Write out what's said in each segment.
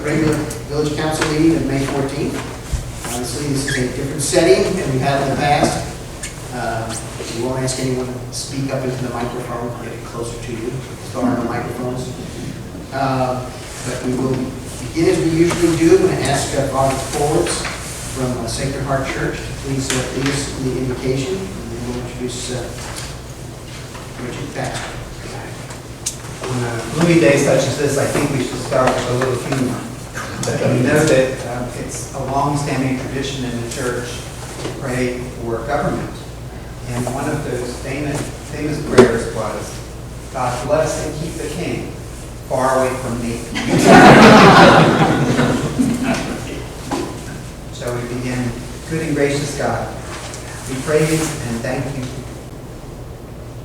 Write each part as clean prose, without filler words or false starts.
regular village council meeting of May 14th. Obviously, this is a different setting than we've had in the past. We won't ask anyone to speak up into the microphone, get it closer to you, start on the microphones. But we will begin as we usually do. I'm going to ask Father Forbes from Sacred Heart Church to please lead us in the invocation, and then we'll introduce Richard Baxter. On a gloomy day such as this, I think we should start with a little humor. We know that it's a long-standing tradition in the church to pray for government. And one of those famous prayers was, God bless and keep the king far away from me. Shall we begin? Good and gracious God, we praise and thank you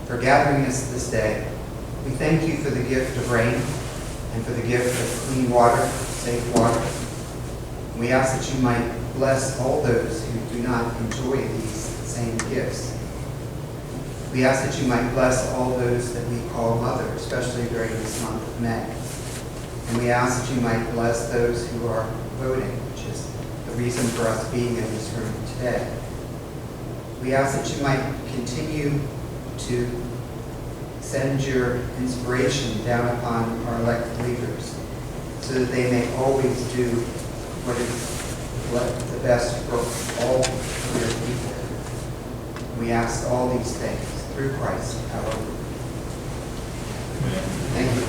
for gathering us this day. We thank you for the gift of rain and for the gift of clean water, safe water. We ask that you might bless all those who do not enjoy these same gifts. We ask that you might bless all those that we call mother, especially during this month of May. And we ask that you might bless those who are voting, which is the reason for us being in this room today. We ask that you might continue to send your inspiration down upon our elected leaders so that they may always do what is the best for all of your people. We ask all these things through Christ our Lord. Thank you.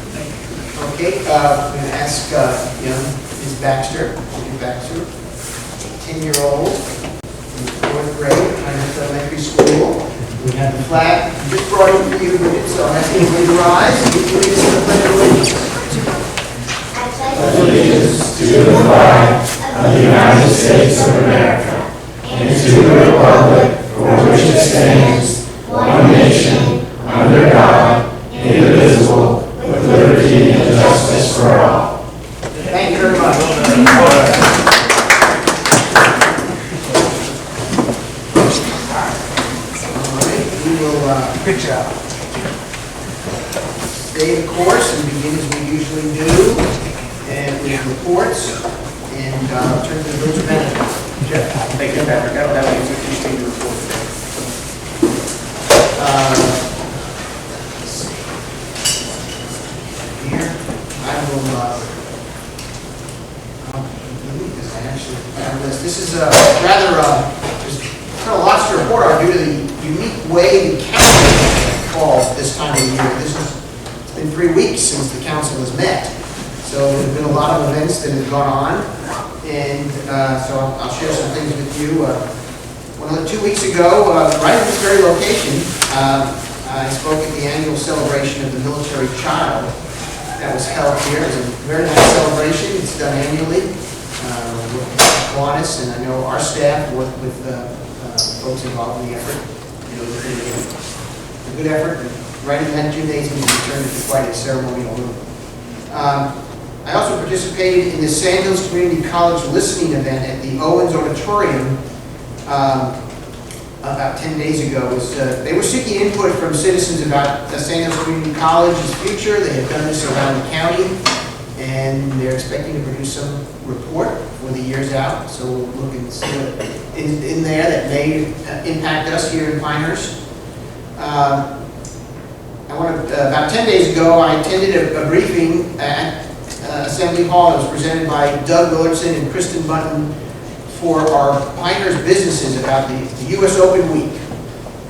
Okay, I'm going to ask young Ms. Baxter, Richard Baxter, 10-year-old in 4th grade, Pinehurst Elementary School. We have the flag just brought in for you, Richard, so I'm asking you to rise and you lead us in the Pledge of Allegiance. Allegiance to the flag of the United States of America and to the republic for which it stands, one nation, under God, indivisible, with liberty and justice for all. Thank you very much. Good job. Stay the course and begin as we usually do, and with reports, and turn to the village manager. Thank you, Patrick. I don't have anything interesting to report today. Here, I will delete this. I actually have this. This is rather, there's kind of lots to report on due to the unique way the council falls this time of the year. It's been 3 weeks since the council has met. So there's been a lot of events that have gone on. And so I'll share some things with you. 2 weeks ago, right at this very location, I spoke at the annual celebration of the military child that was held here. It was a very nice celebration. It's done annually with Kiwanis, and I know our staff worked with folks involved in the effort. You know, they did a good effort. And right in that gymnasium, we turned it to quite a ceremonial room. I also participated in the Sand Hills Community College listening event at the Owens Auditorium about 10 days ago. They were seeking input from citizens about the Sand Hills Community College's future. They had done this around the county, and they're expecting to produce some report for the years out. So we'll look and see what in there that may impact us here in Pinehurst. About 10 days ago, I attended a briefing at Assembly Hall that was presented by Doug Willardson and Kristen Button for our Pinehurst businesses about the U.S. Open Week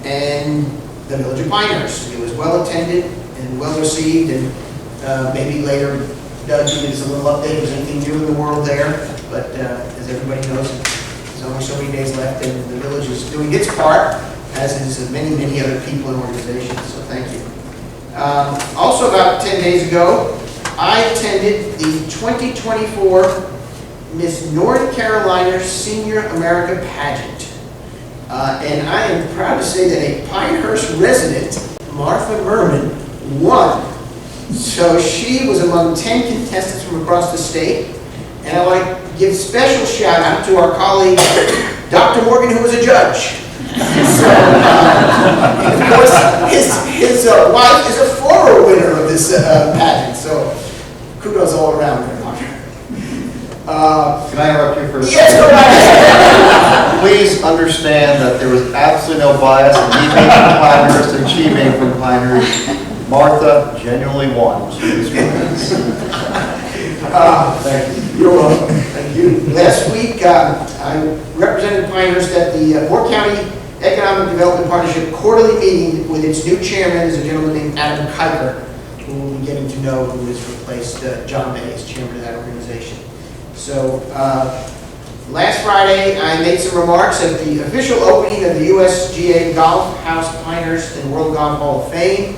and the Village of Pinehurst. It was well attended and well received, and maybe later Doug can give us a little update if there's anything new in the world there. But as everybody knows, there's only so many days left, and the village is doing its part, as is many, many other people and organizations. So thank you. Also about 10 days ago, I attended the 2024 Miss North Carolina Senior America Pageant. And I am proud to say that a Pinehurst resident, Martha Merman, won. So she was among 10 contestants from across the state. And I want to give special shout out to our colleague, Dr. Morgan, who was a judge. So, and of course, his wife is a former winner of this pageant. So kudos all around there, Martha. Can I interrupt you for a Yes, second? go right ahead. Please understand that there was absolutely no bias in me being from Pinehurst and she being from Pinehurst. Martha genuinely won. She was Thank you. You're welcome. Thank you. Last week, I represented Pinehurst at the Moore County Economic Development Partnership quarterly meeting with its new chairman, is a gentleman named Adam Kuiper, who we'll be getting to know, who has replaced John May as chairman of that organization. So, last Friday, I made some remarks at the official opening of the USGA Golf House Pinehurst and World Golf Hall of Fame.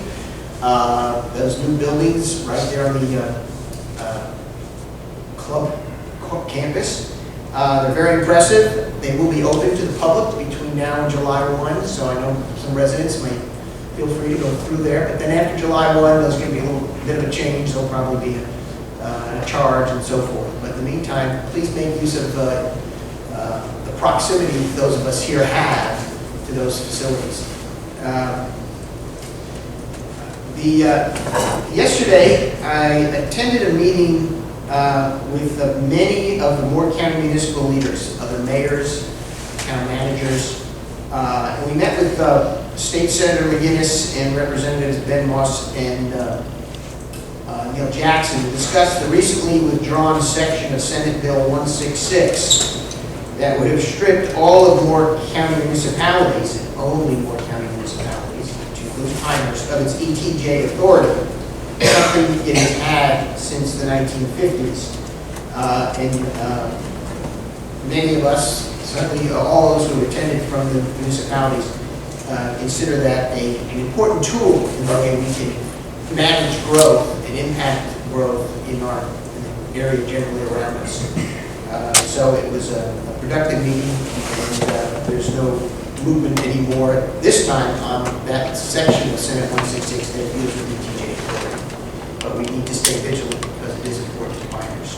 Those new buildings right there on the club campus. They're very impressive. They will be open to the public between now and July 1, so I know some residents may feel free to go through there. But then after July 1, there's going to be a little bit of a change. There'll probably be a charge and so forth. But in the meantime, please make use of the proximity those of us here have to those facilities. Yesterday, I attended a meeting with many of the Moore County municipal leaders, other mayors, town managers, and we met with State Senator McGinnis and Representatives Ben Moss and Neil Jackson to discuss the recently withdrawn section of Senate Bill 166 that would have stripped all of Moore County municipalities, and only Moore County municipalities, which includes Pinehurst, of its ETJ authority, something it has had since the 1950s. Many of us, certainly all those who attended from the municipalities, consider that an important tool in the way we can manage growth and impact growth in our area generally around us. So it was a productive meeting, and there's no movement anymore this time on that section of Senate 166 that deals with ETJ authority. But we need to stay vigilant because it is important to Pinehurst.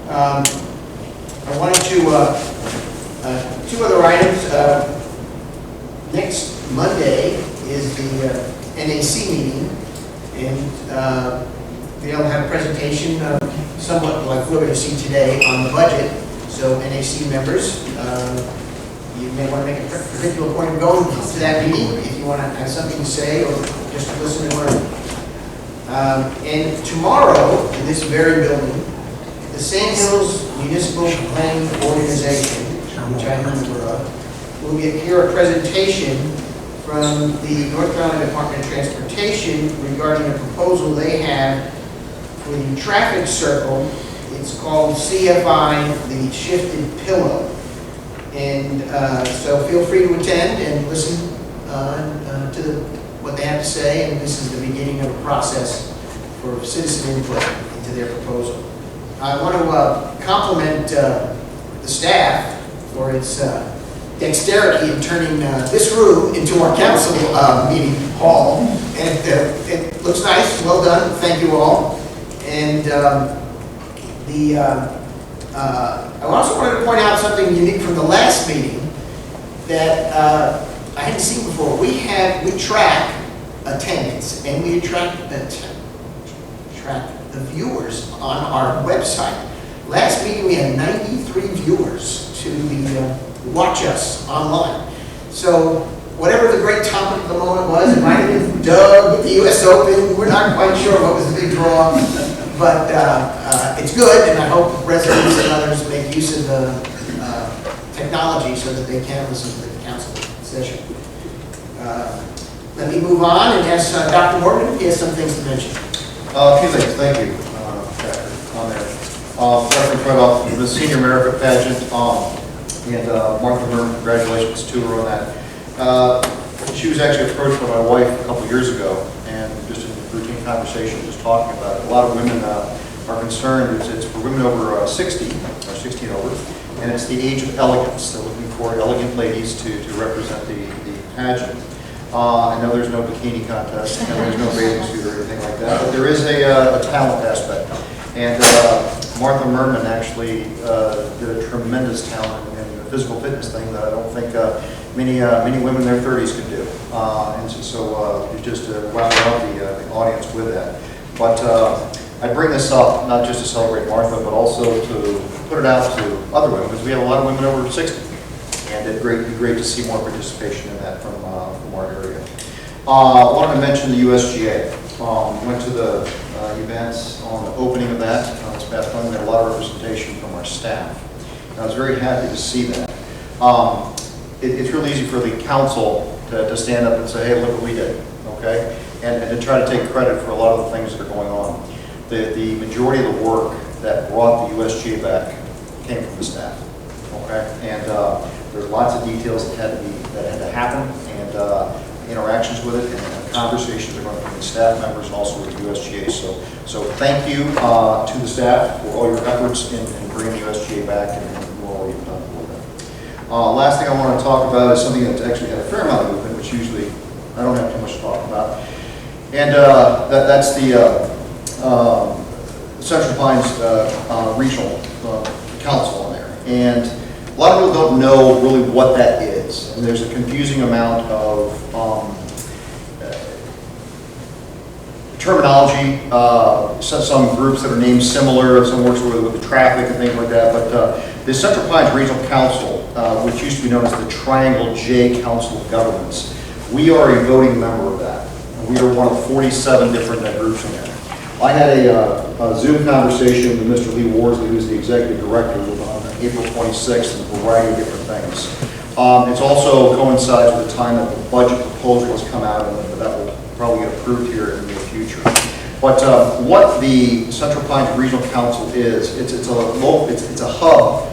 I wanted to, two other items. Next Monday is the NAC meeting, and they'll have a presentation somewhat like we're going to see today on the budget. So NAC members, you may want to make a particular point of going to that meeting if you want to have something to say or just to listen and learn. And tomorrow, in this very building, the Sand Hills Municipal Planning Organization, which I'm a member of, will hear a presentation from the North Carolina Department of Transportation regarding a proposal they have for the traffic circle. It's called CFI, the Shifted Pillow. And so feel free to attend and listen to what they have to say, and this is the beginning of a process for citizen input into their proposal. I want to compliment the staff for its dexterity in turning this room into our council meeting hall, and it looks nice. Well done. Thank you all. And I also wanted to point out something unique from the last meeting that I hadn't seen before. We track attendance, and we track the viewers on our website. Last meeting we had 93 viewers to watch us online. So whatever the great topic of the moment was, it might have been Doug with the U.S. Open. We're not quite sure what was the big draw, but it's good, and I hope residents and others make use of the technology so that they can listen to the council session. Let me move on and ask Dr. Morgan. He has some things to mention. A few things, thank you, Patrick, on there. Reference right off the Senior America pageant, and Martha Merman, congratulations to her on that. She was actually approached by my wife a couple years ago, and just in routine conversation, just talking about it. A lot of women are concerned. It's for women over 60, or 60 and over, and it's the age of elegance. They're looking for elegant ladies to represent the pageant. I know there's no bikini contest, and there's no bathing suit or anything like that, but there is a talent aspect. And Martha Merman actually did a tremendous talent in the physical fitness thing that I don't think many women in their 30s could do. And so you just wound out the audience with that. But I bring this up not just to celebrate Martha, but also to put it out to other women, because we have a lot of women over 60. And it'd be great to see more participation in that from our area. I wanted to mention the USGA. Went to the events on the opening of that this past month. We had a lot of representation from our staff. And I was very happy to see that. It's really easy for the council to stand up and say, hey, look what we did, okay? And to try to take credit for a lot of the things that are going on. The majority of the work that brought the USGA back came from the staff, okay? And there's lots of details that had to happen, and interactions with it, and conversations are going to be with staff members and also with the USGA. So thank you to the staff for all your efforts in bringing the USGA back and all you've done for them. Last thing I want to talk about is something that's actually had a fair amount of movement, which usually I don't have too much to talk about. And that's the Central Pines Regional Council on there. And a lot of people don't know really what that is. And there's a confusing amount of terminology. Some groups that are named similar, some works with the traffic and things like that. But the Central Pines Regional Council, which used to be known as the Triangle J Council of Governments, we are a voting member of that. We are one of 47 different groups in there. I had a Zoom conversation with Mr. Lee Worsley, who's the executive director, on April 26th, and a variety of different things. It's also coincides with the time that the budget proposal has come out, and that will probably get approved here in the near future. But what the Central Pines Regional Council is, it's a hub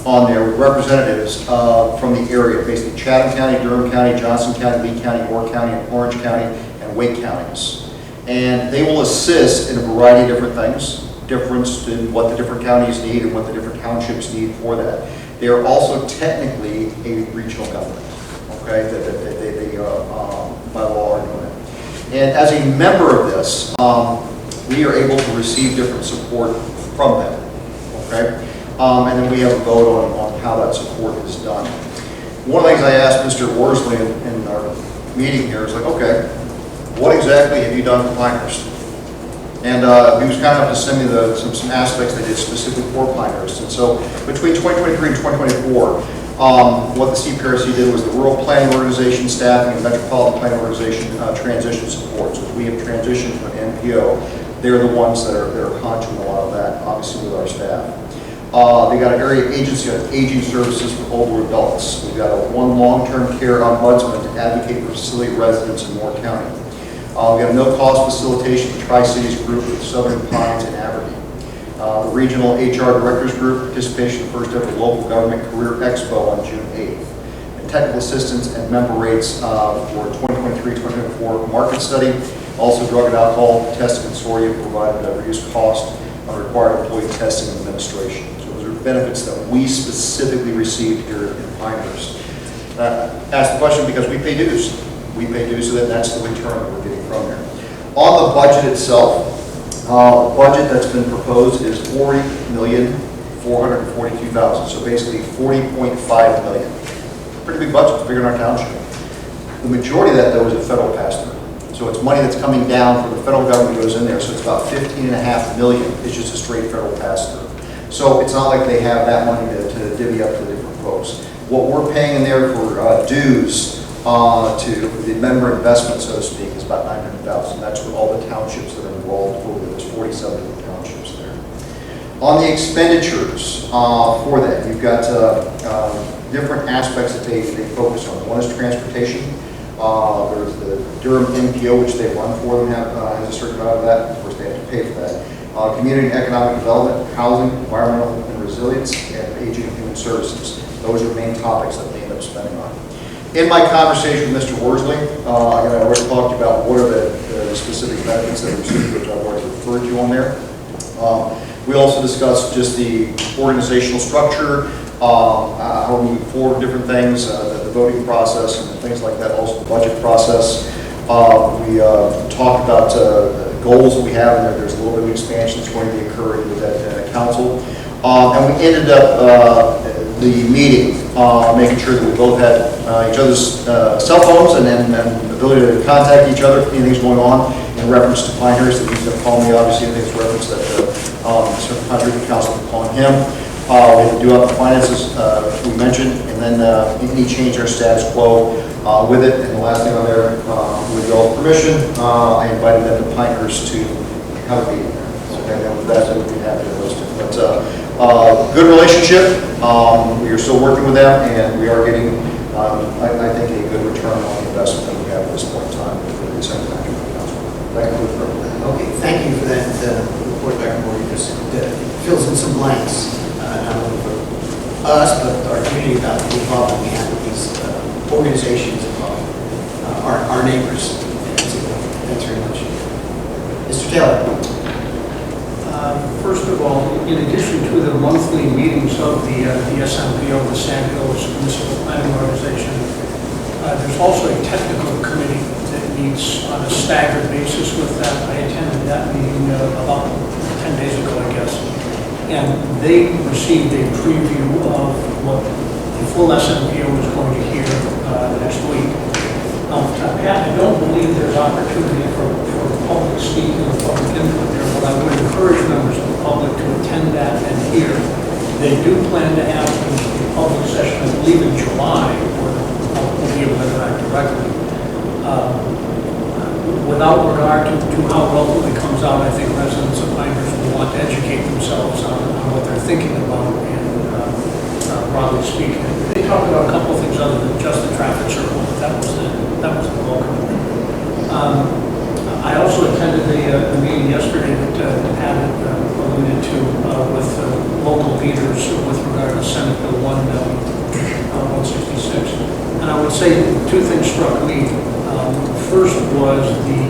on there with representatives from the area, basically Chatham County, Durham County, Johnson County, Lee County, Moore County, and Orange County, and Wake counties. And they will assist in a variety of different things, difference in what the different counties need and what the different townships need for that. They are also technically a regional government, okay, that they by law are doing it. And as a member of this, we are able to receive different support from them, okay? And then we have a vote on how that support is done. One of the things I asked Mr. Worsley in our meeting here is like, okay, what exactly have you done for Pinehurst? And he was kind enough to send me some aspects they did specifically for Pinehurst. And so between 2023 and 2024, what the CPRC did was the Rural Planning Organization staffing and Metropolitan Planning Organization transition support. So as we have transitioned to an NPO, they're the ones that are handling a lot of that, obviously with our staff. They got an area agency on aging services for older adults. We've got one long-term care ombudsman to advocate for facility residents in Moore County. We have a no-cost facilitation for Tri-Cities group with Southern Pines and Aberdeen. The Regional HR Directors Group, participation in the first ever local government career expo on June 8th. And technical assistance and member rates for 2023-2024 market study. Also drug and alcohol testing consortium provided reduced cost on required employee testing and administration. So those are benefits that we specifically received here in Pinehurst. Ask the question because we pay dues. We pay dues, so that's the return that we're getting from there. On the budget itself, the budget that's been proposed is $40,442,000, so basically $40.5 million. Pretty big budget to figure in our township. The majority of that, though, is a federal pass-through. So it's money that's coming down from the federal government goes in there, so it's about $15.5 million. It's just a straight federal pass-through. So it's not like they have that money to divvy up to different folks. What we're paying in there for dues to the member investment, so to speak, is about $900,000. That's for all the townships that are involved. There's 47 different townships there. On the expenditures for that, you've got different aspects that they focus on. One is transportation. There's the Durham NPO, which they run for them, has a certain amount of that. Of course, they have to pay for that. Community and economic development, housing, environmental and resilience, and aging and human services. Those are the main topics that they end up spending on. In my conversation with Mr. Worsley, I already talked about what are the specific benefits that are received, which I've already referred to on there. We also discussed just the organizational structure, how we move forward with different things, the voting process and things like that, also the budget process. We talked about goals that we have, and there's a little bit of expansion that's going to be occurring with that council. And we ended up the meeting, making sure that we both had each other's cell phones and the ability to contact each other if anything's going on in reference to Pinehurst. That you can call me, obviously, anything's reference that Mr. Patrick and Council calling him. We have to do up the finances, we mentioned, and then any change our status quo with it. And the last thing on there, with your permission, I invited them to Pinehurst to have a meeting there. So that's what we'd be happy to host it. But good relationship. We are still working with them, and we are getting, I think, a good return on the investment that we have at this point in time with the Center Council. That concludes the program. Okay, thank you for that report, Dr. Moore, because it fills in some blanks, not only for us, but our community about the involvement we have with these organizations involved, our neighbors. Thanks very much. Mr. Taylor. First of all, in addition to the monthly meetings of the SMPO, the Sand Hills Municipal Planning Organization, there's also a technical committee that meets on a staggered basis with that. I attended that meeting about 10 days ago, I guess. And they received a preview of what the full SMPO is going to hear next week. Pat, I don't believe there's opportunity for public speaking or public input there, but I would encourage members of the public to attend that and hear. They do plan to have a public session, I believe in July, where the public will be able to interact directly. Without regard to how well it comes out, I think residents of Pinehurst will want to educate themselves on what they're thinking about and broadly speaking. They talked about a couple of things other than just the traffic circle, but that was the bulk of it. I also attended the meeting yesterday that Pat alluded to with local leaders with regard to Senate Bill 166. And I would say two things struck me. First was the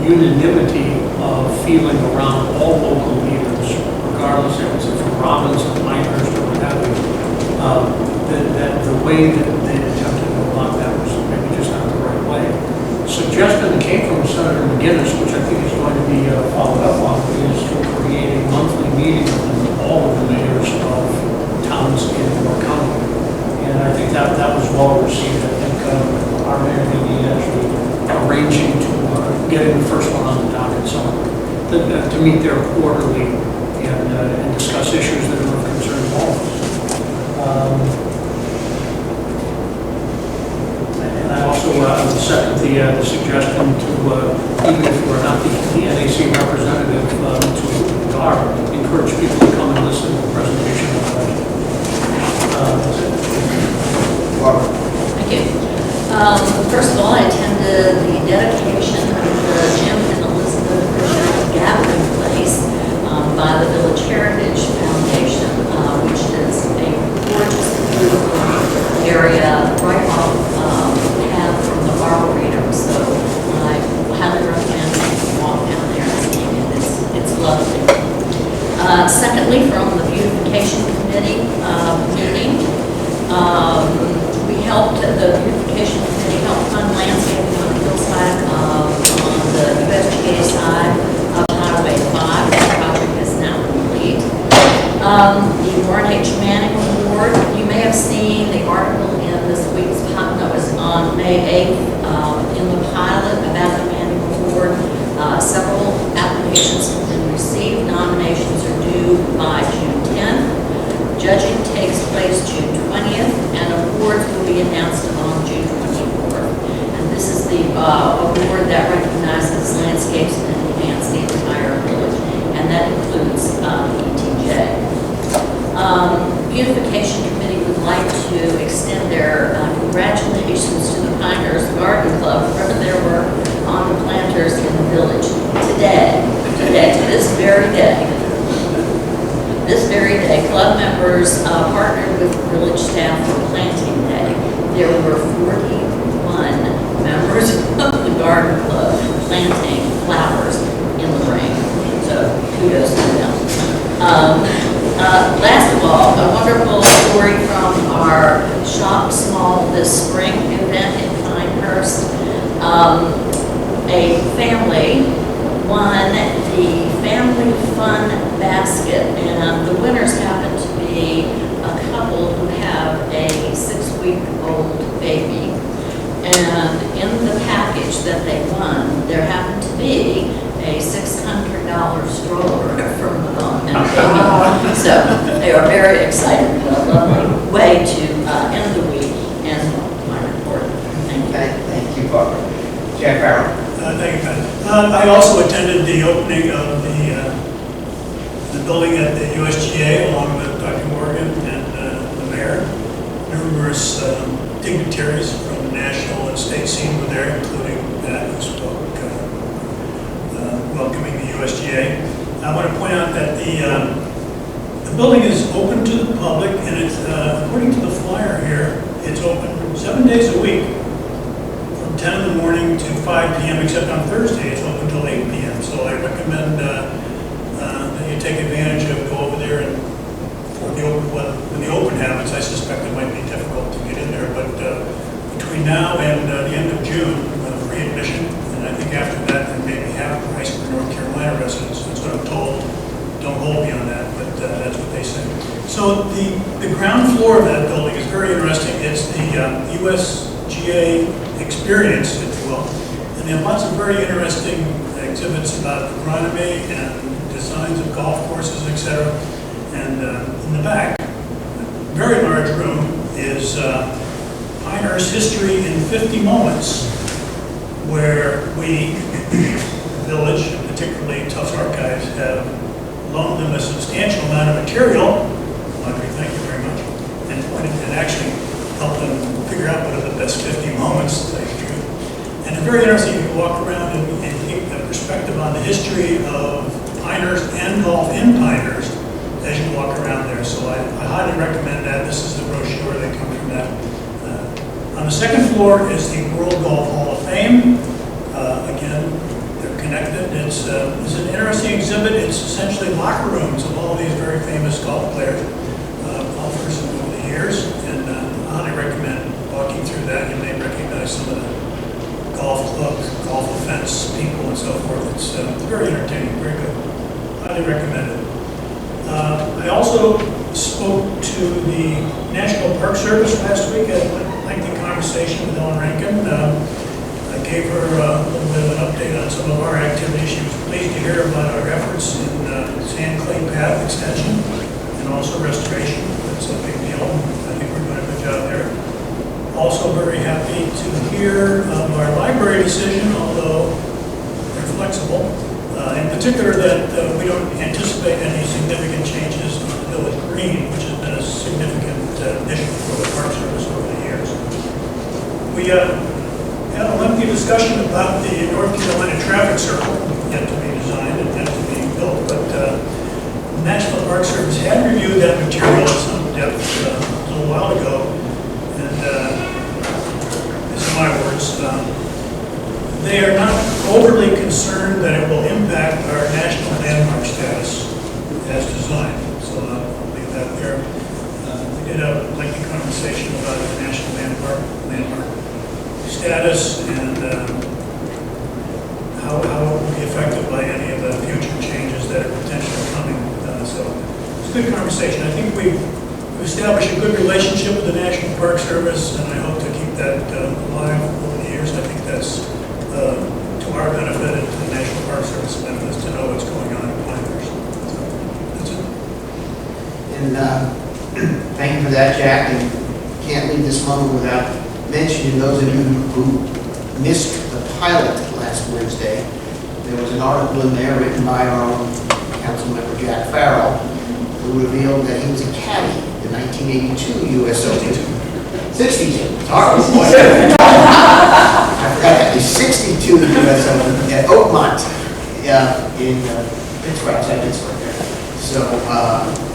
unanimity of feeling around all local leaders, regardless if it's from Robbins or Pinehurst or what have you, that the way that they attempted to block that was maybe just not the right way. Suggestion that came from Senator McGinnis, which I think is going to be followed up on, is to create a monthly meeting with all of the mayors of towns in York County. And I think that was well received. I think our mayor may be actually arranging to getting the first one on the docket, so to meet there quarterly and discuss issues that are of concern to all of us. And I also would second the suggestion to, even if we're not the NAC representative, to encourage people to come and listen to the presentation of the budget. That's it. Barbara. Thank you. First of all, I attended the dedication of the Jim and Elizabeth Bishop Gathering Place by the Village Heritage Foundation, which is a gorgeous, beautiful area right off the path from the Arboretum. So I highly recommend you walk down there and see it. It's lovely. Secondly, from the Beautification Committee meeting, we helped, the Beautification Committee helped fund landscaping on the hillside on the USGA side of Highway 5. That project is now complete. The Warren H. Manning Award, you may have seen the article in this week's, no, it was on May 8th in the Pilot about the Manning Award. Several applications have been received. Nominations are due by June 10th. Judging takes place June 20th, and awards will be announced on June 24th. And this is the award that recognizes landscapes that enhance the entire village, and that includes ETJ. Beautification Committee would like to extend their congratulations to the Pinehurst Garden Club for their work on the planters in the village. Today, to this very day. This very day, club members partnered with village staff for Planting Day. There were 41 members of the garden club planting flowers in the rain. So kudos to them. Last of all, a wonderful story from our Shop Small This Spring event in Pinehurst. A family won the Family Fun Basket, and the winners happen to be a couple who have a 6-week-old baby. And in the package that they won, there happened to be a $600 stroller from I also attended the opening of the building at the USGA along with Dr. Morgan and the mayor. Numerous dignitaries from the national and state scene were there, including Pat, who spoke welcoming the USGA. I want to point out that the building is open to the public, and it's, according to the flyer here, it's open 7 days a week, from 10 in the morning to 5 p.m., except on Thursday, it's open till 8 p.m. So I recommend that you take advantage of, go over there, and for the open, when the open happens, I suspect it might be difficult to get in there, but between now and the end of June, free admission, and I think after that, there may be half price for North Carolina residents. That's what I'm told. Don't hold me on that, but that's what they say. So the ground floor of that building is very interesting. It's the USGA experience, if you will. And they have lots of very interesting exhibits about agronomy and designs of golf courses, etc. And in the back, a very large room is Pinehurst History in 50 Moments, where we, the village, particularly Tufts Archives, have loaned them a substantial amount of material. Audrey, thank you very much. And actually helped them figure out what are the best 50 moments to tell you the truth. And it's very interesting. You can walk around and get a perspective on the history of Pinehurst and golf in Pinehurst as you walk around there. So I highly recommend that. This is the brochure that comes from that. On the second floor is the World Golf Hall of Fame. Again, they're connected. It's an interesting exhibit. It's essentially locker rooms of all these very famous golf players, golfers over the years. And I highly recommend walking through that. You may recognize some of the golf clubs, golf events, people, and so forth. It's very entertaining, very good. Highly recommend it. I also spoke to the National Park Service last week. I had a lengthy conversation with Ellen Rankin. I gave her a little bit of an update on some of our activities. She was pleased to hear about our efforts in sand clay path extension and also restoration. That's a big deal. I think we're doing a good job there. Also very happy to hear of our library decision, although they're flexible. In particular, that we don't anticipate any significant changes on the Village Green, which has been a significant issue for the Park Service over the years. We had a lengthy discussion about the North Carolina traffic circle, yet to be designed and yet to be built, but the National Park Service had reviewed that material at some depth a little while ago, and these are my words. They are not overly concerned that it will impact our national landmark status as designed. So I'll leave that there. We did have a lengthy conversation about the national landmark status and how it will be affected by any of the future changes that are potentially coming. So it's a good conversation. I think we've established a good relationship with the National Park Service, and I hope to keep that alive over the years. I think that's to our benefit and to the National Park Service benefits to know what's going on in Pinehurst. So that's it. And thank you for that, Jack. And can't leave this moment without mentioning those of you who missed the pilot last Wednesday. There was an article in there written by our own council member Jack Farrell, who revealed that he was a caddy at the 1982 U.S. Open. 62. Sorry. I forgot that. He's 62 U.S. Open at Oakmont in Pittsburgh, outside Pittsburgh. So,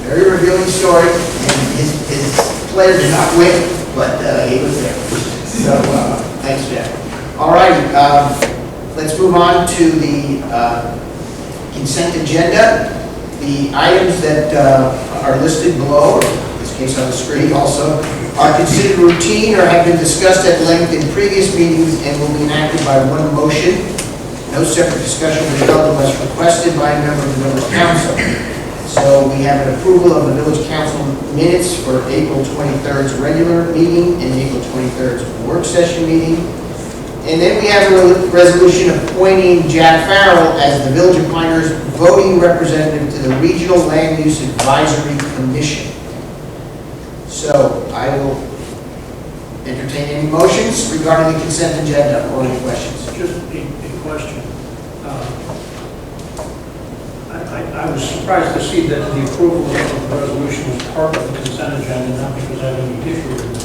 very revealing story. And his player did not win, but he was there. So, thanks, Jack. All right, let's move on to the consent agenda. The items that are listed below, in this case on the screen also, are considered routine or have been discussed at length in previous meetings and will be enacted by one motion. No separate discussion will be held unless requested by a member of the village council. So we have an approval of the village council minutes for April 23rd's regular meeting and April 23rd's work session meeting. And then we have a resolution appointing Jack Farrell as the Village of Pinehurst voting representative to the Regional Land Use Advisory Commission. So I will entertain any motions regarding the consent agenda or any questions. Just a question. I was surprised to see that the approval of the resolution was part of the consent agenda, not because I have any issue with it,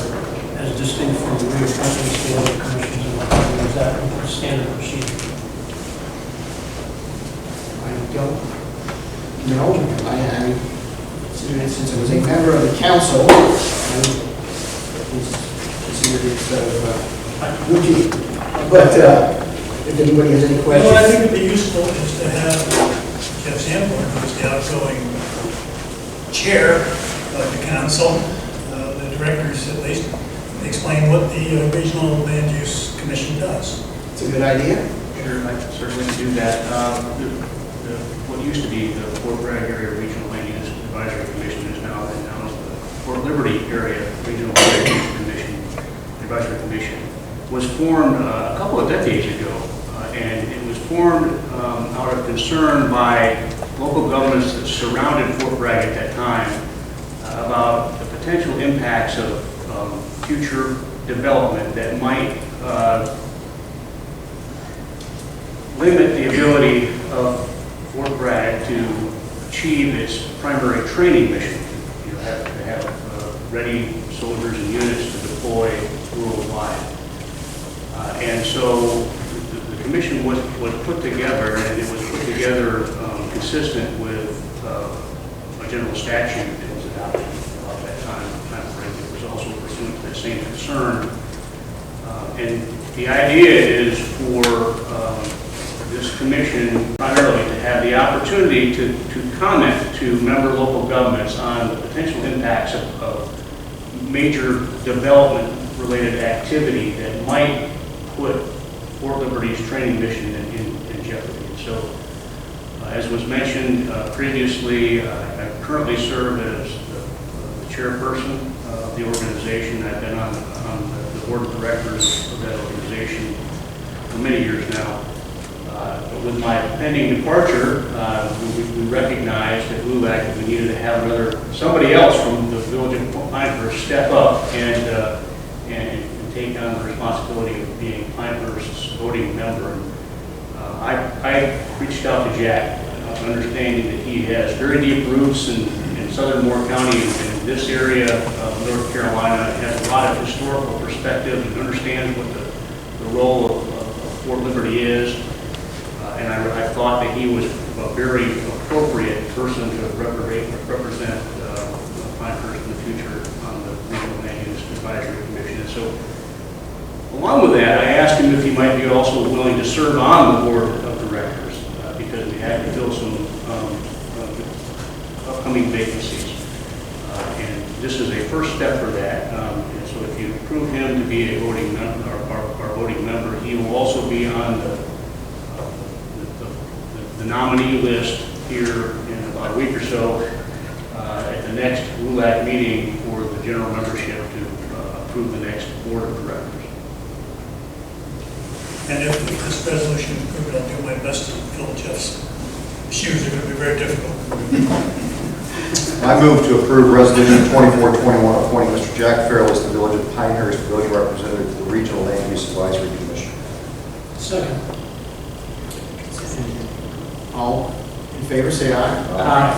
as distinct from the reappointments to other commissions and whatnot. Is that a standard procedure? I don't know. I since I was a member of the council, I considered it sort of routine. But if anybody has any questions. Well, I think it'd be useful is to have Jeff Sanborn, who's the outgoing chair of the council, the directors at least, explain what the Regional Land Use Commission does. It's a good idea. Sure, I certainly can do that. What used to be the Fort Bragg Area Regional Land Use Advisory Commission is now the Fort Liberty Area Regional Land Use Commission, Advisory Commission, was formed a couple of decades ago, and it was formed out of concern by local governments that surrounded Fort Bragg at that time about the potential impacts of future development that might limit the ability of Fort Bragg to achieve its primary training mission. You have to have ready soldiers and units to deploy worldwide. And so the commission was put together, and it was put together consistent with a general statute that was adopted about that time frame. It was also pursuant to that same concern. And the idea is for this commission primarily to have the opportunity to comment to member local governments on the potential impacts of major development-related activity that might put Fort Liberty's training mission in jeopardy. And so, as was mentioned previously, I currently serve as the chairperson of the organization. I've been on the board of directors of that organization for many years now. But with my pending departure, we recognized at LULAC that we needed to have somebody else from the village of Pinehurst step up and take on the responsibility of being Pinehurst's voting member. I reached out to Jack, understanding that he has very deep roots in southern Moore County and this area of North Carolina, has a lot of historical perspective and understands what the role of Fort Liberty is. And I thought that he was a very appropriate person to represent Pinehurst in the future on the Regional Land Use Advisory Commission. And so, along with that, I asked him if he might be also willing to serve on the board of directors because we had to fill some upcoming vacancies. And this is a first step for that. And so, if you approve him to be a voting member, our voting member, he will also be on the nominee list here in about a week or so at the next LULAC meeting for the general membership to approve the next board of directors. And if this resolution is approved, I'll do my best to fill Jeff's shoes. They're going to be very difficult. I move to approve Resolution 2421 appointing Mr. Jack Farrell as the Village of Pinehurst Village Representative to the Regional Land Use Advisory Commission. Second. All in favor, say aye. Aye.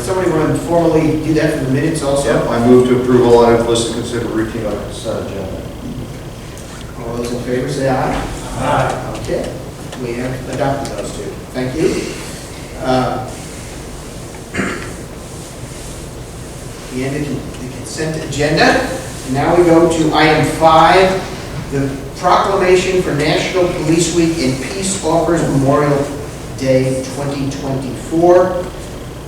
Somebody want to formally do that for the minutes also? Yep, I move to approve all items listed considered routine on the consent agenda. All those in favor, say aye. Aye. Okay, we have adopted those two. Thank you. The end of the consent agenda. Now we go to item 5, the proclamation for National Police Week and Peace Offers Memorial Day 2024.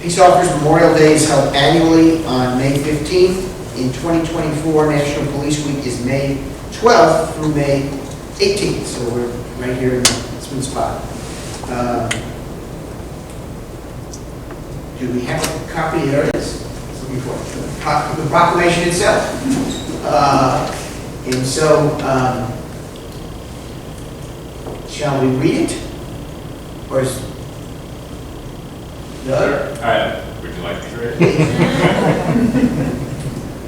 Peace Offers Memorial Day is held annually on May 15th. In 2024, National Police Week is May 12th through May 18th. So we're right here in the sweet spot. Do we have a copy? There it is. Looking for it. The proclamation itself. And so, shall we read it? Or is Doug? Would you like me to read it?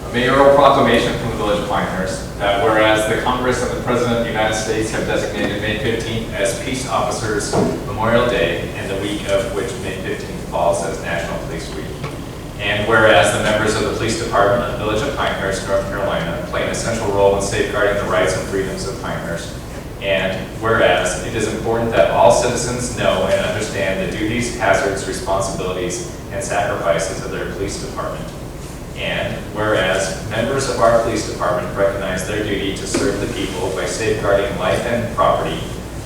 A mayoral proclamation from the Village of Pinehurst that whereas the Congress and the President of the United States have designated May 15th as Peace Officers Memorial Day and the the week of which May 15th falls as National Police Week. And whereas the members of the Police Department of the Village of Pinehurst, North Carolina, play an essential role in safeguarding the rights and freedoms of Pinehurst. And whereas it is important that all citizens know and understand the duties, hazards, responsibilities, and sacrifices of their police department. And whereas members of our police department recognize their duty to serve the people by safeguarding life and property,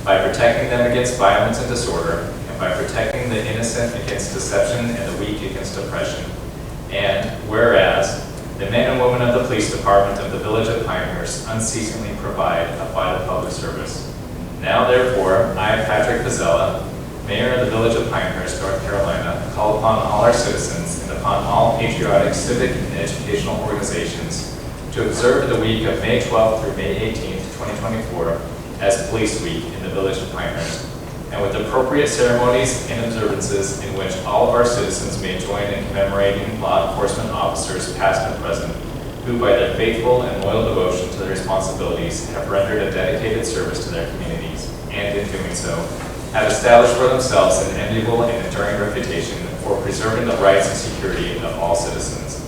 by protecting them against violence and disorder, and by protecting the innocent against deception and the weak against oppression. And whereas the men and women of the police department of the Village of Pinehurst unceasingly provide a vital public service. Now therefore, I, Patrick Pizzella, Mayor of the Village of Pinehurst, North Carolina, call upon all our citizens and upon all patriotic, civic, and educational organizations to observe the week of May 12th through May 18th, 2024 as Police Week in the Village of Pinehurst, and with appropriate ceremonies and observances in which all of our citizens may join in commemorating law enforcement officers past and present, who by their faithful and loyal devotion to their responsibilities have rendered a dedicated service to their communities, and in doing so, have established for themselves an enviable and enduring reputation for preserving the rights and security of all citizens.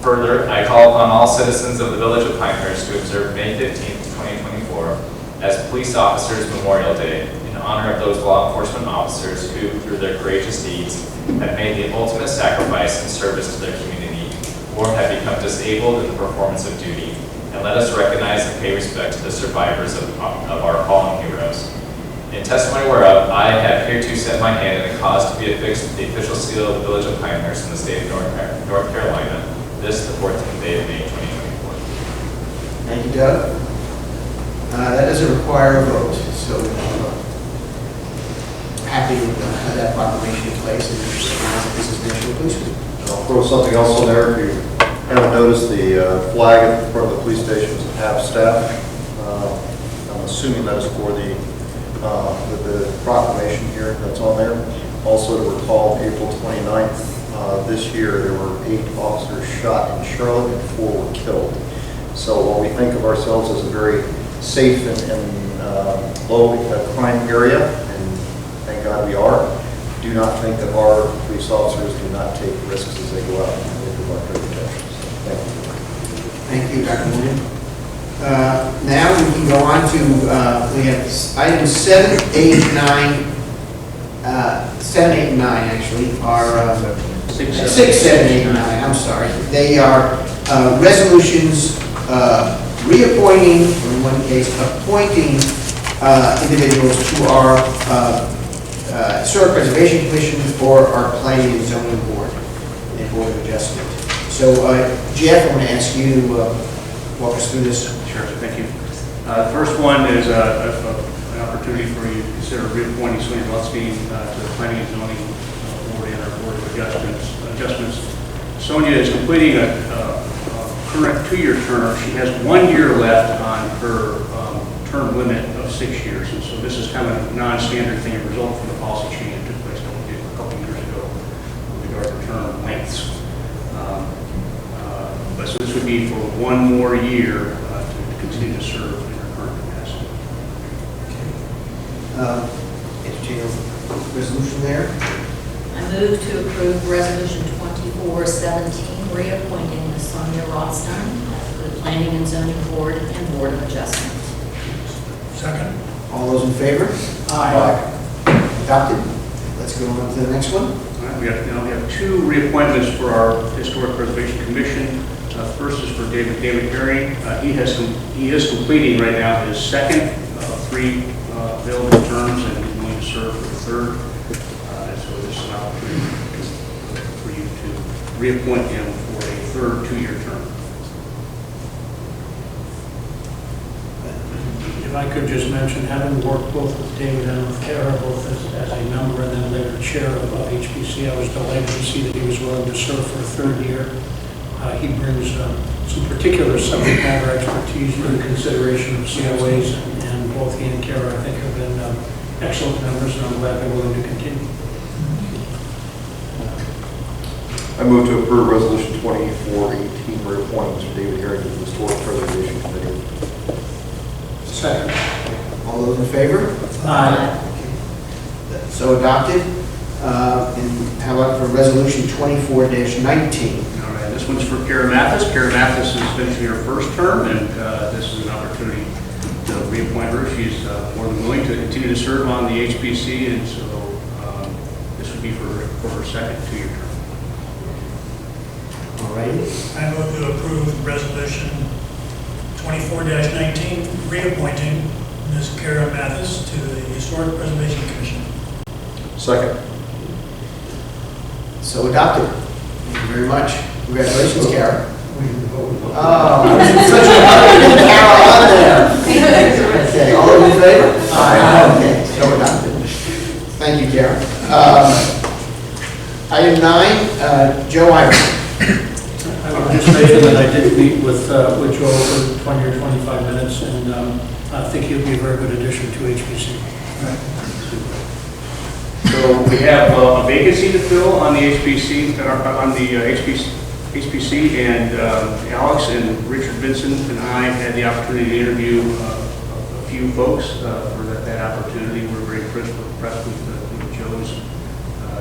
Further, I call upon all citizens of the Village of Pinehurst to observe May 15th, 2024 as Police Officers Memorial Day in honor of those law enforcement officers who, through their courageous deeds, have made the ultimate sacrifice in service to their community or have become disabled in the performance of duty. And let us recognize and pay respect to the survivors of our fallen heroes. In testimony whereof, I have hereto set my hand and caused to be affixed the official seal of the Village of Pinehurst in the state of North Carolina, this the 14th day of May 2024. Thank you, Doug. That doesn't require a vote, so happy to have that proclamation in place and recognize that this is National Police Week. I'll throw something else in there. If you haven't noticed, the flag in front of the police station is half-staff. I'm assuming that is for the proclamation here that's on there. Also to recall, April 29th, this year, there were 8 officers shot in Charlotte and 4 were killed. So while we think of ourselves as a very safe and low crime area, and thank God we are, do not think that our police officers do not take risks as they go out and provide protection. So, thank you. Thank you, Dr. Moody. Now we can go on to, we have items 7, 8, 9, 7, 8, and 9 actually are 6, 7, 8, and 9, I'm sorry. They are resolutions reappointing, or in one case, appointing individuals to our Historic Preservation Commission or our Planning and Zoning Board and Board of Adjustment. So, Jeff, I'm going to ask you to walk us through this. Sure, thank you. The first one is an opportunity for you to consider reappointing Sonia Lutzstein to the Planning and Zoning Board and our Board of Adjustments. Sonia is completing a current 2-year term. She has 1 year left on her term limit of 6 years. And so this is kind of a non-standard thing, a result from the policy change that took place a couple of years ago with regard to term lengths. But so this would be for 1 more year to continue to serve in her current capacity. Entertain a resolution there. I move to approve Resolution 2417, reappointing Ms. Sonia Rothstein to the Planning and Zoning Board and Board of Adjustment. Second. All those in favor? Aye. Adopted. Let's go on to the next one. All right, we have 2 reappointments for our Historic Preservation Commission. First is for David Herring. He is completing right now his second of 3 available terms and is going to serve for the third. And so this is an opportunity for you to reappoint him for a third 2-year term. If I could just mention, having worked both with David and with Kara, both as a member and then later chair of HPC, I was delighted to see that he was willing to serve for a third year. He brings some particular subject matter expertise for the consideration of COAs, and both he and Kara, I think, have been excellent members, and I'm glad they're willing to continue. I move to approve Resolution 2418, reappointing Mr. David Herring to the Historic Preservation Committee. Second. All those in favor? Aye. So adopted. And how about for resolution 24-19? All right, this one's for Kara Mathis. Kara Mathis is finishing her first term, and this is an opportunity to reappoint her. She's more than willing to continue to serve on the HPC, and so this would be for her second 2-year term. All righty. I move to approve resolution 24-19, reappointing Ms. Kara Mathis to the Historic Preservation Commission. Second. So adopted. Thank you very much. Congratulations, Kara. Oh, such a Kara on there. Okay, all in favor? Aye. Okay, so adopted. Thank you, Kara. Item 9, Joe Iverson. I would just mention that I did meet with Joe for 20 or 25 minutes, and I think he'll be a very good addition to HPC. So we have a vacancy to fill on the HPC, HPC, and Alex and Richard Vincent and I had the opportunity to interview a few folks for that opportunity. We're very impressed with Joe's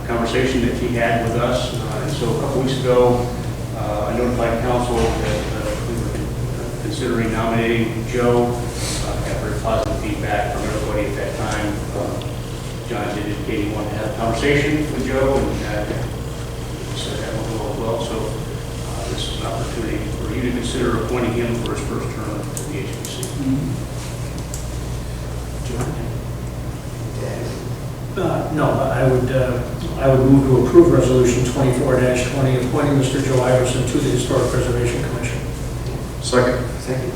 conversation that he had with us. And so a couple weeks ago, I notified council that we were considering nominating Joe. Got very positive feedback from everybody at that time. John did indicate he wanted to have a conversation with Joe, and he said that went well. So this is an opportunity for you to consider appointing him for his first term to the HPC. No, I would move to approve resolution 24-20, appointing Mr. Joe Iverson to the Historic Preservation Commission. Second. Second.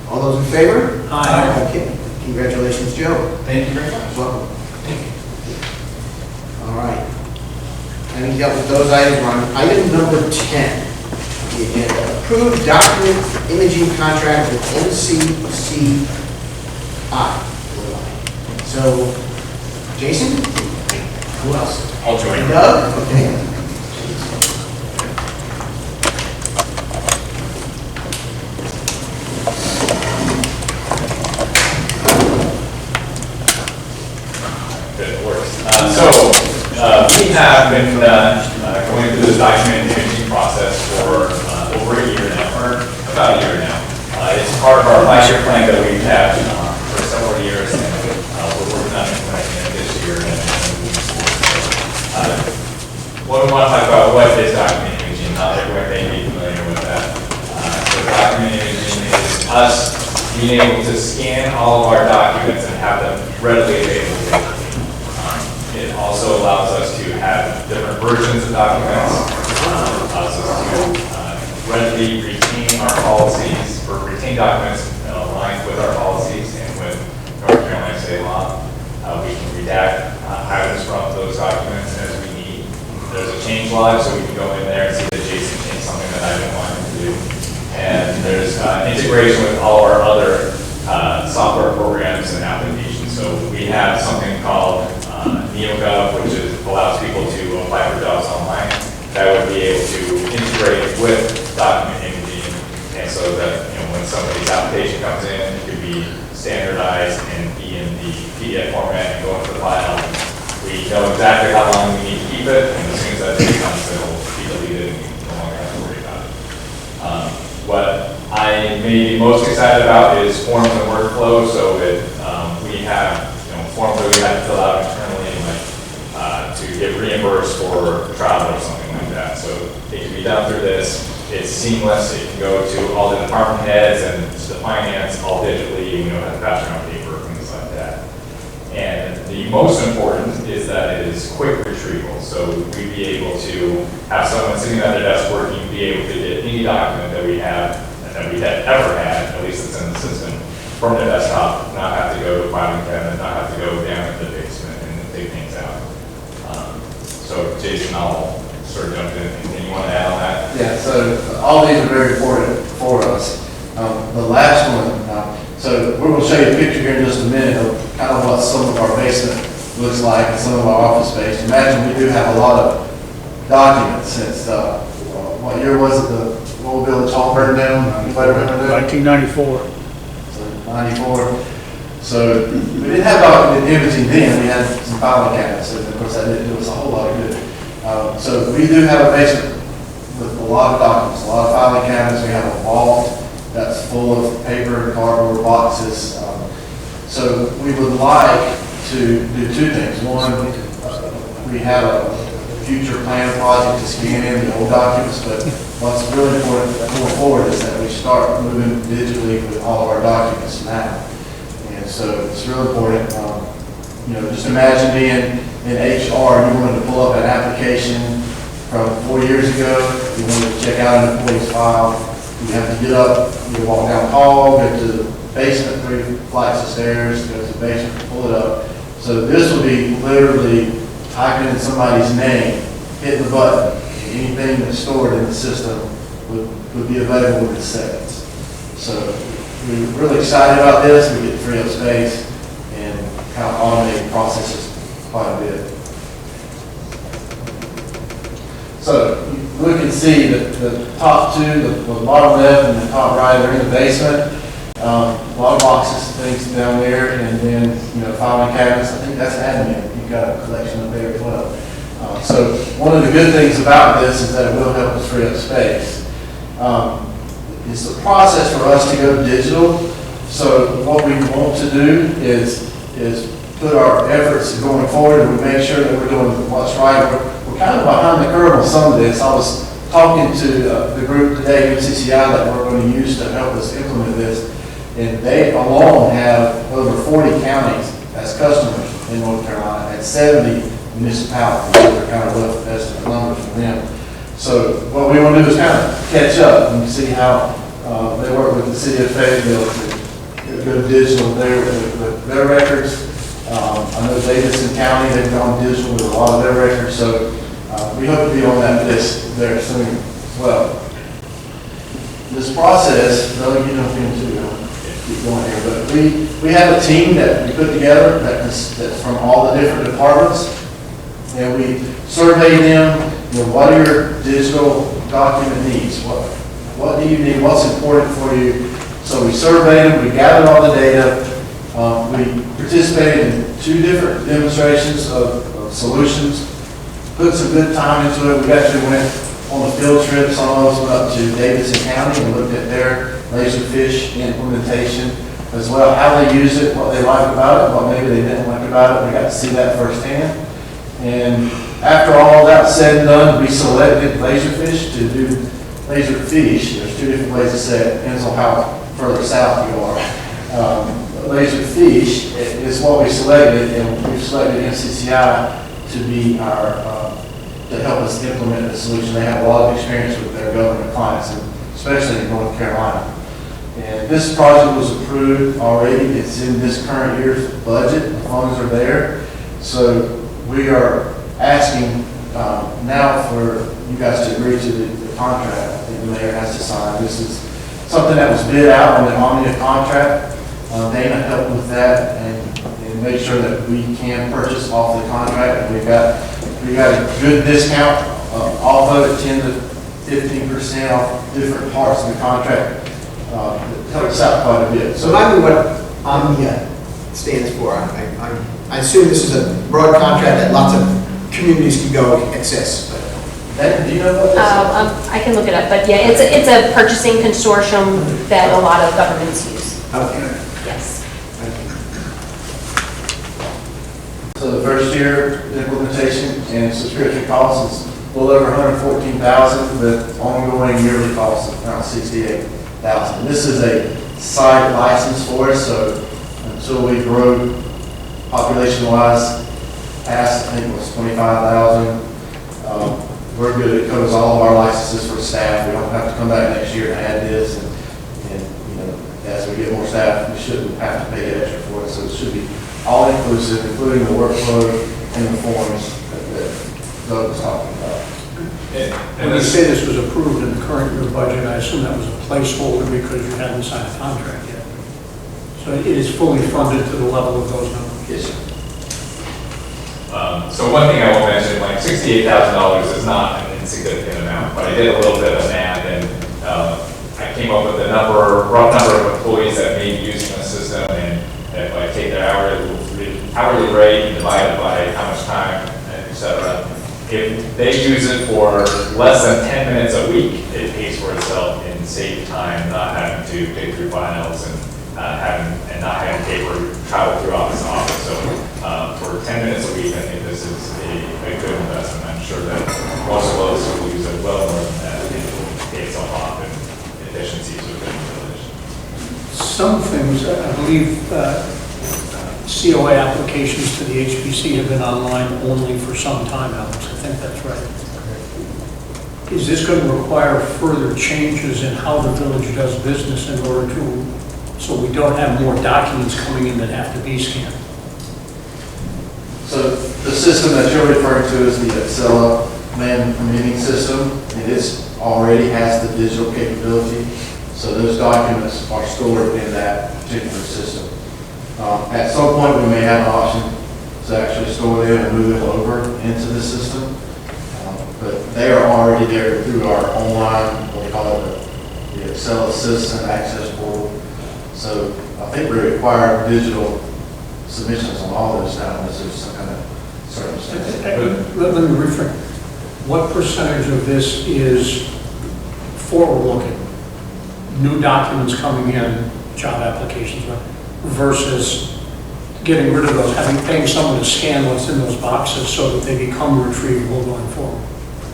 All those in favor? Aye. Okay. Congratulations, Joe. Thank you very much. Welcome. All right. Having dealt with those items, we're on item number 10. The approved document imaging contract with NCCI. So, Jason? Who else? I'll join you. Doug? Okay. Good, it works. We have been going through this document imaging process for over a year now, or about a year now. It's part of our 5-year plan that we've had for several years, and we're working on implementing it this year. What we want to talk about, what is document imaging? Not everyone may be familiar with that. So document imaging is us being able to scan all of our documents and have them readily available. It also allows us to have different versions of documents, allows us to readily retain our policies, or retain documents aligned with our policies and with North Carolina state law. We can redact items from those documents as we need. There's a change log, so we can go in there and see that Jason changed something that I didn't want him to do. And there's integration with all our other software programs and applications. So we have something called NeoGov, which allows people to apply for jobs online. That would be able to integrate with document imaging, and so that when somebody's application comes in, it could be standardized and be in the PDF format and go into the file. We know exactly how long we need to keep it, and as soon as that becomes, it'll be deleted and we no longer have to worry about it. What I may be most excited about is forms and workflow. So we have forms that we have to fill out internally, like to get reimbursed for travel or something like that. So it can be done through this. It's seamless. It can go to all the department heads and to the finance all digitally. We don't have to pass around paper, things like that. And the most important is that it is quick retrieval. So we'd be able to have someone sitting at their desk working, be able to get any document that we have, that we have ever had, at least it's in the system, from the desktop, not have to go to filing cabinet, not have to go down into the basement and dig things out. So Jason, I'll sort of jump in. Anything you want to add on that? Yeah, so all these are very important for us. The last one, so we're going to show you a picture here in just a minute of kind of what some of our basement looks like and some of our office space. Imagine we do have a lot of documents since, what year was it the old village hall burned down? Anybody remember that? 1994. So 94. So we didn't have document imaging then, we had some filing cabinets, and of course that didn't do us a whole lot of good. So we do have a basement with a lot of documents, a lot of filing cabinets. We have a vault that's full of paper and cardboard boxes. So we would like to do two things. One, we have a future plan project to scan in the old documents, but what's really important going forward is that we start moving digitally with all of our documents now. And so it's real important. You know, just imagine being in HR, you wanted to pull up an application from 4 years ago, you wanted to check out an employee's file, you have to get up, you walk down the hall, go to the basement, 3 flights of stairs, go to the basement, pull it up. So this will be literally typing in somebody's name, hitting the button, anything that's stored in the system would be available within seconds. So we're really excited about this. We get to free up space and kind of automate processes quite a bit. So you look and see that the top two, the bottom left and the top right, are in the basement. A lot of boxes and things down there, and then, you know, filing cabinets. I think that's admin. You've got a collection up there as well. So one of the good things about this is that it will help us free up space. It's the process for us to go digital. So what we want to do is put our efforts going forward, and we make sure that we're doing what's right. We're kind of behind the curve on some of this. I was talking to the group today, UCCI, that we're going to use to help us implement this. And they alone have over 40 counties as customers in North Carolina and 70 municipalities. Those are kind of rough estimate numbers from them. So what we want to do is kind of catch up and see how they work with the city of Fayetteville to go digital there with their records. I know Davidson County, they've gone digital with a lot of their records. So we hope to be on that list there soon as well. This process, though, you know, keep going here, but we have a team that we put together that's from all the different departments, and we survey them. You know, what are your digital document needs? What do you need? What's important for you? So we surveyed them. We gathered all the data. We participated in 2 different demonstrations of solutions. Put some good time into it. We actually went on the field trip. Some of us went up to Davidson County and looked at their Laserfish implementation as well, how they use it, what they like about it, what maybe they didn't like about it. We got to see that firsthand. And after all that was said and done, we selected Laserfish to do Laserfish. There's 2 different ways to say it, depends on how further south you are. Laserfish is what we selected, and we selected NCCI to be our to help us implement the solution. They have a lot of experience with their government clients, and especially in North Carolina. And this project was approved already. It's in this current year's budget. The funds are there. So we are asking now for you guys to agree to the contract that the mayor has to sign. This is something that was bid out on the Omnia contract. Dana helped with that and made sure that we can purchase off the contract. And we got a good discount off of it, 10 to 15% off different parts of the contract. It helps out quite a bit. So remind me what Omnia stands for. I assume this is a broad contract that lots of communities can go access. Dana, do you know what this is? I can look it up, but yeah, it's a purchasing consortium that a lot of governments use. Okay. Yes. So the first year implementation and subscription costs is a little over $114,000, with ongoing yearly costs of around $68,000. This is a site license for us, so until we grow population-wise past, I think it was 25,000, we're good. It covers all of our licenses for staff. We don't have to come back next year and add this, and you know, as we get more staff, we shouldn't have to pay extra for it. So it should be all inclusive, including the workload and the forms that Doug was talking about. When you say this was approved in the current year budget, I assume that was a placeholder because you hadn't signed a contract yet. So it is fully funded to the level of those numbers? Yes, sir. So one thing I will mention, like $68,000 is not an insignificant amount, but I did a little bit of math, and I came up with a rough number of employees that may be using the system, and if I take hourly rate divided by how much time, et cetera. If they use it for less than 10 minutes a week, it pays for itself in saved time, not having to dig through files and not having paper travel through office to office. So for 10 minutes a week, I think this is a good investment. I'm sure that most of those who will use it well more than that, it will pay itself off in efficiencies within the village. Some things, I believe, COA applications to the HPC have been online only for some time, Alex. I think that's right. Is this going to require further changes in how the village does business in order to, so we don't have more documents coming in that have to be scanned? So the system that you're referring to is the Excel meeting system. It is already has the digital capability, so those documents are stored in that particular system. At some point, we may have an option to actually store them and move them over into the system, but they are already there through our online, what we call it, the Excel Assistant Access Portal. So I think we require digital submissions on all those now, unless there's some kind of circumstance. Let me rephrase. What percentage of this is forward-looking? New documents coming in, job applications, right, versus getting rid of those, paying someone to scan what's in those boxes so that they become retrievable going forward?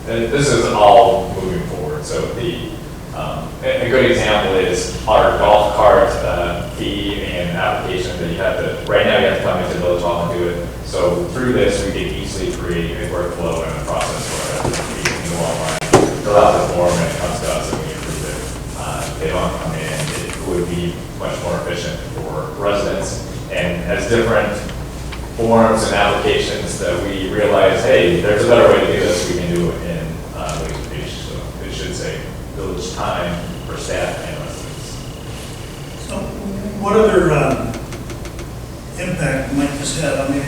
This is all moving forward. So a good example is our golf cart fee and application that you have to, right now you have to come into Village Hall and do it. So through this, we can easily create a workflow and a process where we can go online, fill out the form, and it comes to us and we approve it. They don't come in. It would be much more efficient for residents. And as different forms and applications that we realize, hey, there's a better way to do this, we can do it in Laserfish. So it should say village time for staff and residents. So what other impact might this have? I mean,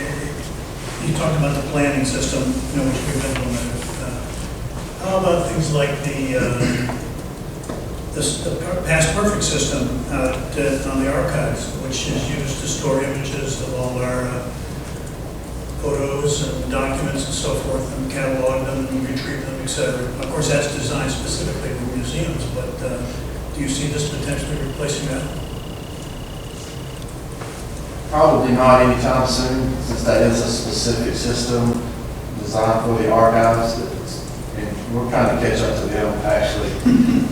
you talked about the planning system, which we've implemented. How about things like the Past Perfect system on the archives, which is used to store images of all our photos and documents and so forth, and catalog them and retrieve them, etc. Of course, that's designed specifically for museums, but do you see this potentially replacing that? Probably not anytime soon, since that is a specific system designed for the archives. And we're trying to catch up to them, actually,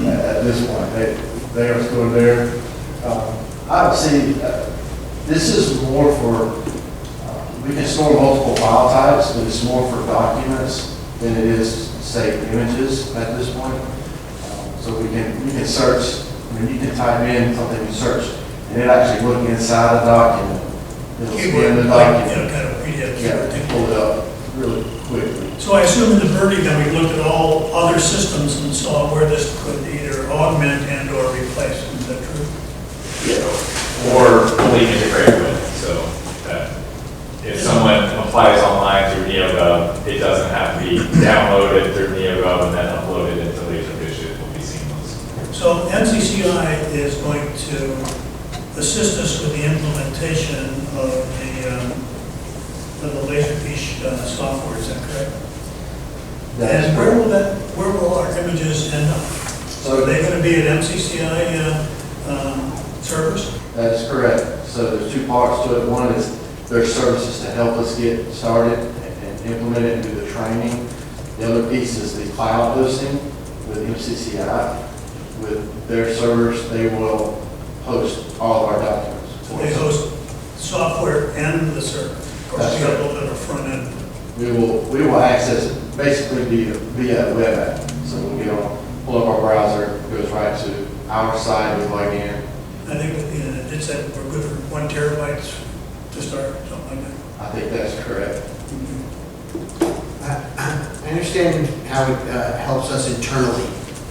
at this point. They are still there. I would see, this is more for, we can store multiple file types, but it's more for documents than it is saved images at this point. So you can search, you can type in something you search, and it actually look inside a document. It'll scan the document. Kind of PDF. Yeah, pull it up really quickly. So I assume in the Birdie that we looked at all other systems and saw where this could either augment and or replace. Is that true? Yeah. Or fully integrate with it. So that if someone applies online through NeoGov, it doesn't have to be downloaded through NeoGov and then uploaded into Laserfish. It will be seamless. So MCCI is going to assist us with the implementation of the Laserfish software, is that correct? And where will our images end up? So are they going to be at MCCI servers? That is correct. So there's two parts to it. One is their services to help us get started and implement it and do the training. The other piece is the cloud hosting with MCCI. With their servers, they will host all of our documents. So they host software and the server. Of course, we got a little bit of front end. We will access it basically via web app. So we'll pull up our browser, it goes right to our site, we log in. I think it said we're good for 1 terabyte to start, something like that. I think that's correct. I understand how it helps us internally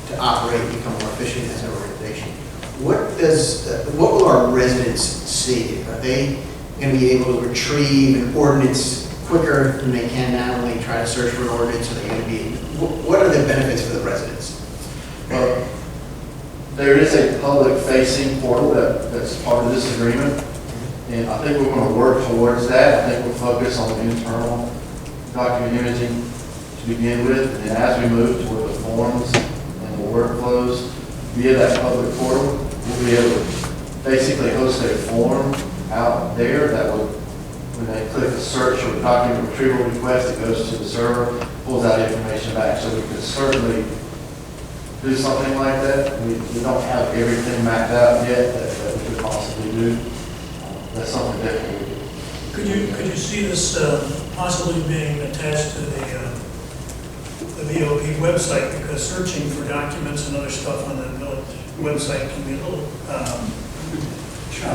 to operate and become more efficient as an organization. What will our residents see? Are they going to be able to retrieve an ordinance quicker than they can now when they try to search for an ordinance? Are they going to be, what are the benefits for the residents? Well, there is a public-facing portal that's part of this agreement. And I think we're gonna work towards that. I think we'll focus on internal document imaging to begin with, and then as we move toward the forms and the workflows via that public portal, we'll be able to basically host a form out there that will, when they click the search or document retrieval request, it goes to the server, pulls that information back. So we can certainly do something like that. We don't have everything mapped out yet that we could possibly do. That's something that we do. Could you see this possibly being attached to the VOP website? Because searching for documents and other stuff on the village website can be a little,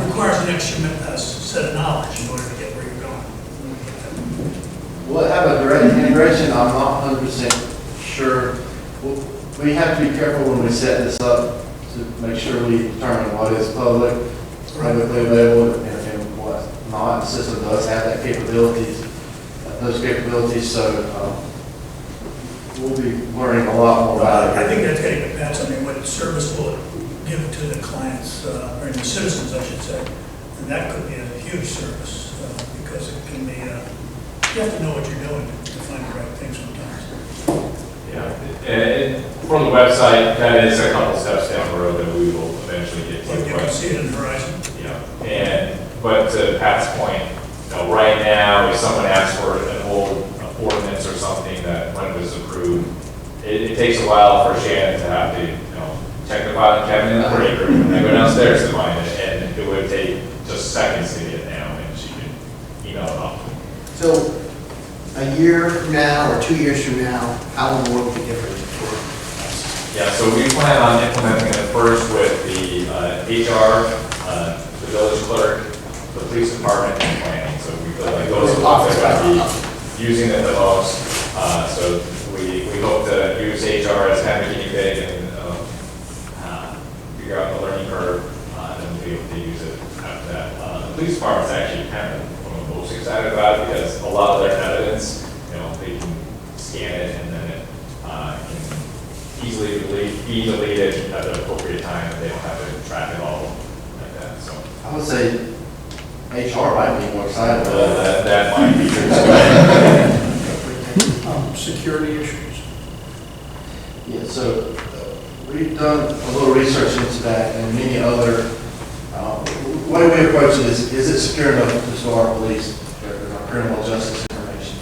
requires an extra set of knowledge in order to get where you're going. We'll have a direct integration. I'm not 100% sure. We have to be careful when we set this up to make sure we determine what is publicly available and what not. The system does have that those capabilities, so we'll be learning a lot more about it. I think that's going to depend on what service will it give to the clients, or the citizens, I should say. And that could be a huge service, because it can be, you have to know what you're doing to find the right thing sometimes. Yeah, and for the website, that is a couple steps down the road that we will eventually get to. You can see it on the horizon. Yeah, but to Pat's point, right now, if someone asks for an old ordinance or something that when it was approved, it takes a while for Shannon to have to, check the file and cabinet in the break room, and then go downstairs to find it, and it would take just seconds to get down, and she can email it off. So, a year from now or 2 years from now, how will the world be different for us? Yeah, so we plan on implementing it first with the HR, the village clerk, the police department, and planning. So we feel like those are the ones that are going to be using it the most. So we hope to use HR as kind of a guinea pig and figure out the learning curve, and then we'll be able to use it after that. The police department's actually kind of one of the most excited about it because a lot of their evidence, they can scan it and then it can easily be deleted at the appropriate time, and they don't have to track it all like that. So I would say HR might be more excited about that. that might be true. Security issues. Yeah, so we've done a little research into that and many other, the way we approach it is it secure enough to store our police, our criminal justice information?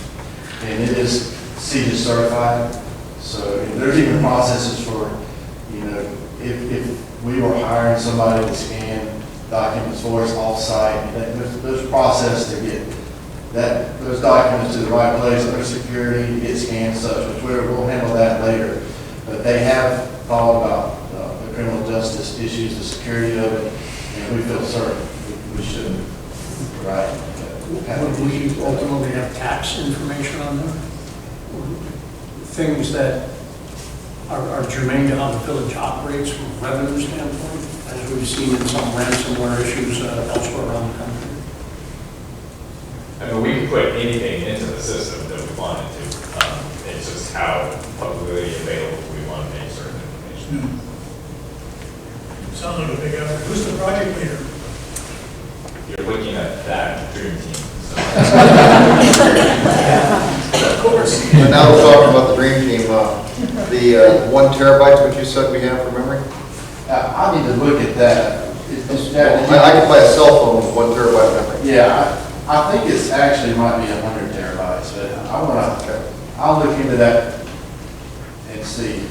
And it is CJIS certified, so there's even processes for, if we were hiring somebody to scan documents for us off-site, there's a process to get those documents to the right place, under security, get scanned and such, which we'll handle that later. But they have thought about the criminal justice issues, the security of it, and we feel certain we shouldn't, right? Would we ultimately have tax information on them? Things that are germane to how the village operates from a revenue standpoint, as we've seen in some ransomware issues elsewhere around the country? I mean, we can put anything into the system that we wanted to. It's just how publicly available we want to make certain information. Sounds like a big effort. Who's the project leader? You're looking at that dream team. So. Of course. But now we're talking about the dream team, the 1 terabyte, what you said we have for memory? I need to look at that. I can play a cell phone with 1 terabyte memory. Yeah, I think it's actually might be 100 terabytes, but I'll look into that and see.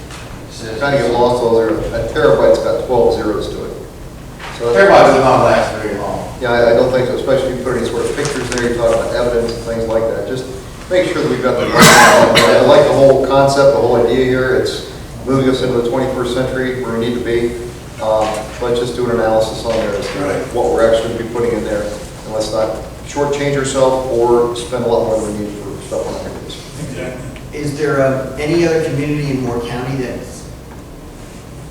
Kind of get lost all there. A terabyte's got 12 zeros to it. So Terabytes will not last very long. Yeah, I don't think so, especially if you put any sort of pictures there, you talk about evidence and things like that. Just make sure that we've got the right. I like the whole concept, the whole idea here. It's moving us into the 21st century where we need to be. Let's just do an analysis on there as to what we're actually going to be putting in there. And let's not shortchange ourselves or spend a lot more than we need for stuff on our computers. Exactly. Is there any other community in Moore County that's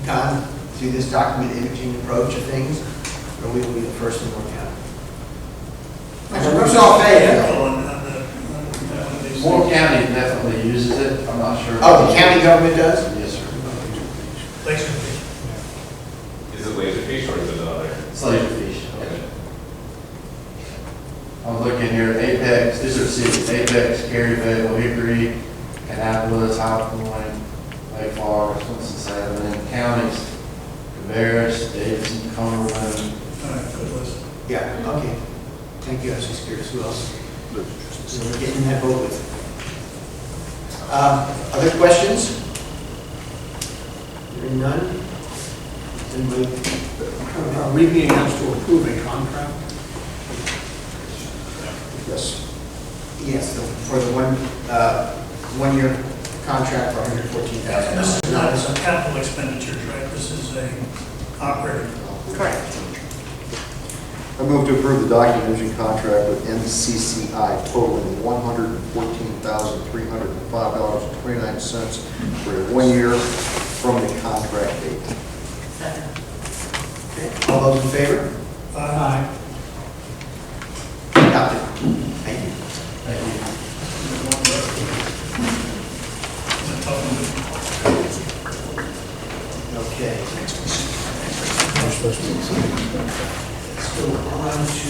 gone through this document imaging approach of things? Or we will be the first in Moore County? We saw Fayetteville. Moore County definitely uses it. I'm not sure. Oh, the county government does? Yes, sir. Is it Laserfish or is it another? It's Laserfish. Okay. Is there cities, Apex, Caryville, Hickory, Annapolis, High Point, Lake Forest, Winston-Salem, and then counties, Cabarrus, Davidson, Cumberland. All right, good list. Yeah, okay. Thank you, I was just curious who else. So we're getting that vote with. Other questions? Hearing none? Anybody? Are we being asked to approve a contract? Yes. Yes, for the one-year contract for $114,000. This is not as a capital expenditures, right? This is a operating. Correct. I move to approve the documentation contract with NCCI totaling $114,305.29 for 1 year from the contract date. Second. Okay, all those in favor? Aye. Adopted. Thank you. Okay. Let's go on to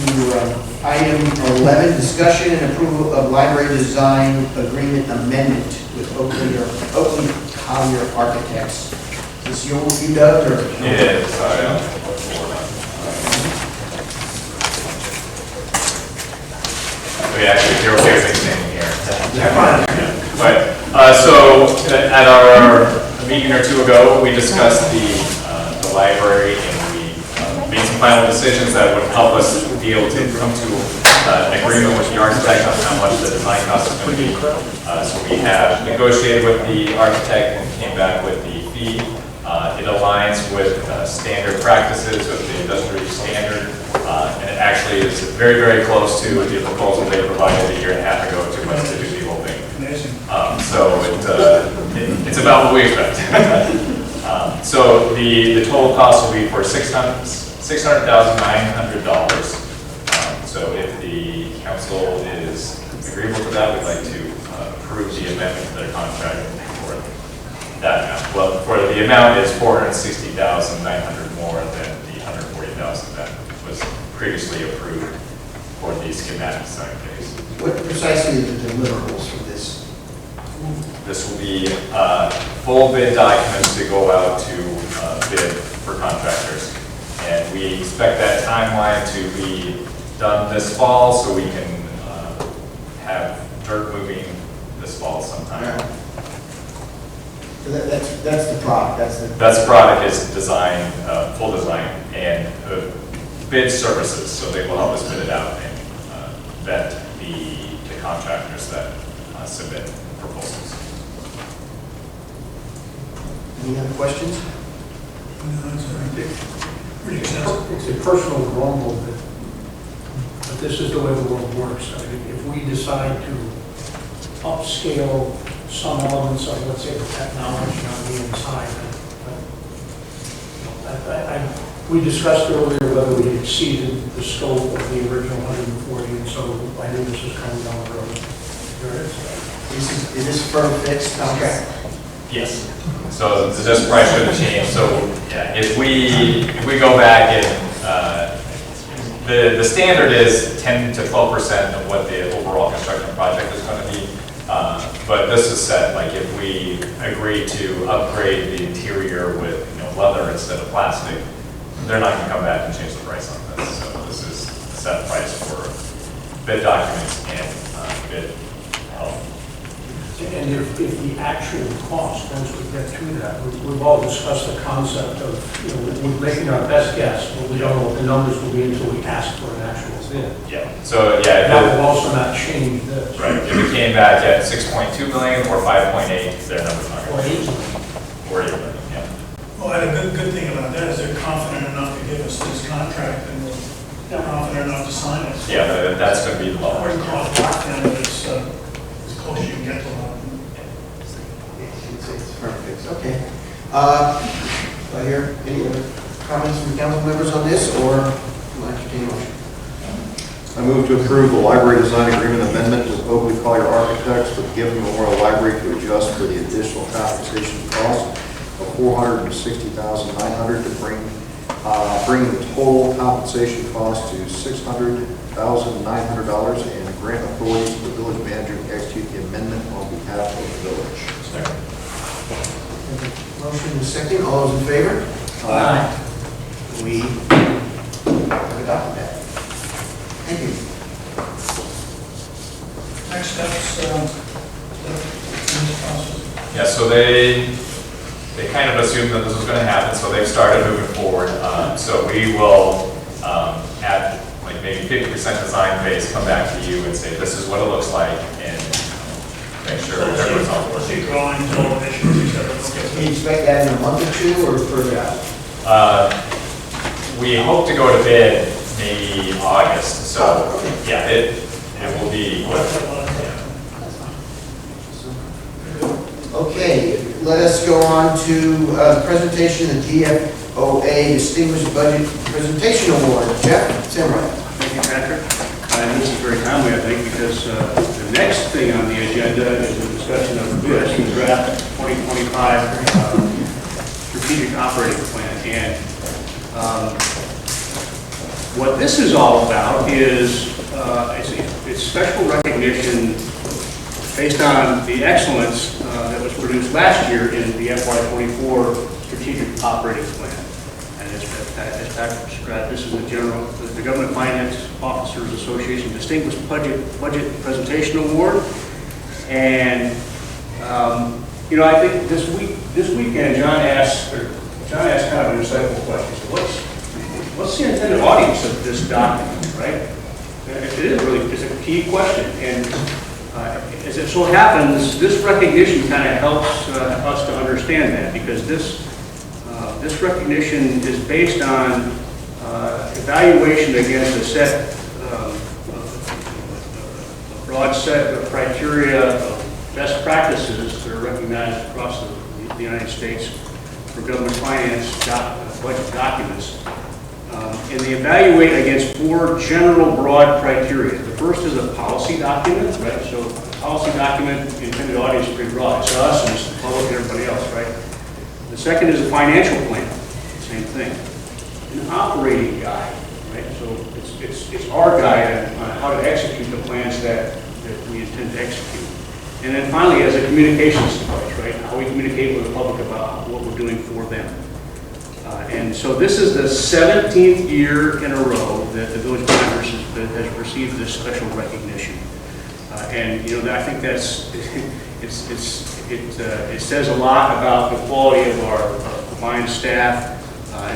item 11, discussion and approval of library design agreement amendment with Oakley Collier Architects. Is this you, Doug, or? Yeah, sorry. We actually, you're okay with me standing here. But, so at our meeting or two ago, we discussed the library and we made some final decisions that would help us be able to come to an agreement with the architect on how much the design cost is going to be. So we have negotiated with the architect and came back with the fee. It aligns with standard practices with the industrial standard, and it actually is very, very close to the proposal they provided a year and a half ago to us to do the whole thing. Amazing. So it's about what we expect. So the total cost will be for $600,900. So if the council is agreeable to that, we'd like to approve the amendment to their contract for that amount. Well, for the amount is $460,900 more than the $140,000 that was previously approved for the schematic design phase. What precisely are the deliverables for this? This will be full bid documents to go out to bid for contractors. And we expect that timeline to be done this fall so we can have dirt moving this fall sometime. So that's the product, That's the product, is design, full design, and bid services, so they will help us bid it out and vet the contractors that submit proposals. Any other questions? No, it's pretty extensive. It's a personal grumble that, but this is the way the world works. I mean, if we decide to upscale some elements of, let's say, the technology on the inside, we discussed earlier whether we exceeded the scope of the original 140, and so I knew this was coming down the road. There it is. Is this firm fixed contract? Yes. So this price shouldn't change. So yeah, if we go back and the standard is 10 to 12% of what the overall construction project is going to be. But this is set, like if we agree to upgrade the interior with leather instead of plastic, they're not going to come back and change the price on this. So this is a set price for bid documents and bid help. And if the actual cost, once we get through that, we've all discussed the concept of, we're making our best guess, but we don't know what the numbers will be until we ask for an actual bid. Yeah. So yeah, That will also not change this. right. If it came back at 6.2 million or 5.8, their numbers not Or going to 8 change. Or 8 million, yeah. Well, and a good thing about that is they're confident enough to give us this contract and they're confident enough to sign it. Yeah, that's going to be the Or lower. call it lockdown, but it's as close as you can get to lockdown. It's firm fixed, okay. Do I hear any other comments from council members on this, or will I entertain a motion? I move to approve the library design agreement amendment with Oakley Collier Architects for the Gibbon Memorial Library to adjust for the additional compensation cost of $460,900 to bring the total compensation cost to $600,900 and grant authority to the village manager to execute the amendment on behalf of the village. Motion is second. All those in favor? Aye. We have adopted that. Thank you. Next steps, in this process. Yeah, so they kind of assumed that this was going to happen, so they've started moving forward. So we will, at like maybe 50% design phase, come back to you and say, this is what it looks like, and make sure everyone's on board. See drawings, elevations, et cetera. Can you expect that in a month or two or further out? We hope to go to bid maybe August, so yeah, it will be. Okay, let us go on to the presentation of the GFOA Distinguished Budget Presentation Award. Jeff Simright. Thank you, Patrick. And this is very timely, I think, because the next thing on the agenda is a discussion of the draft 2025 strategic operating plan. And what this is all about is it's special recognition based on the excellence that was produced last year in the FY24 strategic operating plan. And as Patrick described, this is the Government Finance Officers Association Distinguished Budget Presentation Award. And I think this weekend, John asked kind of an insightful question. So what's the intended audience of this document, right? It is really, it's a key question. And as it so happens, this recognition kind of helps us to understand that, because this recognition is based on evaluation against a broad set of criteria of best practices that are recognized across the United States for government finance budget documents. And they evaluate against 4 general broad criteria. The first is a policy document, right? So a policy document, the intended audience is pretty broad. It's us and it's the public and everybody else, right? The second is a financial plan, same thing. An operating guide, right? So it's our guide on how to execute the plans that we intend to execute. And then finally, as a communications device, right? How we communicate with the public about what we're doing for them. And so this is the 17th year in a row that the Village Congress has received this special recognition. And I think it says a lot about the quality of our combined staff,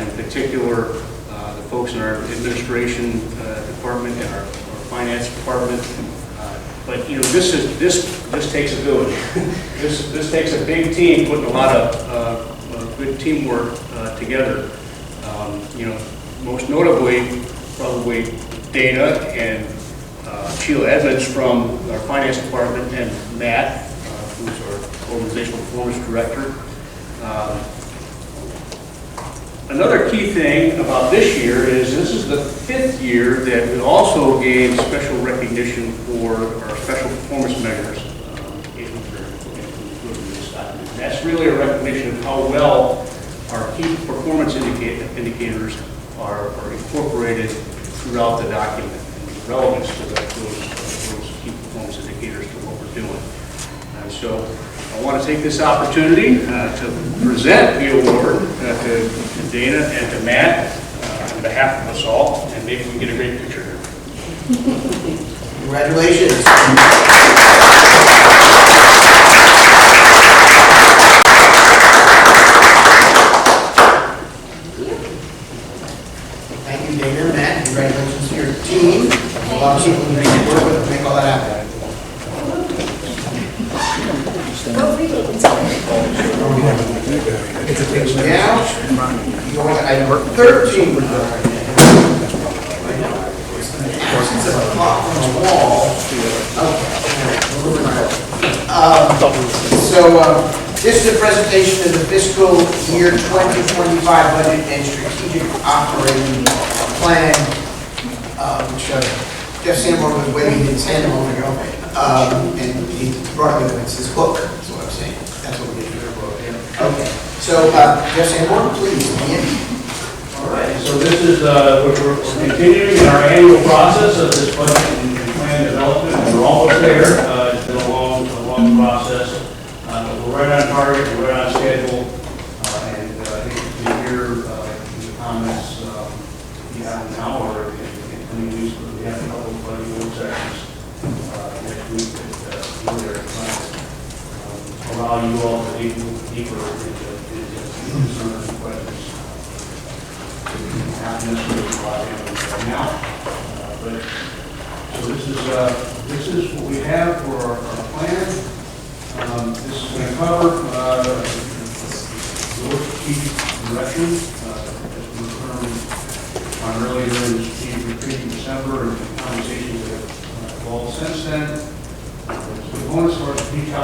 in particular the folks in our administration department and our finance department. But this takes a village. this takes a big team putting a lot of good teamwork together. Most notably, probably Dana and Sheila Edmonds from our finance department, and Matt, who's our organizational performance director. Another key thing about this year is this is the 5th year that we also gave special recognition for our special performance measures. And that's really a recognition of how well our key performance indicators are incorporated throughout the document, and the relevance to those key performance indicators to what we're doing. And so I want to take this opportunity to present the award to Dana and to Matt on behalf of us all, and maybe we can get a great picture here. Congratulations. Thank you, Dana and Matt. Congratulations to your team. A lot of people who need to work with to make all that happen. Now, you want item 13. Absence of a clock on the wall. This is a presentation of the fiscal year 2025 budget and strategic operating plan, which Jeff Sanborn was waving his hand a moment ago, and he brought with him. It's his book, is what I'm saying. That's what we did here. Okay, so Jeff Sanborn, please begin. All right, so this is, we're continuing in our annual process of this budget and plan development almost there. It's been a long process. We're right on target, we're right on schedule. And I think you can hear the comments you have now or in coming weeks, but we have a couple of budget work sessions next week that we're there trying to allow you all to dig deeper into concerns and questions. Not necessarily a lot of answers right now, but so this is what we have for our plan. This is going to cover your strategic direction as we determined primarily during the strategic retreat in December and the conversations that have evolved since then. The components of our strategic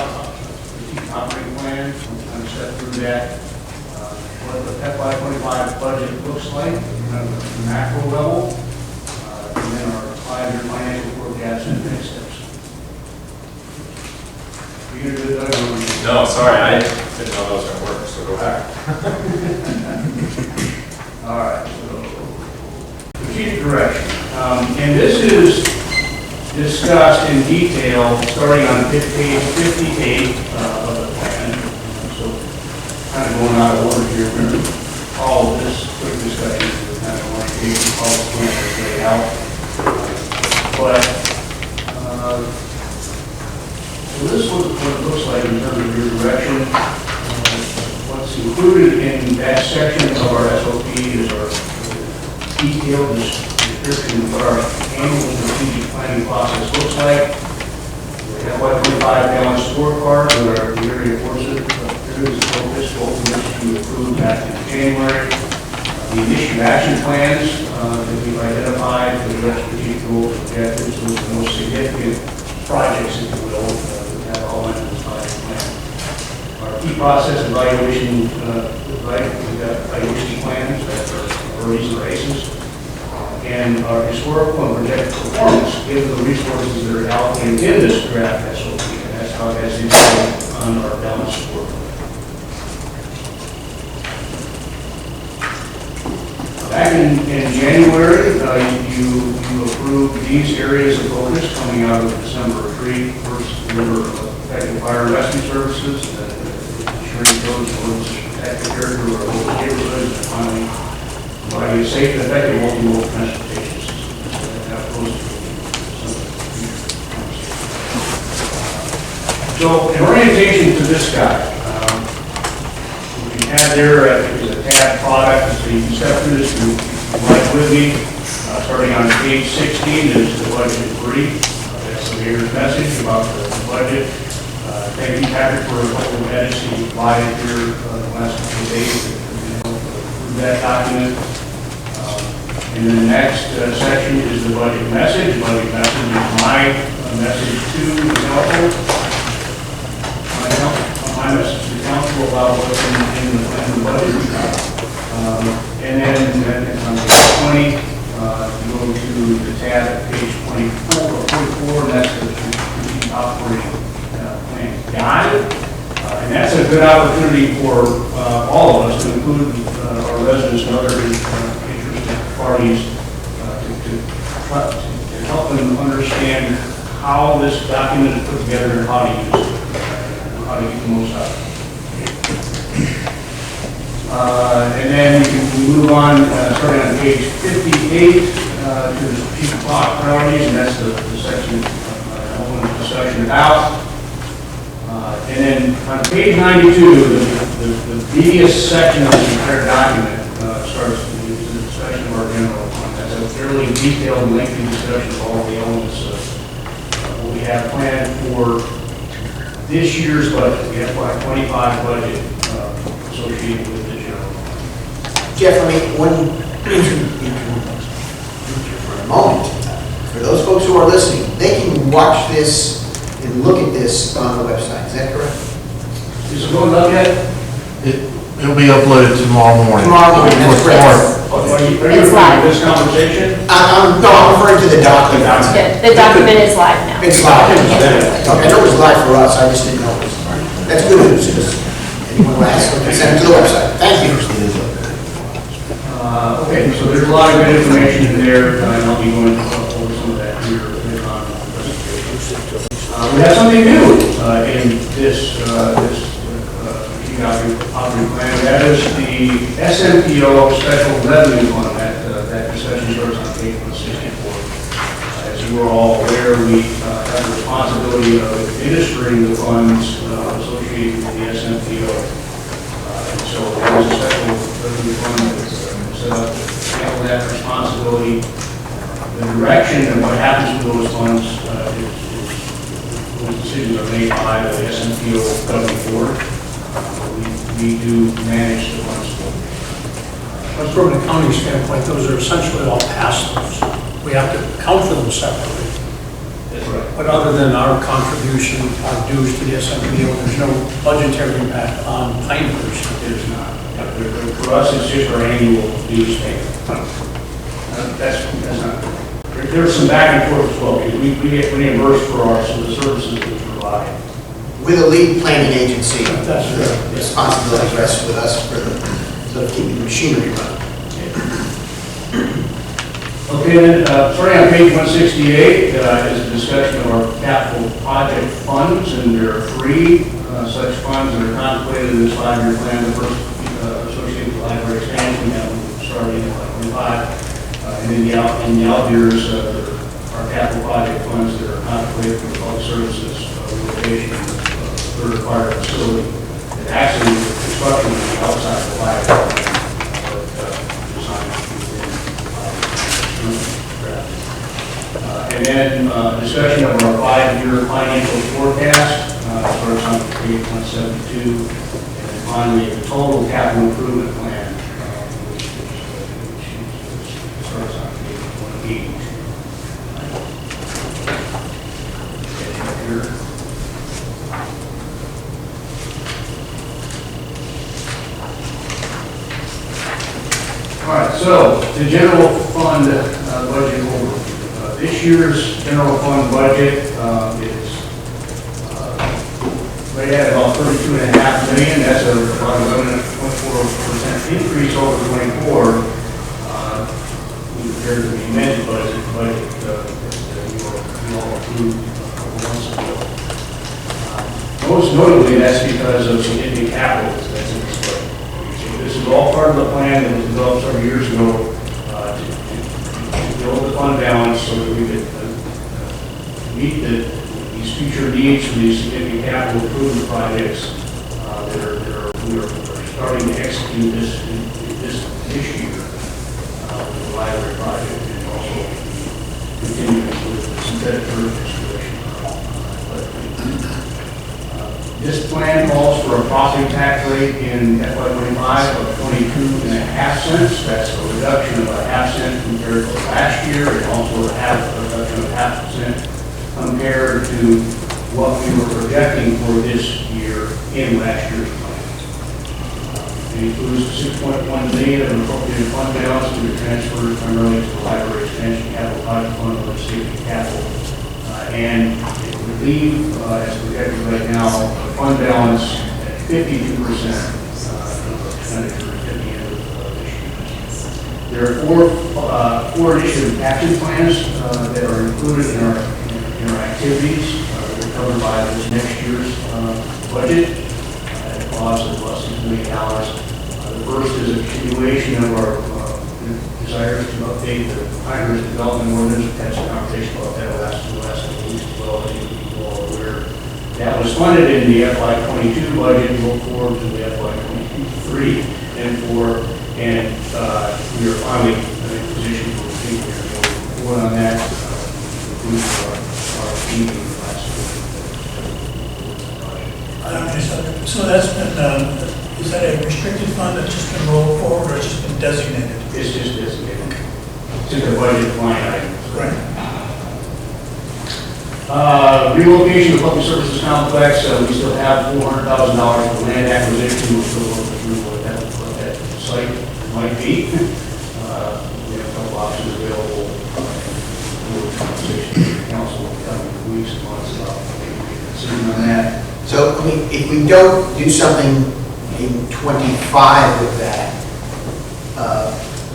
operating plan, we're going to step through that. What the FY25 budget looks like at the macro level, and then our 5-year financial forecast and next steps. You gonna do that? No, sorry, I didn't know that was going to work, so go back. All right, so strategic direction. And this is discussed in detail starting on page 58 of the plan. So kind of going out of order here, remember all of this quick discussion is kind of one page, all the plan is laid out. But so this is what it looks like in terms of your direction. What's included in that section of our SOP is our detailed description of what our annual strategic planning process looks like. We have FY25 balanced scorecard with our very important areas of focus, both of which we approved back in January. The initiative action plans that we've identified for the strategic goals and objectives, those are the most significant projects, if you will, that have all under this project plan. Our key process evaluation, we've got evaluation plans that are birdies and races, and our historical and projected performance given the resources that are allocated in this draft SOP, and that's how it has impact on our balanced scorecard. Back in January, you approved these areas of focus coming out of the December retreat. First, deliver effective fire and rescue services, ensuring those roads protect the character of our local neighborhoods, and finally, providing a safe and effective multimodal transportation system. That goes to some of the future conversations. So, an orientation to this guy. What you have there is a tab product, so you can step through this right with me. Starting on page 16 is the budget brief. That's the mayor's message about the budget. Thank you, Patrick, for a couple of edits that you provided here the last couple of days to approve that document. And then the next section is the budget message. Budget message is my message to the council. My message to the council about what's in the budget. And then on page 20, you go to the tab at page 24, and that's the operating plan guide. And that's a good opportunity for all of us to include our residents and other interested parties to help them understand how this document is put together and how to use it, and how to get the most out of it. And then we can move on, starting on page 58, to the strategic priorities, and that's the section I want to discussion about. And then on page 92, the meatiest section of this entire document starts with the discussion of our general fund. That's a fairly detailed, lengthy discussion of all the elements of what we have planned for this year's budget, the FY25 budget associated with the general fund. Jeff, I mean, for a moment, for those folks who are listening, they can watch this and look at this on the website. Is that correct? Is it going up yet? It'll be uploaded tomorrow morning. Tomorrow morning, that's correct. Are you referring to this conversation? No, I'm referring to the document. The document is live now. It's live. Okay, I know it was live for us, I just didn't know it was. That's good news. Anyone will ask, send it to the website. Thank you. Okay, so there's a lot of good information in there, and I'll be going over some of that here later on in the presentation. We have something new in this operating plan. That is the SMPO Special Revenue Fund. That discussion starts on page 164. As you are all aware, we have the responsibility of administering the funds associated with the SMPO. And so there is a special revenue fund that's set up to handle that responsibility. The direction and what happens with those funds those decisions are made by the SMPO governing board. We do manage the funds. But from an accounting standpoint, those are essentially all pass-throughs. We have to account for them separately. That's right. But other than our contribution, our dues to the SMPO, there's no budgetary impact on Pinehurst. It is not. For us, it's just our annual dues payment. That's not. There's some back and forth as well, because we get reimbursed for the services we provide. With a lead planning agency, That's the responsibility rests with us for the, sort of keeping the machinery running. Okay, then, starting on page 168 is a discussion of our capital project funds, and there are three such funds that are contemplated in this 5-year plan. The first associated with library expansion that will start in 25. And in the out years, our capital project funds that are contemplated for the public services relocation of the third acquired facility. That actually the construction is outside the library, but designed within and then discussion of our 5-year financial forecast starts on page 172, and then finally the total capital improvement plan. Starts on page 180. Here. All right, so the general fund budget overview. This year's general fund budget is right at about $32.5 million. That's about 11.4% increase over 24. Compared to the amended budget that you all approved months ago. Most notably, that's because of significant capital that's in this budget. So this is all part of the plan that was developed several years ago to build the fund balance so that we could meet these future needs for these significant capital improvement projects we are starting to execute this year. The library project and also continuing with the synthetic turf installation. This plan calls for a property tax rate in FY25 of 22.5 cents. That's a reduction of a half cent compared to last year, and also a reduction of 0.5% compared to what we were projecting for this year in last year's plan. It includes $6.1 million of appropriated fund balance to be transferred primarily to the library expansion capital project fund or safety capital. And it would leave, as projected right now, the fund balance at 52% of expenditures at the end of this year. There are four initiative action plans that are included in our activities. They're covered by this next year's budget. It costs about $6 million. The first is a continuation of our desires to update the Pinehurst Development Ordinance. That's a conversation about that last couple of weeks as well, as you all are aware. That was funded in the FY22 budget. We look forward to the FY23 and 4, and we are finally in a position to continue to report on that. Our meeting last week. So that's been, is that a restricted fund that's just been rolled forward or it's just been designated? It's just designated. It's in the budget line item. Right. Relocation of public services complex, we still have $400,000 for land acquisition. We're still working through what that site might be. We have a couple options available for conversation with the council in the coming weeks and months about making a decision on that. So, I mean, if we don't do something in 25 with that,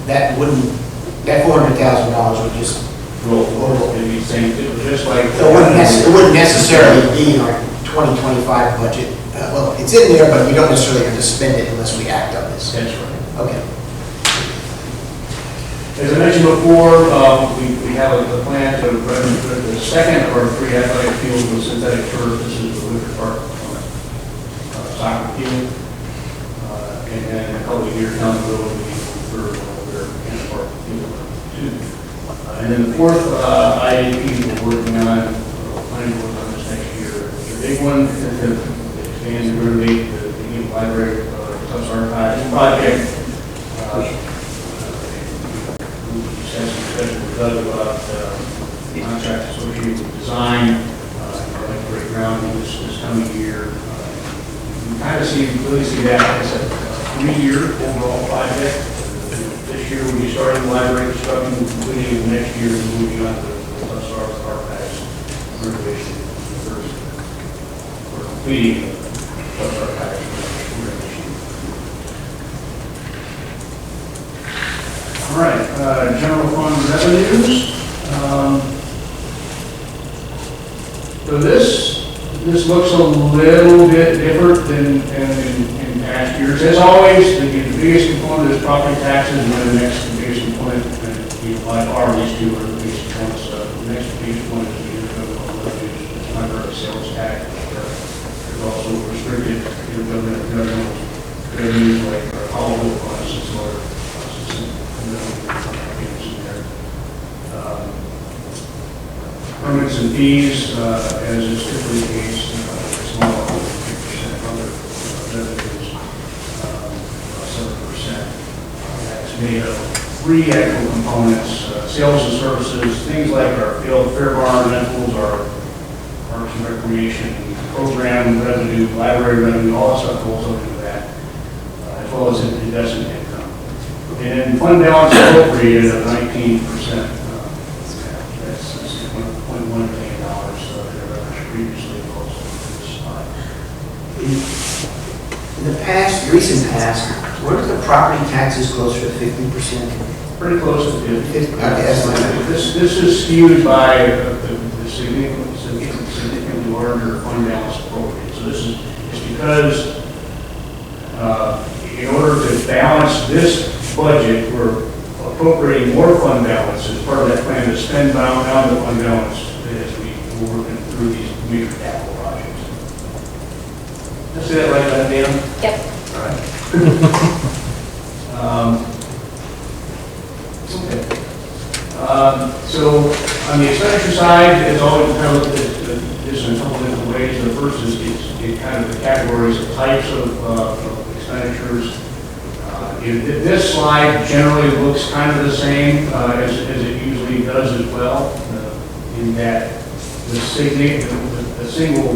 that $400,000 would just It'd be the same, just like. So it wouldn't necessarily be in our 2025 budget. Well, it's in there, but we don't necessarily have to spend it unless we act on this. That's right. Okay. As I mentioned before, we have a plan to run the second of our three athletic fields with synthetic turf. This is the Winter Park soccer field. And then a couple of years down the road, we third over in Park Field 2. And then the fourth IAP we're working on, planning to work on this next year. The big one is to expand and renovate the Union Library Tubbs Archives project. Some discussion with Doug about the contract associated with design, like break ground this coming year. We kind of really see that as a 3-year overall project. This year we'll be starting the library construction, completing the next year, and moving on to the archives renovation first. We're completing the archives renovation. All right, general fund revenues. So this looks a little bit different than in past years. As always, the biggest component is property taxes, and then the next biggest component, by far, these two are the biggest components. The next biggest component is the intergovernmental revenues, it's not sales tax. There's also restricted intergovernmental revenues like holiday funds and some other permits and fees, as is typically the case, small, 50% other revenues, 7%. That's made of 3 actual components, sales and services, things like our field fair barn rentals, our parks and recreation program revenue, library revenue, all that stuff goes up into that, as well as investment income. And then fund balance appropriated of 19%. $1 million previously close to this slide. In the past, recent past, weren't the property taxes closer to 50%? Pretty close to 50. Okay, This is skewed by the significantly larger fund balance appropriate. So this is it's because in order to balance this budget, we're appropriating more fund balance as part of that plan to spend down the fund balance as we're working through these major capital projects. Did I say that right, Dan? Yep. All right. Okay. So on the expenditure side, it's always kind of looked at this in a couple different ways. The first is kind of the categories of types of expenditures. This slide generally looks kind of the same as it usually does as well, in that the single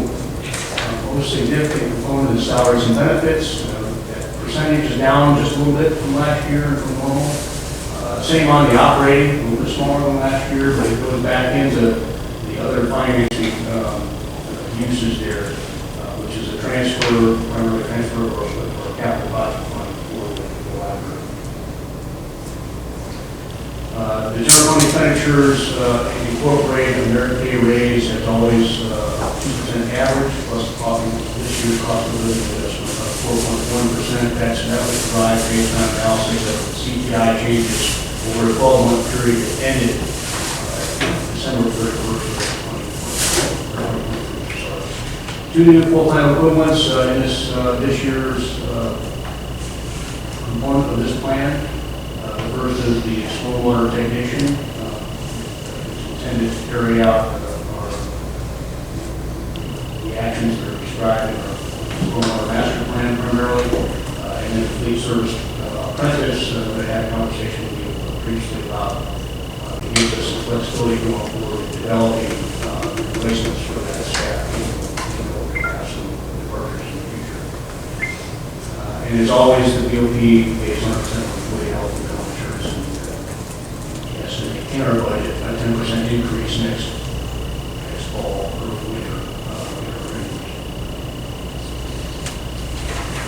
most significant component is salaries and benefits. That percentage is down just a little bit from last year and from normal. Same on the operating, a little bit smaller than last year, but it goes back into the other financing uses there, which is a transfer, primarily transfer or a capital budget fund for the library. The general fund expenditures incorporate a merit pay raise as always, 2% average plus this year's cost of living adjustment of 4.1%. That was derived based on analysis of CPI changes over a 12-month period that ended December 31st of 2020. 2 new full-time equivalents in this year's component of this plan. The first is the stormwater technician, intended to carry out the actions that are described in our stormwater master plan primarily, and then the fleet service apprentice that had a conversation with you previously about gives us some flexibility going forward in developing replacements for that staff, even though we have some departures in the future. And as always, the BOP based on employee health and dental insurance, and estimate in our budget a 10% increase next fall or winter.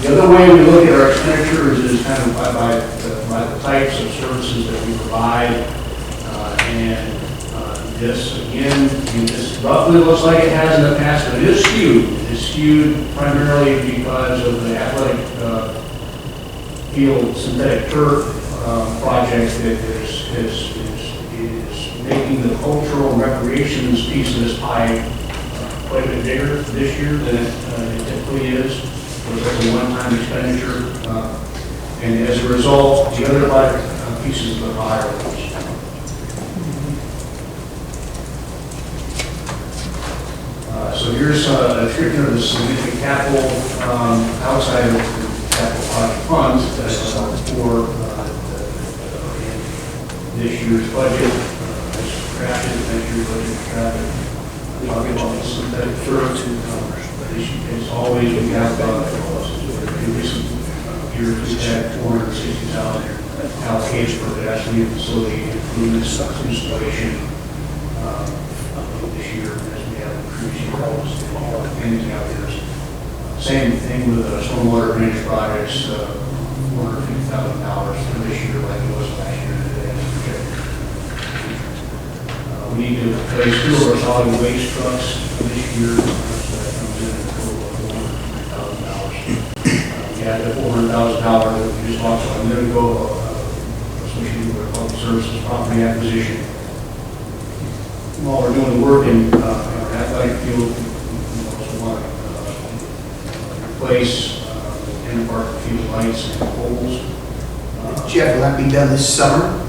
The other way we look at our expenditures is kind of by the types of services that we provide, and this, again, this roughly looks like it has in the past, but it is skewed. It's skewed primarily because of the athletic field synthetic turf project that is making the cultural and recreations piece of this pie quite a bit bigger this year than it typically is. It was a one-time expenditure. And as a result, the other pieces of the pie are reduced. So here's a description of the significant capital outside of the capital project funds for this year's budget. It's drafted, next year's budget is drafted. Talking about the synthetic turf. As always, we have in recent years, we've had $460,000 allocated for the actually facility improvements, installation this year, as we have in previous years, anything out there. Same thing with stormwater drainage projects, $450,000 for this year, like it was last year. We need to replace 2 of our solid waste trucks this year, so that comes in at a total of $400,000. We had the $400,000 that we just talked about a minute ago, associated with public services property acquisition. While we're doing the work in our athletic field, we also want to replace end park field lights and poles. Jeff, will that be done this summer?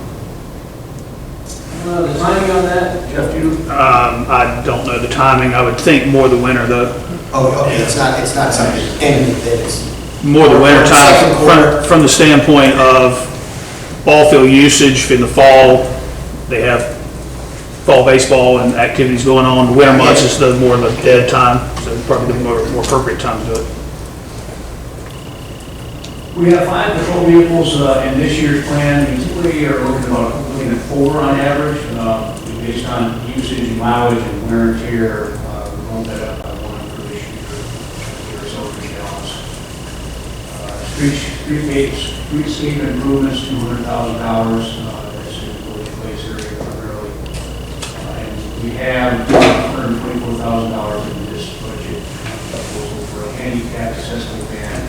The timing on that, Jeff, you? I don't know the timing. I would think more the winter, though. Oh, okay, it's not something imminent, that it's. More the winter Second quarter. time, from the standpoint of ball field usage in the fall. They have fall baseball and activities going on. The winter months is the more of a dead time, so probably the more appropriate time to do it. We have 5 patrol vehicles in this year's plan. We typically are looking at 4 on average, based on usage and mileage and wear and tear. We won't that up by 1 for this year or so for streetscape improvements, $200,000. That's in the Village Place area primarily. And we have $124,000 in this budget proposal for a handicap accessible van.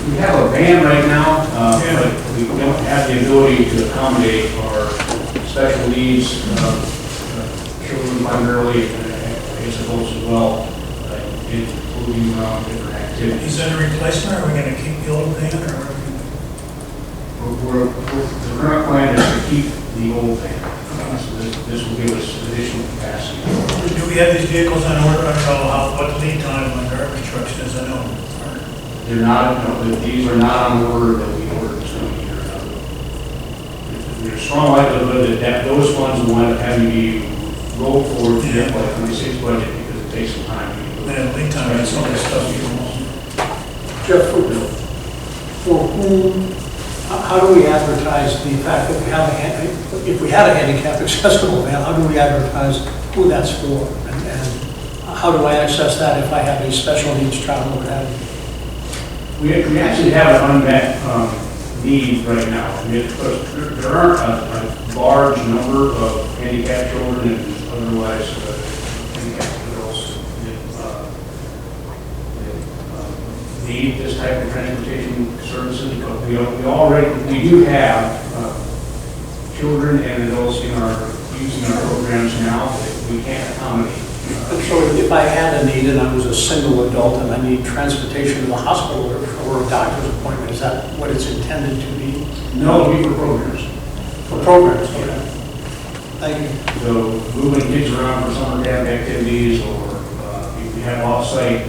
We have a van right now, but we don't have the ability to accommodate our special needs children primarily, I guess adults as well, including different activities. Is that a replacement, or are we gonna keep the old van, or? The current plan is to keep the old van, so this will give us additional capacity. Do we have these vehicles on order? I don't know what lead time on garbage trucks is, I know. They're not, no, these are not on order that we ordered this coming year. There's a strong likelihood that those funds will wind up having to be rolled forward to the FY26 budget because it takes some time. Man, lead time, that's all this stuff you want. Jeff, for whom, how do we advertise the fact that we have if we had a handicap accessible van, how do we advertise who that's for? And how do I access that if I have a special needs child or have? We actually have an unmet need right now. I mean, there aren't a large number of handicapped children and otherwise handicapped adults that need this type of transportation services. But we do have children and adults using our programs now that we can't accommodate. So if I had a need and I was a single adult and I need transportation to the hospital or a doctor's appointment, is that what it's intended to be? No, it'll be for programs. For programs, okay. Thank you. So moving kids around for summer camp activities, or we have off-site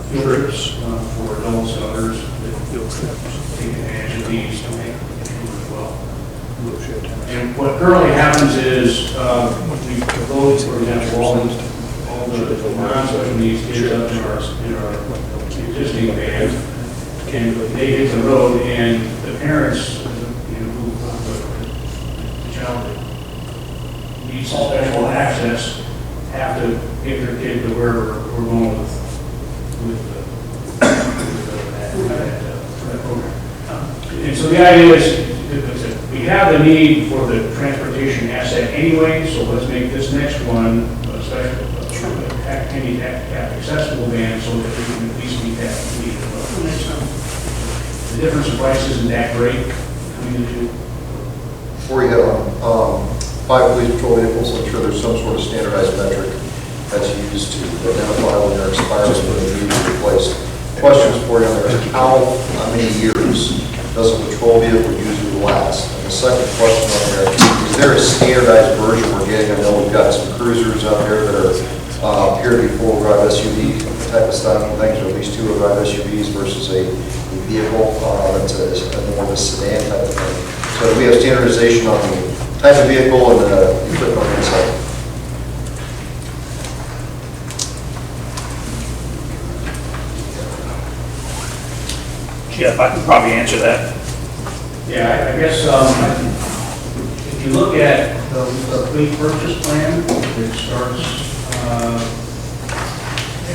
field trips for adults and others that take advantage of these to make as well. And what currently happens is we propose, for example, all the non-special needs kids up in our existing van, and they hit the road, and the parents, the child that needs special access have to get their kid to wherever we're going with that program. And so the idea is, we have the need for the transportation asset anyway, so let's make this next one a special, handicap accessible van so that we can at least meet that need. The difference in price isn't that great between the two. Before you head on, 5 police patrol vehicles, I'm sure there's some sort of standardized metric that's used to identify when they're expired and when they need to be replaced. Questions for you on there, how many years does a patrol vehicle usually last? And the second question on there, is there a standardized version we're getting? I know we've got some cruisers out there that are appear to be four-wheel drive SUV type of style things, or at least two-wheel drive SUVs versus a vehicle that's more of a sedan type of thing. So do we have standardization on the type of vehicle and the equipment on the inside? Jeff, I can probably answer that. Yeah, I guess if you look at the fleet purchase plan, it starts,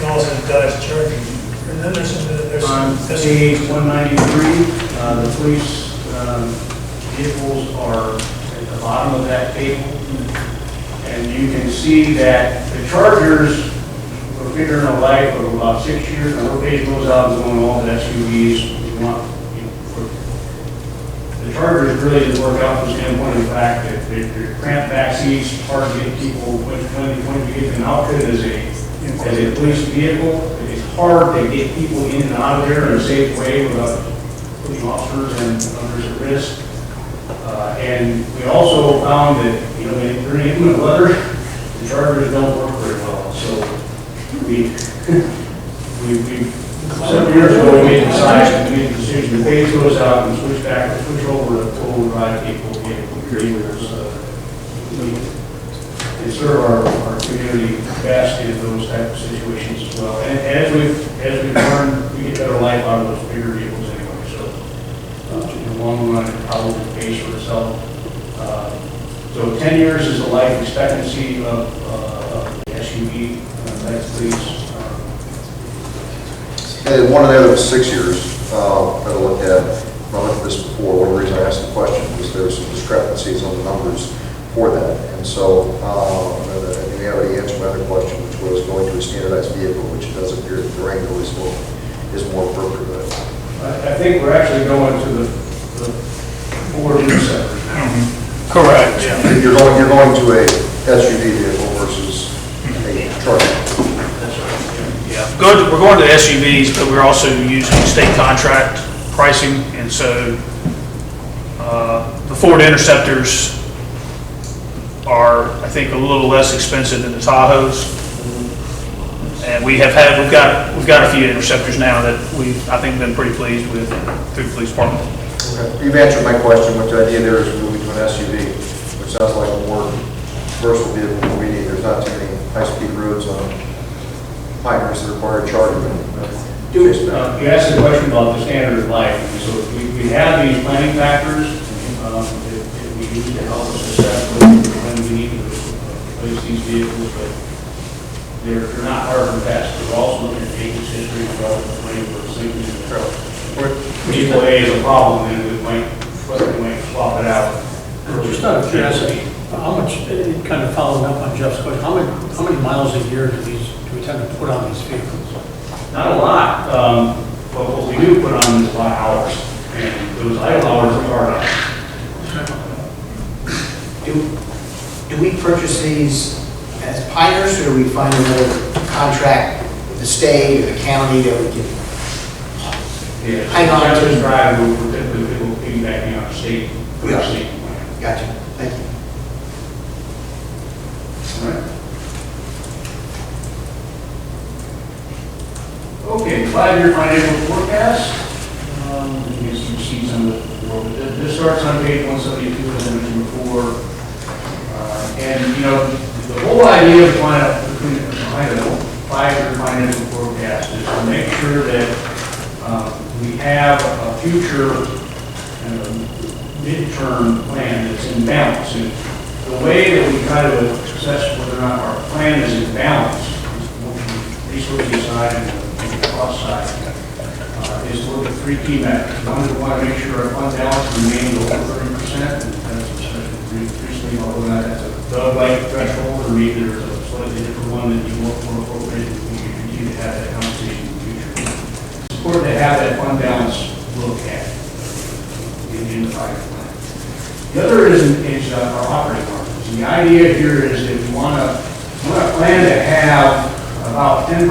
It also does charging. And then there's on page 193, the police vehicles are at the bottom of that table. And you can see that the Chargers were figuring a life of about 6 years. And our page goes out and going all the SUVs. The Chargers really didn't work out from the standpoint of the fact that they're cramped back seats, hard to get people, when you get them outfitted as a police vehicle, it's hard to get people in and out of there in a safe way without putting officers and others at risk. And we also found that, during inclement weather, the Chargers don't work very well. So we several years ago, we made the decision to phase those out and switch over to full drive vehicles. And serve our community best in those type of situations as well. And as we've learned, we get better life out of those bigger vehicles anyway. So in the long run, it probably pays for itself. So 10 years is the life expectancy of the SUV type police. And one of the other was 6 years that I looked at. I looked at this before. One reason I asked the question was there were some discrepancies on the numbers for that. And so you already answered my other question, which was going to a standardized vehicle, which it does appear that Durango is more appropriate. I think we're actually going to the Ford Interceptors now. Correct, yeah. You're going to a SUV vehicle versus a truck. That's right. Yeah, we're going to SUVs, but we're also using state contract pricing, and so the Ford Interceptors are, I think, a little less expensive than the Tahoes. And we've got a few Interceptors now that we've, I think, been pretty pleased with through the police department. Okay. You've answered my question, which the idea there is moving to an SUV, which sounds like a more versatile vehicle than we need. There's not too many high-speed roads on Pinehurst that require charging. You asked the question about the standard of life. So we have these planning factors that we use to help us assess when we need to replace these vehicles, but they're not hard and fast. We're also looking at maintenance history, development planning for sinking in the trail. Vehicle A is a problem, and we might swap it out. Just out of curiosity, how much, kind of following up on Jeff's question, how many miles a year do we tend to put on these vehicles? Not a lot, but what we do put on is a lot of hours, and those idle hours are hard hours. Do we purchase these as Pinehurst, or do we find another contract with the state or the county that we can hang on As we to? drive, we're typically piggybacking on our state. Yeah. State plan. Gotcha, thank you. All right. Okay, 5-year financial forecast. You see some of the, this starts on page 172, as I mentioned before. And, the whole idea of behind a 5-year financial forecast is to make sure that we have a future midterm plan that's in balance. And the way that we try to assess whether or not our plan is in balance, resources side and the cost side, is look at 3 key metrics. One, we want to make sure our fund balance remains over 30%. for me there's a slightly different one that you want more appropriate, we continue to have that conversation in the future. It's important to have that fund balance look at in the 5-year plan. The other is our operating margins. The idea here is that we want to plan to have about 10%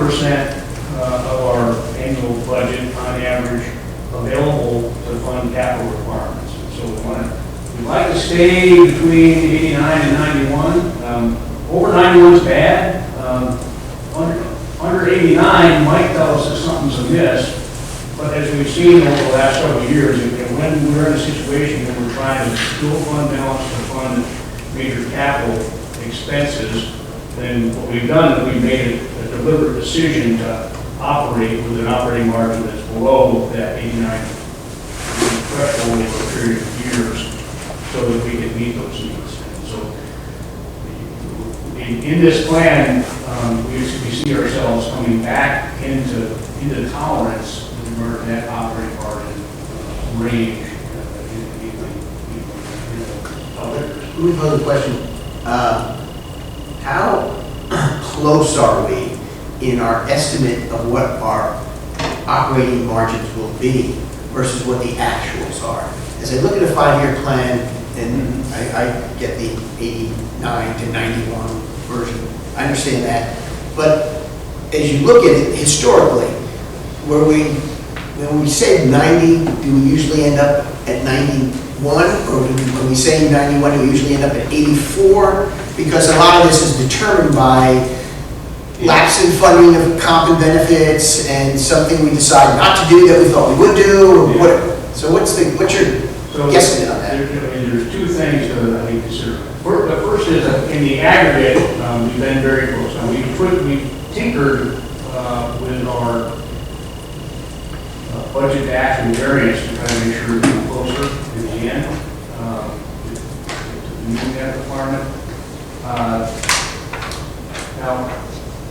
of our annual budget on average available to fund capital requirements. So we'd like to stay between 89 and 91. Over 91 is bad. Under 89 might tell us that something's amiss. But as we've seen over the last several years, when we're in a situation where we're trying to dual fund balance to fund major capital expenses, then what we've done is we've made a deliberate decision to operate with an operating margin that's below that 89 threshold over a period of years so that we can meet those needs. And so in this plan, we see ourselves coming back into tolerance with regard to that operating margin range. Let me pose a question. How close are we in our estimate of what our operating margins will be versus what the actuals are? As I look at a 5-year plan, and I get the 89 to 91 version, I understand that. But as you look at it historically, when we say 90, do we usually end up at 91? Or when we say 91, do we usually end up at 84? Because a lot of this is determined by lapse in funding of comp and benefits and something we decide not to do that we thought we would do, or whatever. So what's your guesstimate on that? There's two things that I think to consider. The first is that in the aggregate, we've been very close. Now, we tinkered with our budget to actual variance to try to make sure we're closer in the end to meeting that requirement. Now,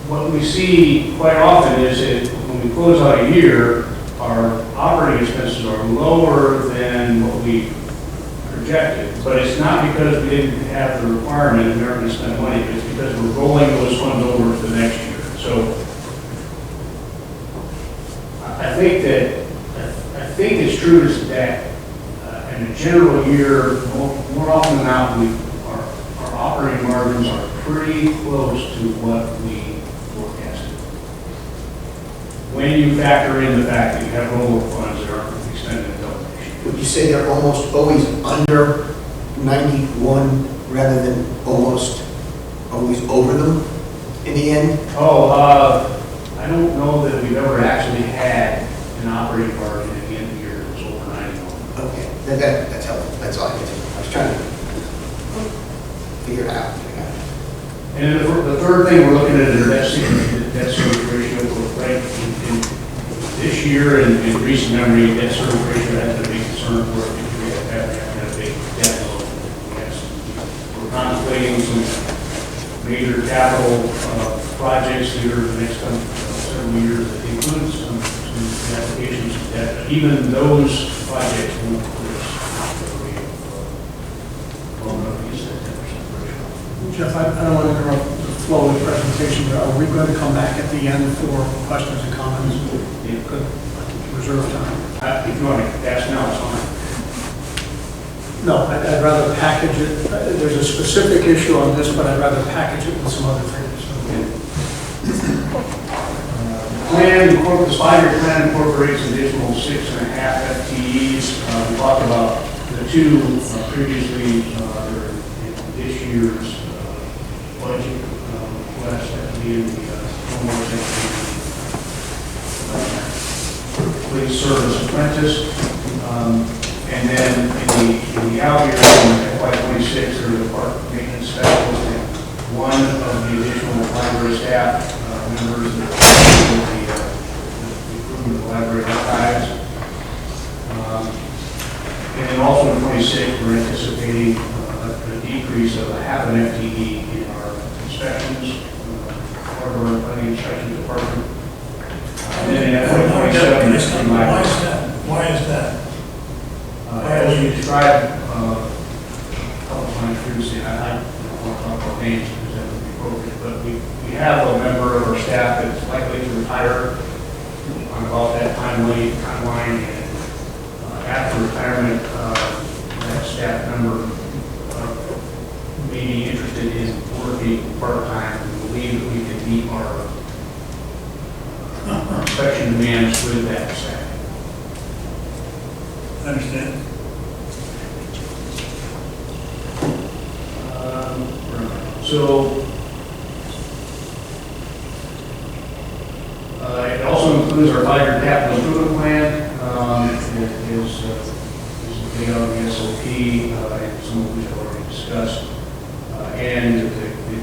what we see quite often is that when we close out a year, our operating expenses are lower than what we projected. But it's not because we didn't have the requirement and we aren't going to spend money, it's because we're rolling those funds over to the next year. So I think it's true that in a general year, more often than not, our operating margins are pretty close to what we forecasted. When you factor in the fact that you have rollover funds that aren't extended until next year. Would you say they're almost always under 91 rather than almost always over them in the end? I don't know that we've ever actually had an operating margin at the end of the year that was over 91. Okay, that's helpful. That's all I can do. I was trying to figure it out. And the third thing we're looking at is our debt service ratio. Right in this year and in recent memory, debt service ratio has been a big concern for us. We have a big debt load. We're contemplating some major capital projects here in the next several years that include some applications of debt. But even those projects won't clear us long enough to use that 10% ratio. Jeff, I don't want to interrupt the flow of the presentation, but are we going to come back at the end for questions and comments? Yeah. Good. Reserve time. If you want to ask now, it's fine. No, I'd rather package it. There's a specific issue on this, but I'd rather package it with some other things. The 5-year plan incorporates an additional 6.5 FTEs. We talked about the two previously in this year's budget request that be in the homework police service apprentice. And then in the out years, in FY26, there's a park maintenance specialist and one of the additional library staff members that are the improvement of the library archives. And then also in 26, we're anticipating a decrease of a half an FTE in our inspections, part of our planning inspection department. And then in FY27, Why is that? as you described a couple of times previously, I don't want to talk about names because that would be appropriate. But we have a member of our staff that's likely to retire on about that timeline, and after retirement, that staff member may be interested in working part-time. We believe that we can meet our inspection demands with that staff. I understand. So, it also includes our 5-year capital improvement plan. It is laid out in the SOP, and some of which I've already discussed. And the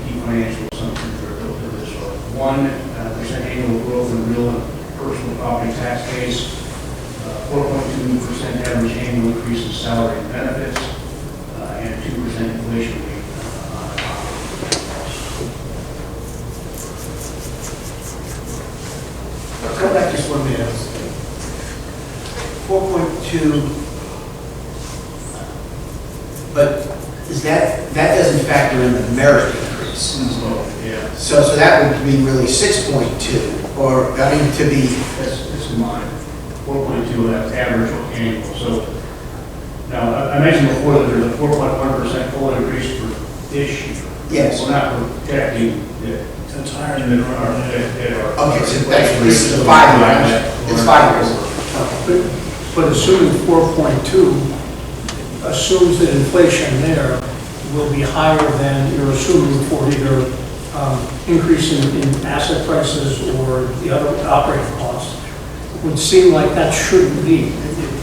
key financial assumptions are built into this. 1% annual growth in real and personal property tax base, 4.2% average annual increase in salary and benefits, and 2% inflation rate. Go back just 1 minute. 4.2, but is that doesn't factor in the merit increase. Yeah. So that would be really 6.2, or, I mean, to be, That's in mind. 4.2, that's average or annual. So now, I mentioned before that there's a 4.1% full increase for this year. Yes. We're not projecting that. That's higher than okay, so this is 5 years. It's 5 years. But assuming 4.2 assumes that inflation there will be higher than you're assuming for either increase in asset prices or the other operating costs. It would seem like that shouldn't be.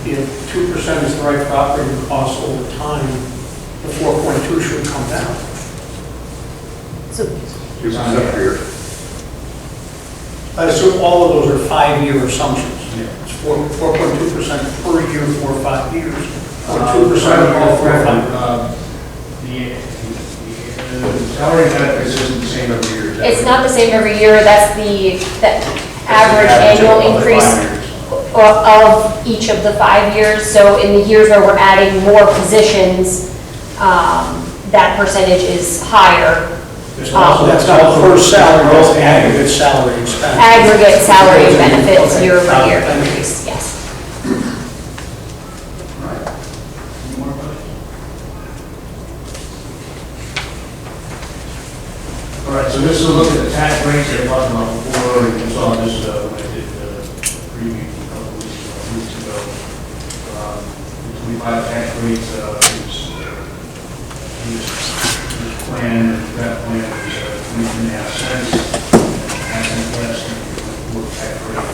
If 2% is the right for operating costs over time, the 4.2 should come down. So, I assume all of those are 5-year assumptions. It's 4.2% per year for 5 years, or 2% all for 5 years. The salary benefits isn't the same every year. it's not the same every year, that's the average annual increase of each of the 5 years. So in the years where we're adding more positions, that percentage is higher. That's not per salary, that's aggregate salary expense. Aggregate salary and benefits Okay. year over year increase, yes. Any more questions? All right, so this is a look at the tax rates that I talked about before, and you saw this when I did the preview a couple weeks ago. The 25 tax rates is plan, that plan is 3.5 cents, and less than the tax rate.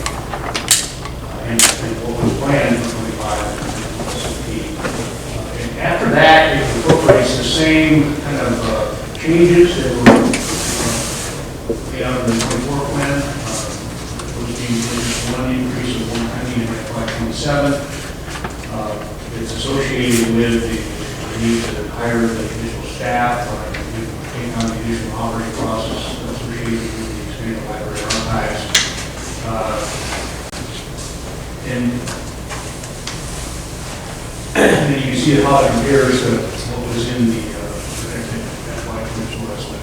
And what was planned for 25 and after that, it incorporates the same kind of changes that were laid out in the 24 plan. Those being one increase of 1 penny in FY27. It's associated with the need to hire the additional staff, take on the additional operating costs associated with the expanded library archives. And then you can see how it compares to what was in the FY24 SOP.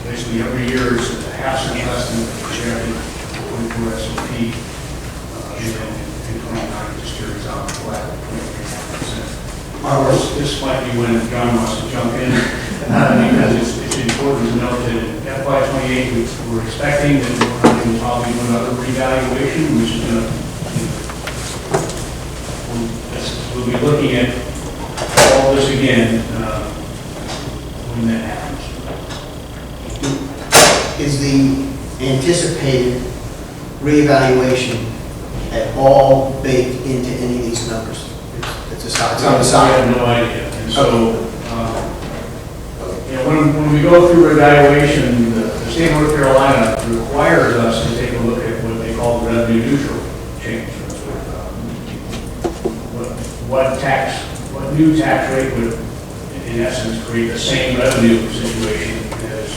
Basically, every year it's a half cent less than the projected 24 SOP. And then in 29, it just carries out flat 23.5%. This might be when John wants to jump in, because it's important to note that in FY28, we're expecting that we're going to probably do another revaluation, which is going to, we'll be looking at all this again when that happens. is the anticipated reevaluation at all baked into any of these numbers? It's on the I side. have no idea. And so, when we go through evaluation, the state of North Carolina requires us to take a look at what they call the revenue neutral change. What new tax rate would, in essence, create the same revenue situation as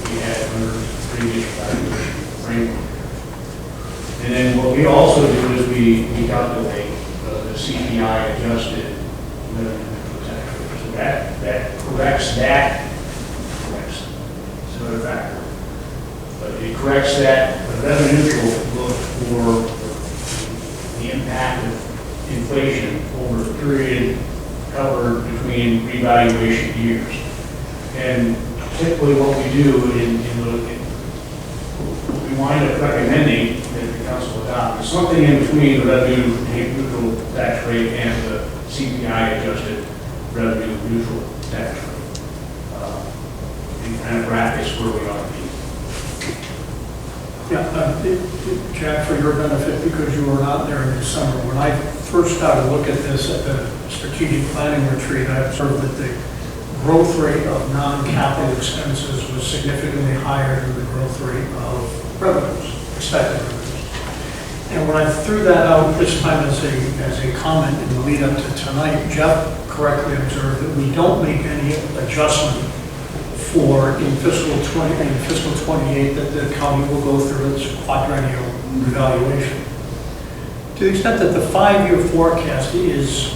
we had under the previous evaluation framework. And then what we also do is we calculate the CPI adjusted revenue neutral tax rate. So that corrects that. So another factor. But it corrects that revenue neutral look for the impact of inflation over a period covered between revaluation years. And typically what we do we wind up recommending that the council adopt is something in between the revenue neutral tax rate and the CPI adjusted revenue neutral tax rate. And kind of brackets where we ought to be. Yeah, Jack, for your benefit, because you were not there in December, when I first started to look at this at the strategic planning retreat, I observed that the growth rate of non-capital expenses was significantly higher than the growth rate of revenues, expected revenues. And when I threw that out this time as a comment in the lead up to tonight, Jeff correctly observed that we don't make any adjustment for in fiscal 28 that the county will go through its quadrennial evaluation. To the extent that the 5-year forecast is,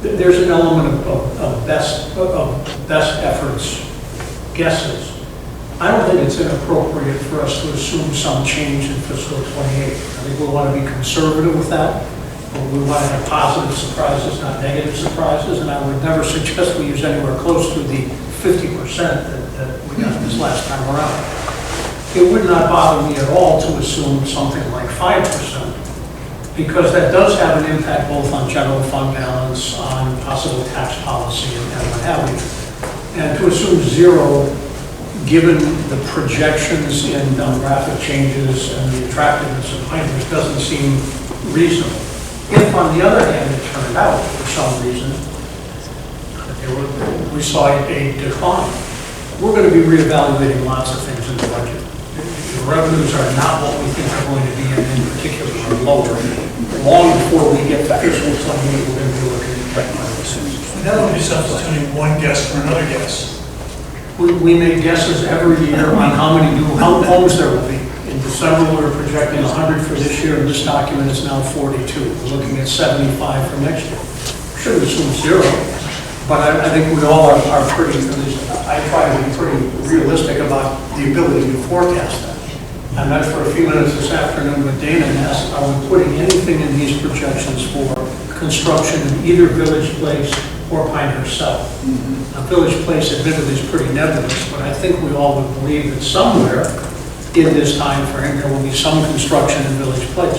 there's an element of best efforts guesses. I don't think it's inappropriate for us to assume some change in fiscal 28. I think we want to be conservative with that. But we want to have positive surprises, not negative surprises, and I would never suggest we use anywhere close to the 50% that we got this last time around. It would not bother me at all to assume something like 5%, because that does have an impact both on general fund balance, on possible tax policy, and what have you. And to assume 0, given the projections in demographic changes and the attractiveness of Pinehurst, doesn't seem reasonable. If, on the other hand, it turned out, for some reason, we saw a decline, we're going to be reevaluating lots of things in the budget. The revenues are not what we think they're going to be, and in particular are lower. Long before we get to fiscal 28, we're going to be looking at That would be substituting one guess for another guess. We make guesses every year on how many new homes there will be. In December, we were projecting 100 for this year, and this document is now 42. We're looking at 75 for next year. Shouldn't assume 0, but I think we all are pretty, at least I try to be pretty realistic about the ability to forecast that. I met for a few minutes this afternoon with Dana and asked, are we putting anything in these projections for construction in either Village Place or Pinehurst South? Now, Village Place admittedly is pretty nebulous, but I think we all would believe that somewhere in this time frame there will be some construction in Village Place.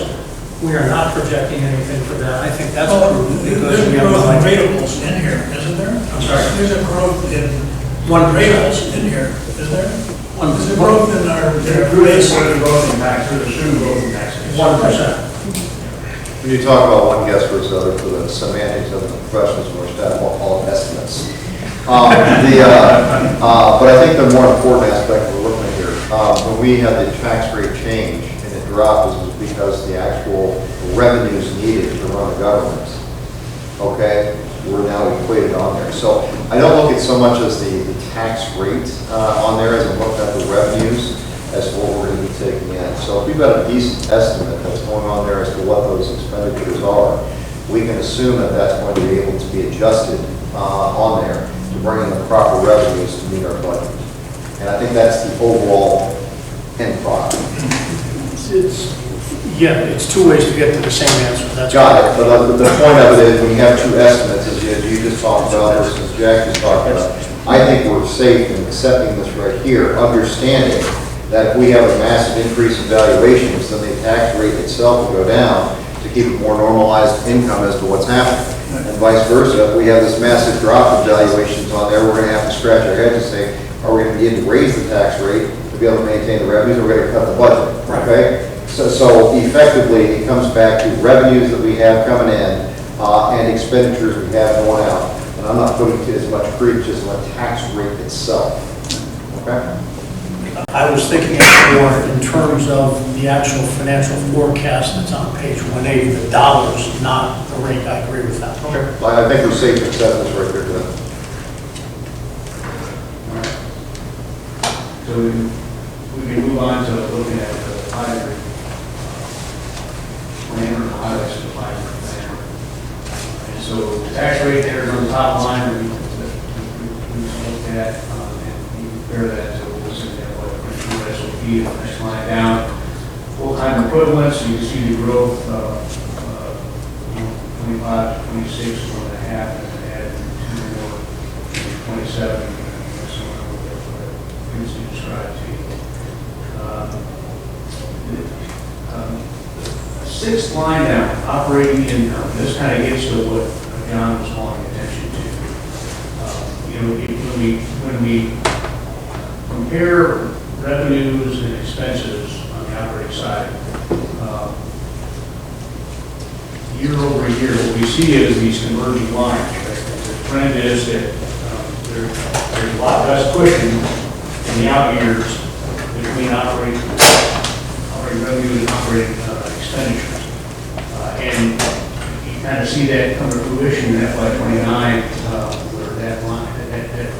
We are not projecting anything for that. I think that's prudent because There's we a have growth in the ratables in here, isn't there? I'm sorry? There's a growth in One ratables in here, is there? One- There's a growth in our base. growth in tax, or assumed growth in tax. 1%. When you talk about one guess versus other, for the semantics of the professionals, which that won't call it estimates. But I think the more important aspect we're looking at here, when we had the tax rate change and it dropped, it was because the actual revenues needed to run the government, okay, were now equated on there. So I don't look at so much as the tax rate on there as I look at the revenues as to what we're going to be taking in. So if we've got a decent estimate that's going on there as to what those expenditures are, we can assume that that's going to be able to be adjusted on there to bring in the proper revenues to meet our budget. And I think that's the overall end product. It's two ways to get to the same answer. That's Got it, but the point of it is, when you have two estimates, as you just talked about, versus Jack just talked about, I think we're safe in accepting this right here, understanding that if we have a massive increase in valuations, then the tax rate itself will go down to keep a more normalized income as to what's happening. And vice versa, if we have this massive drop in valuations on there, we're going to have to scratch our heads and say, are we going to need to raise the tax rate to be able to maintain the revenues, or we're going to cut the budget, okay? So effectively, it comes back to revenues that we have coming in and expenditures we have going out. And I'm not putting as much credence on the tax rate itself, okay? I was thinking more in terms of the actual financial forecast that's on page 180, the dollars, not the rate. I agree with that. Okay. I think we're safe to accept this right there today. So we can move on to looking at the five-year plan, or the highlights of the five-year plan. And so the tax rate there is on the top line, we looked at, and you compare that to what's in there. feet, next line down. Full-time equivalents, you can see the growth, 25 to 26, 1.5, and then add 2 more, 27, and that's what previously described to you. Sixth line down, operating income. This kind of gets to what John was calling attention to. When we compare revenues and expenses on the operating side, year over year, what we see is these converging lines. Right? The trend is that there's a lot less cushion in the out years between operating revenue and operating expenditures. And you kind of see that come to fruition in FY29, where that line, that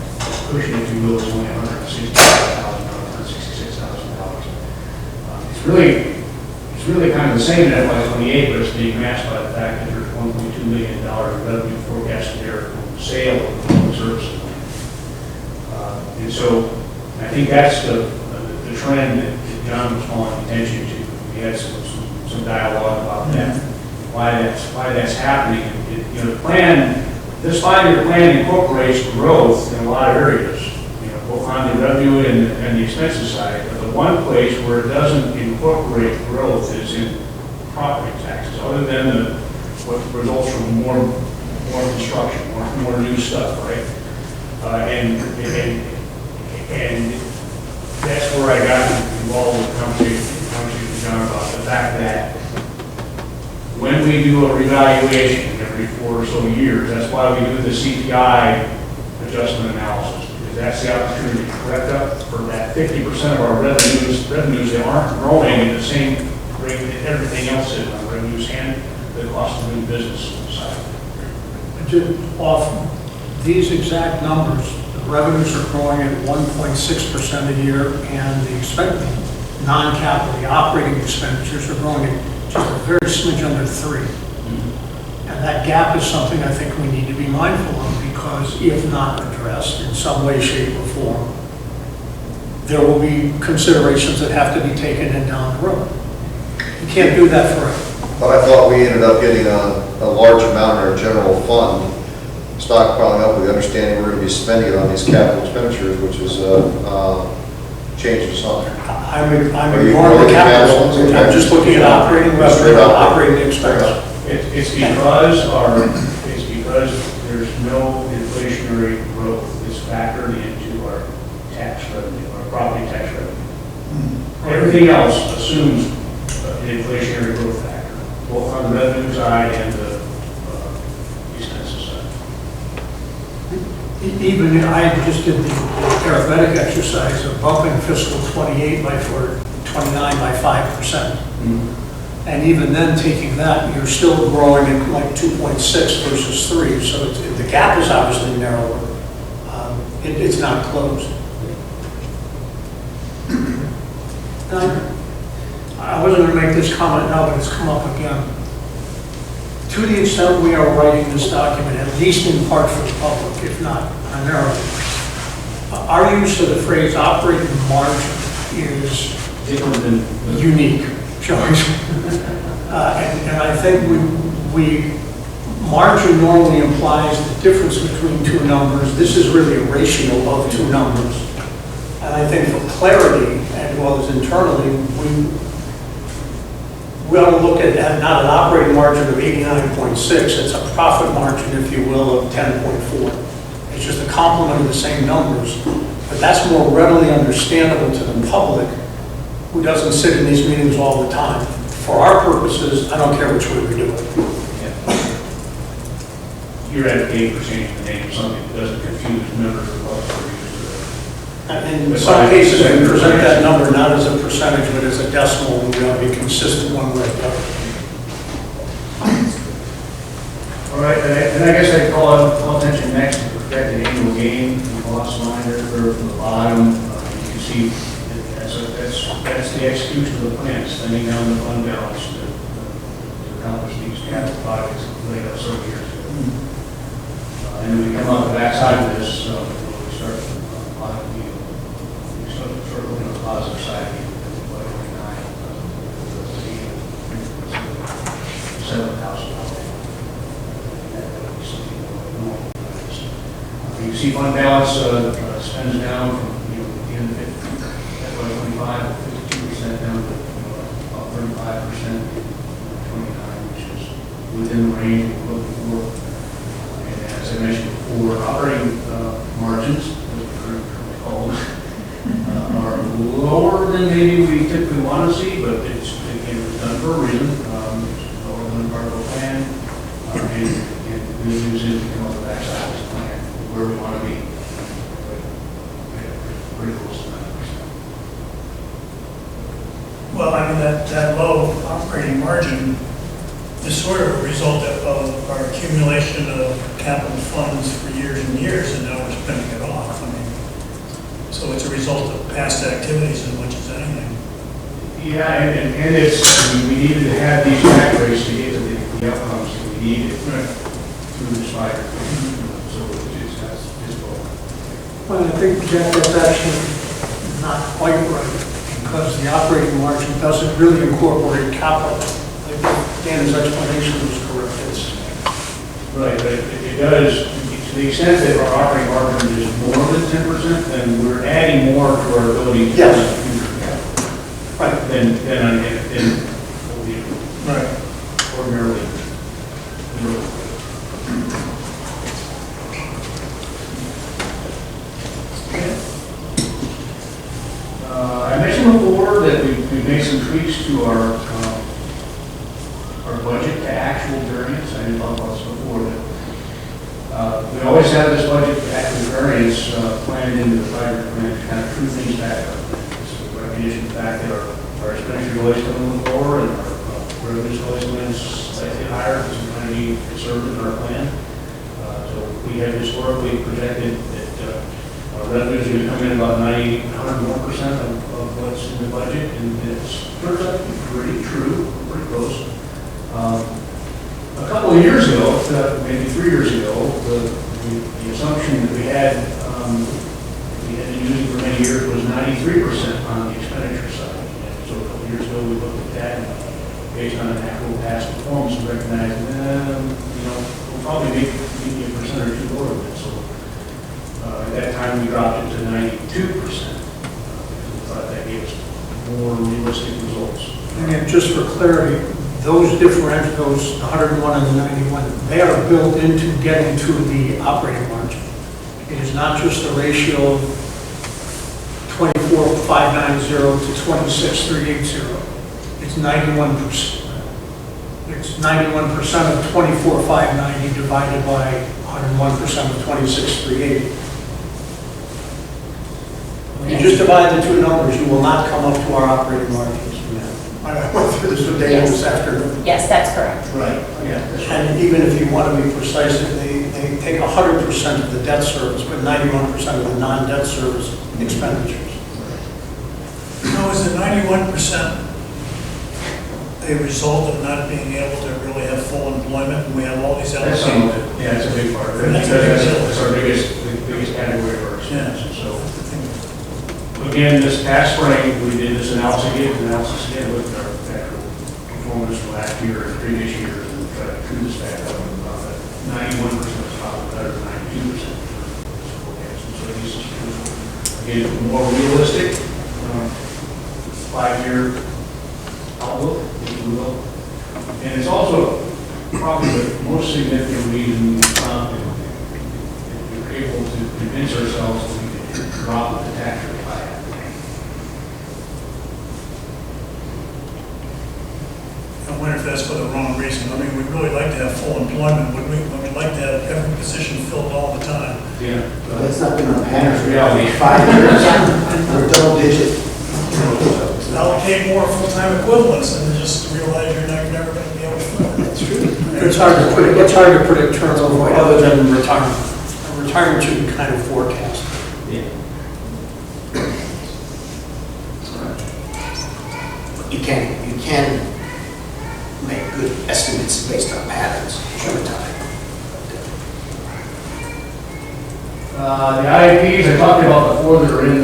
cushion, if you will, is only $166,000. It's really kind of the same in FY28, but it's being masked by the fact that there's $1.2 million in revenue forecasted there from the sale of public services. And so I think that's the trend that John was calling attention to. We had some dialogue about that, why that's happening. The plan, this 5-year plan incorporates growth in a lot of areas, both on the revenue and the expenses side. But the one place where it doesn't incorporate growth is in property taxes, other than what results from more construction, more new stuff, right? And that's where I got involved with the conversation with John about the fact that when we do a revaluation every 4 or so years, that's why we do the CPI adjustment analysis, because that's the opportunity to correct up for that 50% of our revenues that aren't growing at the same rate that everything else is on revenues and the cost of doing business side. Off these exact numbers, the revenues are growing at 1.6% a year, and the non-capital, the operating expenditures are growing at just a very smidge under 3. And that gap is something I think we need to be mindful of, because if not addressed in some way, shape, or form, there will be considerations that have to be taken in down the road. You can't do that forever. But I thought we ended up getting a large amount in our general fund, stockpiling up with the understanding we're going to be spending it on these capital expenditures, which is changing something. I'm ignoring the capital. I'm just looking at operating revenue and operating expense. It's because there's no inflationary growth that's factored into our tax revenue, our property tax revenue. Everything else assumes an inflationary growth factor, both on the revenue side and the expenses side. Even I just did the arithmetic exercise of bumping fiscal 28 by 29 by 5%. And even then, taking that, you're still growing at like 2.6 versus 3. So the gap is obviously narrower. It's not closed. I wasn't going to make this comment now, but it's come up again. To the extent we are writing this document, at least in part for the public, if not primarily, our use of the phrase operating margin is unique, shall we say. And I think margin normally implies the difference between two numbers. This is really a ratio of two numbers. And I think for clarity, as well as internally, we ought to look at not an operating margin of 89.6, it's a profit margin, if you will, of 10.4. It's just a complement of the same numbers. But that's more readily understandable to the public who doesn't sit in these meetings all the time. For our purposes, I don't care which way we do it. You're advocating for changing the name of something that doesn't confuse members of the public. In some cases, we present that number not as a percentage, but as a decimal, and we ought to be consistent one way or the other. All right, and I guess I'd call attention next to projected annual gain, the loss line there from the bottom. You can see that's the execution of the plan, spending down the fund balance to accomplish these capital projects laid out several years ago. And we come on the backside of this, we start looking on the positive side. fund balance spends down from, the end of FY '25, 52% down to about 35%, 29, which is within the range we're looking for. And as I mentioned before, operating margins, as they're currently called, are lower than maybe we typically want to see, but it's, again, it's done for a reason. It's lower than part of the plan, and we use it to come up with that size plan, where we want to be. Pretty close to 9%. Well, I mean, that low operating margin is sort of a result of our accumulation of capital funds for years and years, and now we're spending it off. I mean, so it's a result of past activities as much as anything. Yeah, and it's, we needed to have these tax rates to get to the outcomes that we needed through this fire. So it's both. Well, I think, Jack, that's actually not quite right, because the operating margin doesn't really incorporate capital. I think Dan's explanation was correct. It's Right, but it does, to the extent that our operating margin is more than 10%, then we're adding more to our ability to Yes. use future capital. right. Than what we Right. ordinarily do. I mentioned before that we made some tweaks to our budget to actual variance. I didn't talk about this before, but we always have this budget to actual variance planned into the five-year plan to kind of true things back up. This is a recognition of the fact that our expenditure always come a little lower and our revenues always come in slightly higher because we're trying to be conservative in our plan. So we have historically projected that our revenues are going to come in about 101% of what's in the budget, and it's turned out to be pretty true, pretty close. A couple of years ago, maybe 3 years ago, the assumption that we had been using for many years was 93% on the expenditure side. And so a couple of years ago, we looked at that, and based on an actual past performance, we recognized, we'll probably make maybe a percent or two lower than that. So at that time, we dropped it to 92%. We thought that gave us more realistic results. And just for clarity, those differentials, those 101 and the 91, they are built into getting to the operating margin. It is not just a ratio of 24,590 to 26,380. It's 91%. It's 91% of 24,590 divided by 101% of 26,380. When you just divide the two numbers, you will not come up to our operating margins. I went through this with Dave this afternoon. Yes, that's correct. Right, yeah. And even if you want to be precise, they take 100% of the debt service, but 91% of the non-debt service expenditures. Now, is the 91% a result of not being able to really have full employment, and we have all these That's some allocated? of it. Yeah, that's a big part of it. That's a big deal. That's our biggest category of our expenses. Yeah. So, again, this past spring, we did this analysis again, looked at our actual performance from last year and previous years, and tried to true this back up and about that 91% is probably better than 92%. So these is, again, more realistic, 5-year outlook, if you will. And it's also probably the most significant reason we found that we're able to convince ourselves that we can drop the tax rate by half. I wonder if that's for the wrong reason. I mean, we'd really like to have full employment, wouldn't we? We'd like to have every position filled all the time. Yeah. That's not been on Hannah's reality. 5 years, we're double digit. Allocate more full-time equivalents and just realize you're never going to be able to fill it. That's true. It's hard to predict turnover other than retirement. Retirement should be kind of forecast. Yeah. You can make good estimates based on patterns over time. The IAPs I talked about before that are in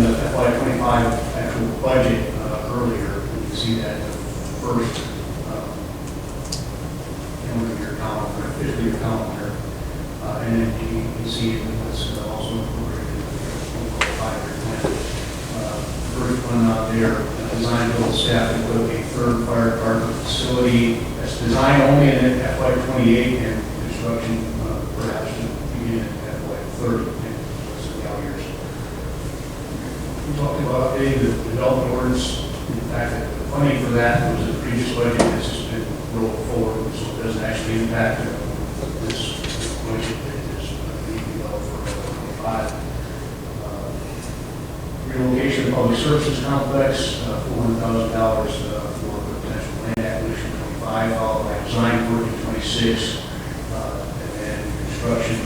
the FY25 actual budget earlier. You can see that in the first calendar year column, fiscal year column here. And then you can see what's their design build staff to put a third fire department facility that's designed only in FY '28 and construction perhaps to begin in FY '30 and the out years. We talked about updating the development ordinance. In fact, the funding for that was in the previous budget. This has been rolled forward, so it doesn't actually impact this budget that is being developed for 25. Relocation of public services complex, $400,000 for potential land acquisition 25, followed by design work in 26, and then construction in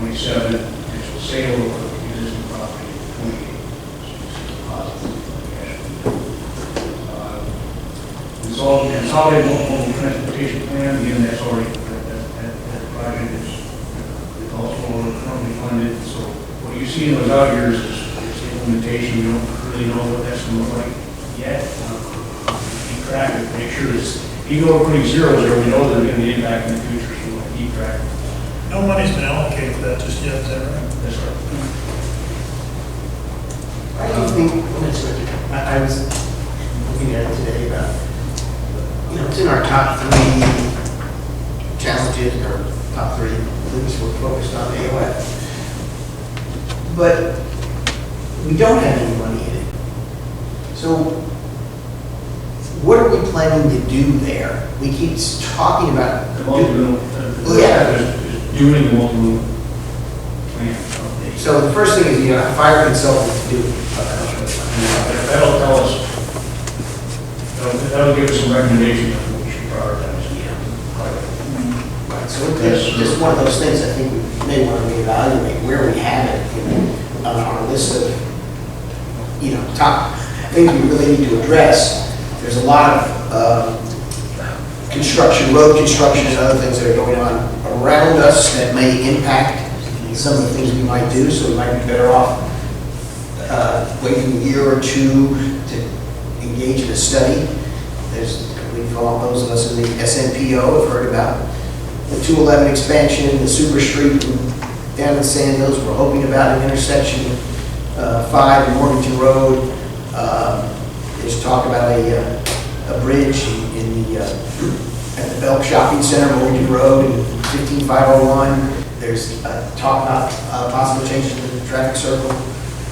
27, potential sale of existing property in 28. Consolidated multimodal transportation plan, again, that's already, that project is also currently funded. So what you see in those out years is implementation. We don't really know what that's going to look like yet. Keep track of it, make sure it's, you go to putting zeros there, we know they're going to be impact in the future, so we want to keep track. No money's been allocated for that just yet, is that right? That's right. I don't think, I was looking at it today about, you know, it's in our top 3 challenges, or top 3 things we're focused on AOF. But we don't have any money in it. So what are we planning to do there? We keep talking about. The multi-mill, is doing the multi-mill plan update. So the first thing is, you know, fire consultants do. That'll tell us, that'll give us some recommendations on what we should prioritize. Right, so it's just one of those things I think we may want to reevaluate where we have it on our list of, you know, top things we really need to address. There's a lot of construction, road construction and other things that are going on around us that may impact some of the things we might do, so we might be better off waiting a year or 2 to engage in a study. We've all, those of us in the SNPO have heard about the 211 expansion, the super street down in Sand Hills. We're hoping about an intersection 5 in Morganton Road. There's talk about a bridge at the Belk Shopping Center, Morganton Road, and 15501. There's talk about possible changes to the traffic circle.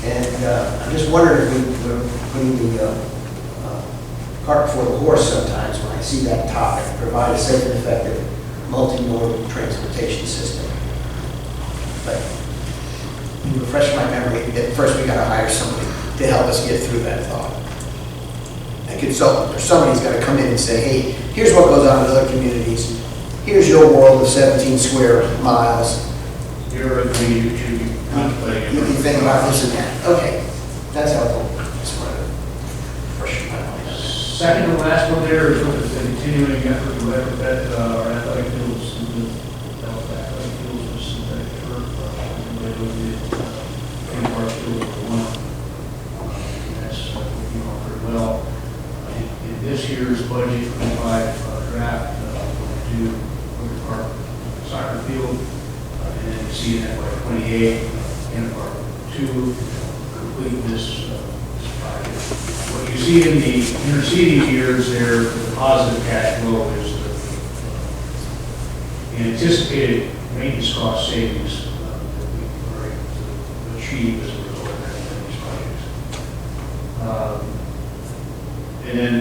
And I'm just wondering if we're putting the cart before the horse sometimes when I see that topic, provide a safe and effective multimodal transportation system. But to refresh my memory, at first we got to hire somebody to help us get through that thought. A consultant or somebody's got to come in and say, hey, here's what goes on in other communities. Here's your world of 17 square miles. You're agreeing to contemplating. You can think about this and that. Okay, that's helpful. Just wanted to refresh my mind. Second to last one there is the continuing effort to retrofit our athletic fields with athletic fields with synthetic turf. They did in our field for one. That's working on very well. In this year's budget, 25 draft, we'll do our soccer field, and then you see that by 28 in part 2 complete this project. What you see in the interceding years there, the positive cash flow is the anticipated maintenance cost savings that we are able to achieve as a result of these projects. And then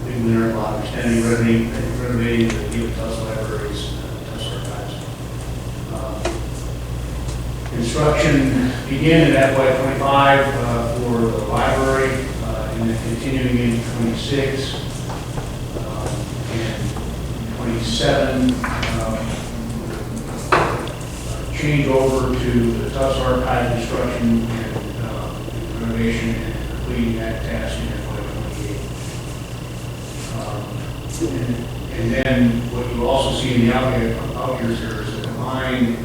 we learned a lot of extending renovating the Gildas libraries, Tuss archives. Construction began at FY '25 for the library, and then continuing in '26 and '27. Change over to the Tuss archive construction and renovation and completing that task in FY '28. And then what you also see in the out years there is a combined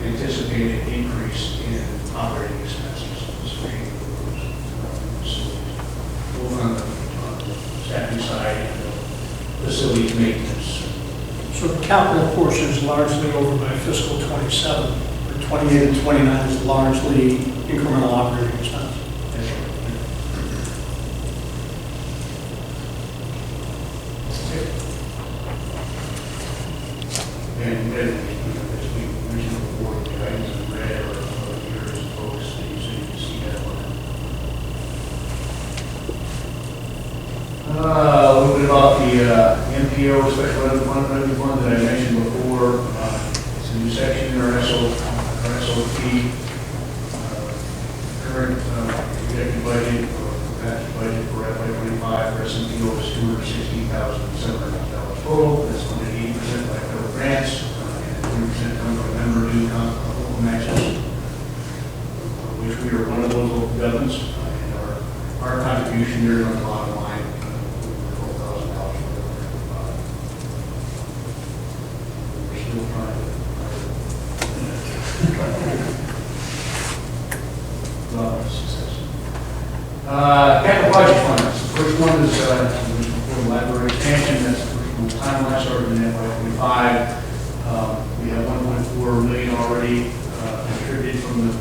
anticipated increase in operating expenses associated with those facilities, both on the staffing side and the facilities maintenance. So the capital portion is largely over by fiscal '27, but '28 and '29 is largely incremental operating expense. That's right. SMPO, Special Revenue Fund that I mentioned before. It's a new section in our SOP. Current projected budget, or past budget for FY25 for SMPO is $216,700 total. That's funded 80% by federal grants, and 20% comes from member due local matches, which we are one of those local governments, and our contribution there on the bottom line, $12,000 for the we're still trying to. Success. Capital project funds. The first one is for the library expansion. That's the first one timeline started in FY25. We have 1.4 million already contributed from the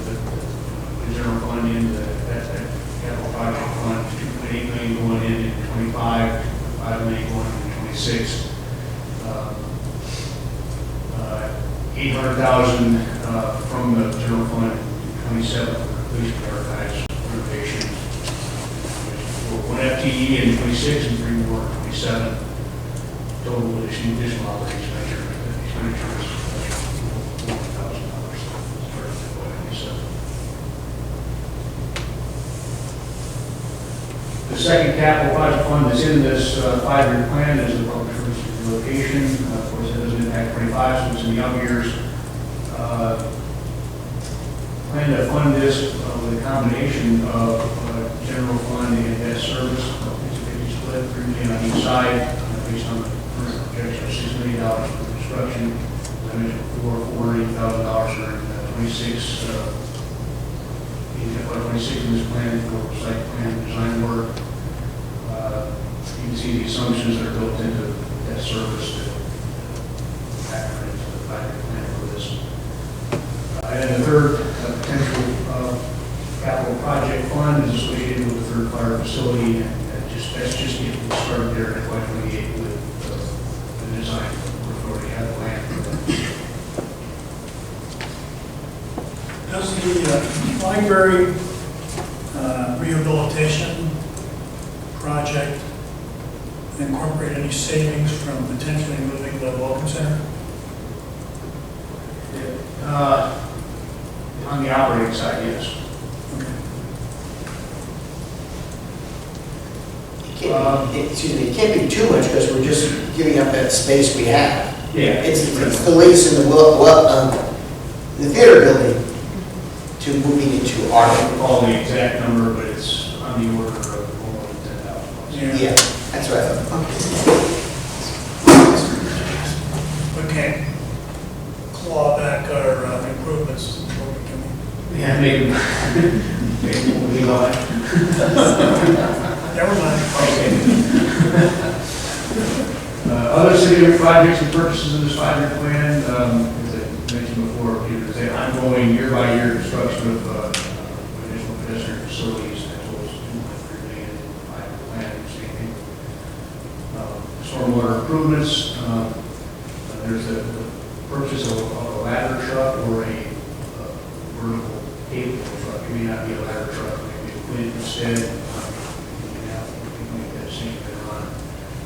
general fund into that capital project fund. 2.8 million going in 25, 5 million going in 26. 800,000 from the general fund, 27 for police prioritize renovation. One FTE in 26 and 3 more in 27. Total additional operating expenditures $400,000. The second capital project fund that's in this 5-year plan is the public service relocation. Of course, it doesn't impact 25, so it's in the out years. Plan to fund this with a combination of general fund and debt service. It's split $3 million on each side based on the current projection of $6 million for construction. As I mentioned before, $480,000 for 26. In FY26 in this plan for site plan design work. You can see the assumptions that are built into debt service to factor into the 5-year plan for this. And the third potential capital project fund is associated with the third fire facility, and that's just getting started there in FY28 with the design. We've already had the land for that. Does the library rehabilitation project incorporate any savings from potentially moving the Welcome Center? On the operating side, yes. It can't be too much because we're just giving up that space we have. Yeah. It's the lease in the theater building to moving into our. I don't recall the exact number, but it's on the order of more than $10,000. Yeah, that's right. Okay. Claw back our improvements. Yeah, maybe. Maybe we'll be live. Never mind. Okay. Other city projects and purchases in this 5-year plan, as I mentioned before, is an ongoing year-by-year construction of additional pedestrian facilities that totals $2.3 million in the 5-year plan. Same thing. Stormwater improvements. There's the purchase of a ladder truck or a vertical cable truck. It may not be a ladder truck, maybe a quid instead. We can make that decision later on.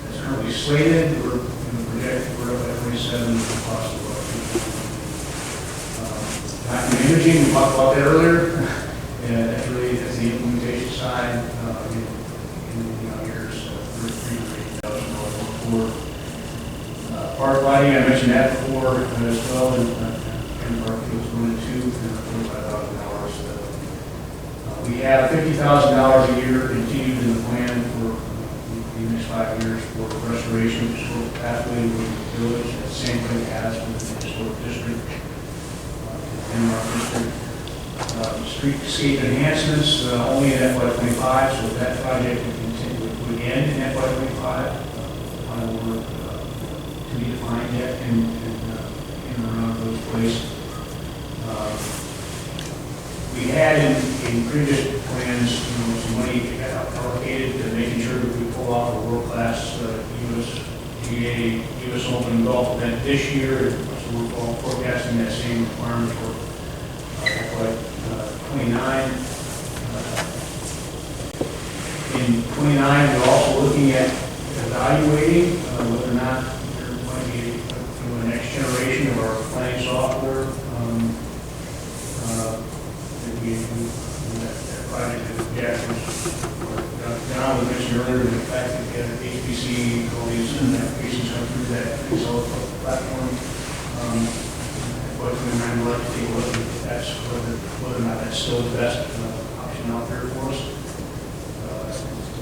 It's currently slated, we're projected for FY27, possible. Document imaging, we talked about that earlier. And that's really, that's the implementation side. In the years, $380,000 park lighting, I mentioned that before as well, and park fields 1 and 2, $45,000. We have $50,000 a year continued in the plan for the next 5 years for restoration of historic pathway within the village. That's the same thing as within the historic district, in our district. Streetscape enhancements only in FY25, so that project will continue to end in FY25. Final work to be defined yet in and around those places. We had in previous plans, some money allocated to making sure that we pull off a world-class USGA, US Open Golf event this year. So we're all forecasting that same requirement for FY29. In 29, we're also looking at evaluating whether or not not, there might be the next generation of our planning software. That project that Jack John was mentioning earlier, the fact that we have HPC, all these applications come through that Excel platform. But we're going to like to take a look at that's whether or not that's still the best option out there for us.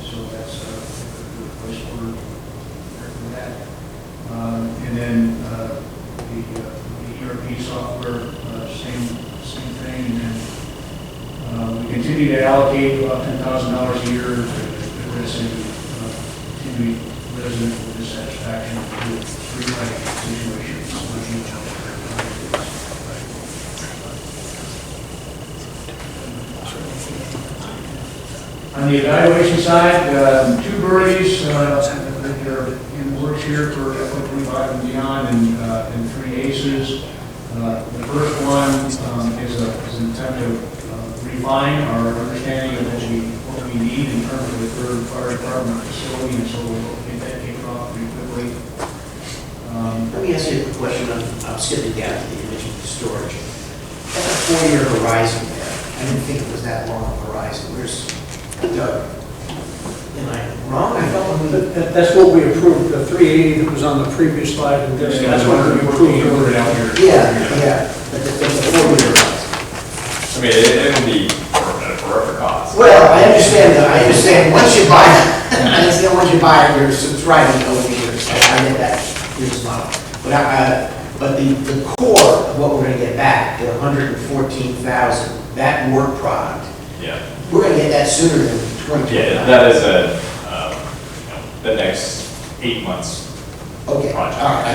So that's a good place for that. And then the ERP software, same thing. And then we continue to allocate about $10,000 a year to address any continuing resident dissatisfaction with streetlight situations. On the evaluation side, 2 birdies that are in the works here for FY25 and beyond, and 3 aces. The first one is an attempt to refine our understanding of what we need in terms of the third fire department facility, and so we'll get that kicked off pretty quickly. Let me ask you a quick question. I'm skipping down to the emission storage. That's a 4-year horizon there. I didn't think it was that long a horizon. Where's Doug? Am I wrong? I thought when we... That's what we approved, the 380 that was on the previous slide, and that's what we approved over out here. Yeah. But it's a 4-year horizon. I mean, it would be forever cost. Well, I understand that. I understand once you buy it, I understand once you buy it, you're subscribing over years. I get that business model. But the core of what we're going to get back, the 114,000, that work product, Yeah. we're going to get that sooner than 2029. Yeah, that is the next 8 months. Okay, all project. right,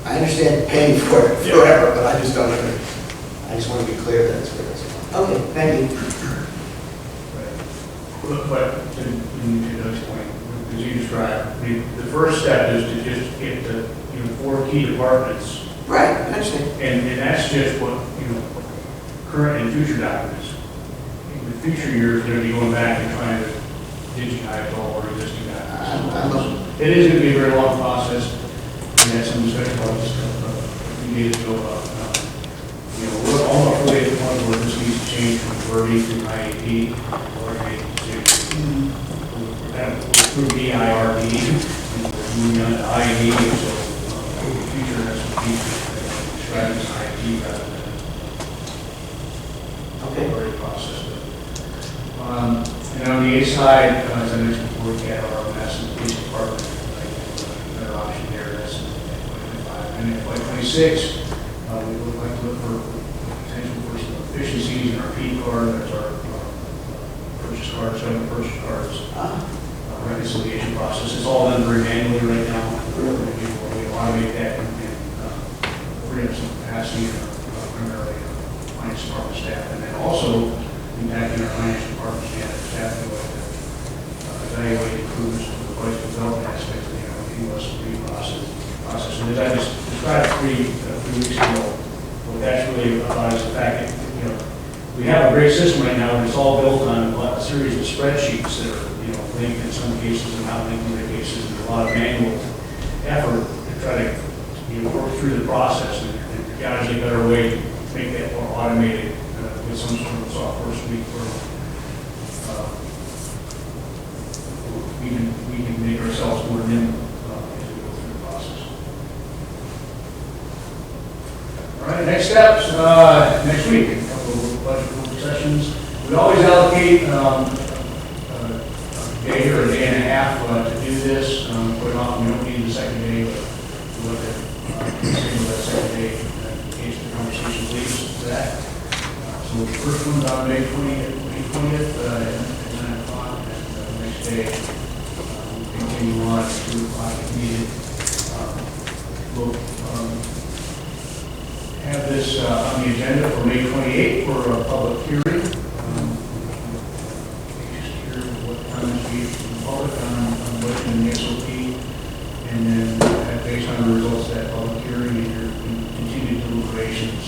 I understand paying for it forever, but I just don't, I just want to be clear that it's for this. Okay, thank you. But to Doug's point, as you described, the first step is to just get the 4 key departments. Right, I understand. And that's just what, current and future documents. In the future years, they're going to be going back and trying to digitize all our existing documents. It is going to be a very long process. We had some discussion about this a few days ago about, we're almost really at the point where this needs to change from Verdi to IAP, or through DIRD, and we're moving on to IAD, so the future has some features that describe as IAP rather than very process. And on the A side, as I mentioned before, we had our massive police department, another option there, that's in 2025. And in 2026, we would like to look for potential for some efficiencies in our P card, that's our purchase cards, seven purchase cards, reconciliation process. It's all done very manually right now. We automate that and free up some capacity for primarily finance department staff, and then also impacting our finance department staff to evaluate improvements to the budget development aspect of the US process. And as I just described 3 weeks ago, what that's really about is the fact that we have a great system right now, and it's all built on a series of spreadsheets that are linked in some cases and not linked in other cases. There's a lot of manual effort to try to work through the process, and there's got to be a better way to make that more automated with some sort of software suite where we can make ourselves more nimble as we go through the process. All right, next steps, next week, a couple of budget work sessions. We always allocate a day or a day and a half to do this. Put it off, we don't need the second day, but we'll look at that second day in case the conversation leads to that. So the first one's on May 20th, at 9 o'clock, and the next day we'll continue on at 2 o'clock if needed. We'll have this on the agenda for May 28th for a public hearing. Just hear what comments we have from the public on the budget and the SOP, and then based on the results of that public hearing and your continued deliberations,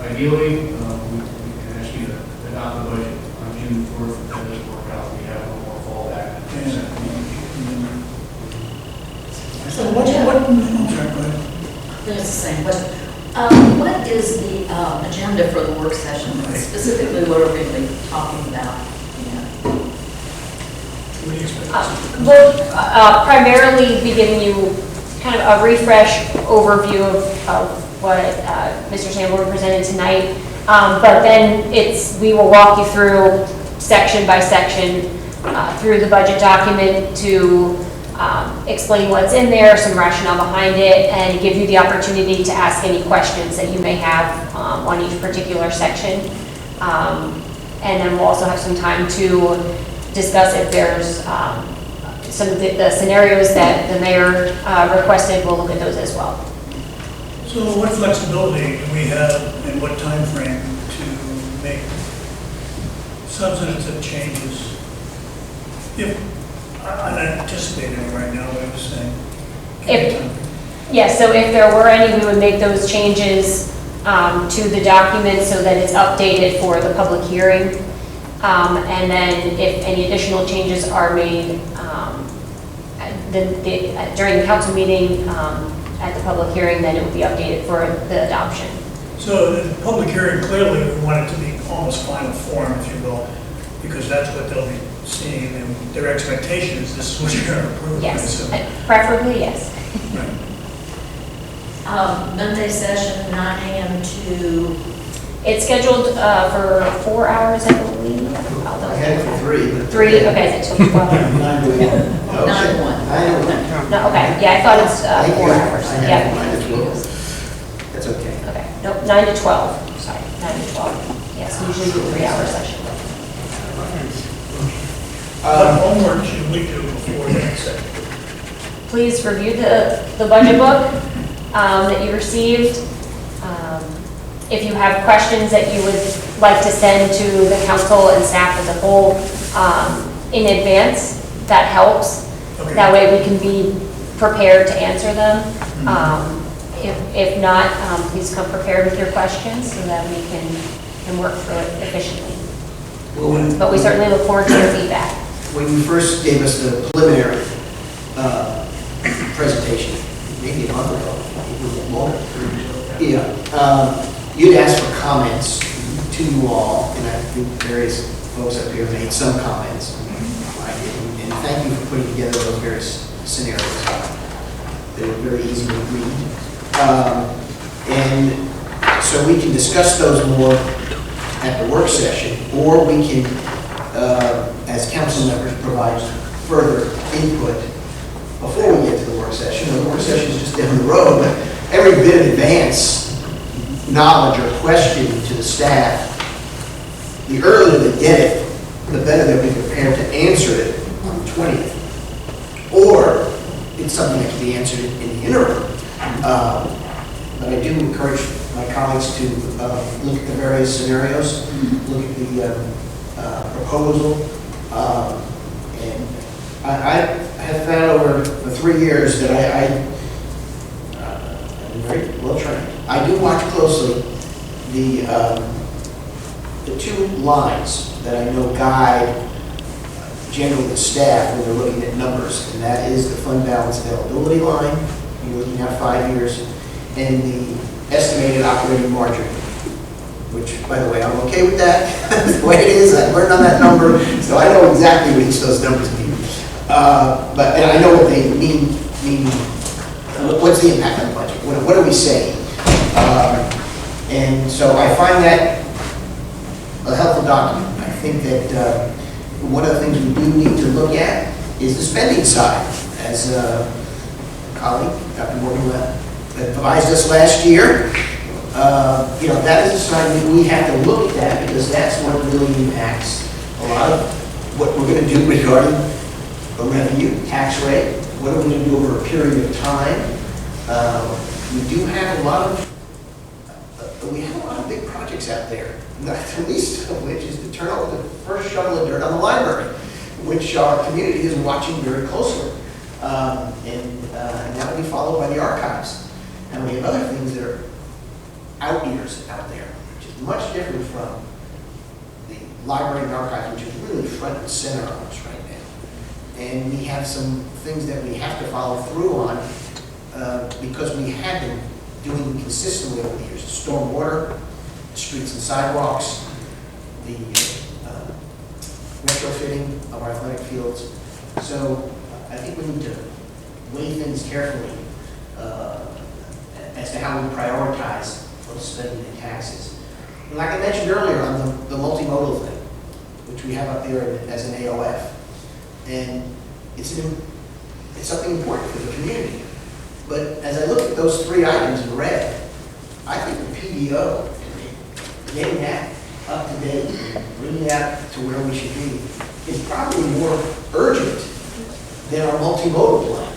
ideally, we can ask you to adopt the budget on June 4th. If that doesn't work out, we have a little more fallback. I same question. What is the agenda for the work session? Specifically, what are we going to be talking about? What do you expect? We'll primarily be giving you kind of a refresh overview of what Mr. Sanborn presented tonight. But then we will walk you through section by section through the budget document to explain what's in there, some rationale behind it, and give you the opportunity to ask any questions that you may have on each particular section. And then we'll also have some time to discuss if there's some of the scenarios that the mayor requested. We'll look at those as well. So what flexibility do we have and what time frame to make substantive changes? If, I'm not anticipating it right now, but I'm just saying. Yes, so if there were any, we would make those changes to the document so that it's updated for the public hearing. And then if any additional changes are made during the council meeting at the public hearing, then it would be updated for the adoption. So the public hearing, clearly we want it to be almost final form, if you will, because that's what they'll be seeing, and their expectation is this is what you're going to approve. Yes, preferably yes. Right. Monday session, 9 a.m. to... It's scheduled for 4 hours, I believe. I had it for 3, but... 3, okay, so 12. 9 to 1. 9 to 1. 9 to 1. No, okay, yeah, I thought it's 4 hours. I Yeah. had 9 to 12. That's okay. Okay, nope, 9 to 12, sorry, 9 to 12. Yes, usually do a 3-hour session. What homework should we do before that session? Please review the budget book that you received. If you have questions that you would like to send to the council and staff as a whole in advance, that helps. Okay. That way we can be prepared to answer them. If not, please come prepared with your questions so that we can work through it efficiently. Well, But we certainly look forward to your feedback. when you first gave us the preliminary presentation, maybe a month ago, even longer. Yeah, you'd asked for comments to you all, and I think various folks up here made some comments. I did, and thank you for putting together those various scenarios. They're very easy to read. And so we can discuss those more at the work session, or we can, as council members, provide further input before we get to the work session. The work session is just down the road, but every bit of advance knowledge or question to the staff, the earlier they get it, the better they'll be prepared to answer it on the 20th. Or it's something that can be answered in the interim. But I do encourage my colleagues to look at the various scenarios, look at the proposal. And I have found over the 3 years that I've been very well trained. I do watch closely the 2 lines that I know guide generally the staff when they're looking at numbers, and that is the fund balance availability line, you're looking at 5 years, and the estimated operating margin, which, by the way, I'm okay with that. That's the way it is. I learned on that number, so I know exactly what each of those numbers mean. But and I know what they mean. What's the impact on the budget? What are we saying? And so I find that a helpful document. I think that one of the things we do need to look at is the spending side. As a colleague, Dr. Morgan, advised us last year, that is a side that we have to look at that, because that's what really impacts a lot of what we're going to do regarding the revenue, tax rate, what are we going to do over a period of time. We do have a lot of big projects out there, not the least of which is to turn over the first shovel of dirt on the library, which our community is watching very closely. And that will be followed by the archives. And we have other things that are out years out there, which is much different from the library and archives, which is really front and center on us right now. And we have some things that we have to follow through on because we have been doing consistently over the years. Stormwater, the streets and sidewalks, the retrofitting of our athletic fields. So I think we need to weigh things carefully as to how we prioritize both spending and taxes. And like I mentioned earlier on the multimodal thing, which we have up there as an AOF, and it's something important for the community. But as I look at those three items in red, I think the PDO, getting that up to date, bringing that to where we should be, is probably more urgent than our multimodal plan.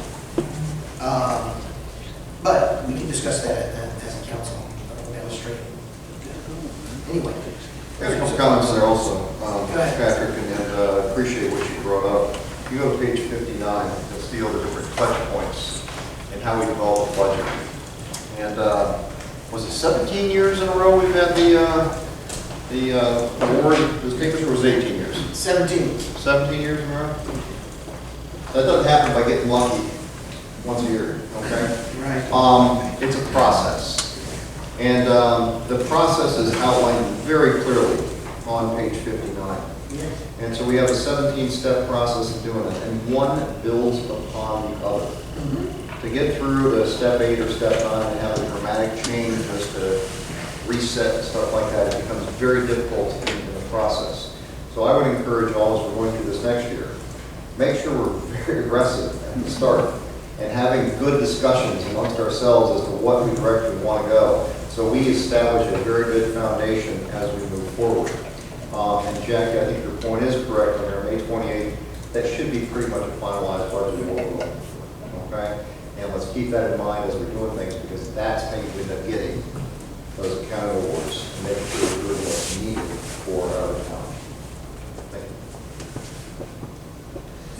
But we can discuss that as a council, illustrate. Anyway. I have a couple comments there also, Go ahead. Patrick, and appreciate what you brought up. If you go to page 59, you'll see all the different touch points and how we develop a budget. And was it 17 years in a row we've had the award, this papers, or was it 18 years? 17. 17 years in a row? That doesn't happen by getting lucky once a year, okay? Right. It's a process. And the process is outlined very clearly on page 59. Yeah. And so we have a 17-step process of doing it, and one builds upon the other. To get through the step 8 or step 9 and have a dramatic change as to reset and stuff like that, it becomes very difficult in the process. So I would encourage all as we're going through this next year, make sure we're very aggressive at the start and having good discussions amongst ourselves as to what direction we want to go. So we establish a very good foundation as we move forward. And Jackie, I think your point is correct on there, May 28th, that should be pretty much a finalized budget overall. Okay? And let's keep that in mind as we're doing things, because that's how you end up getting those accounting awards and making sure we're doing what's needed for our town. Thank you.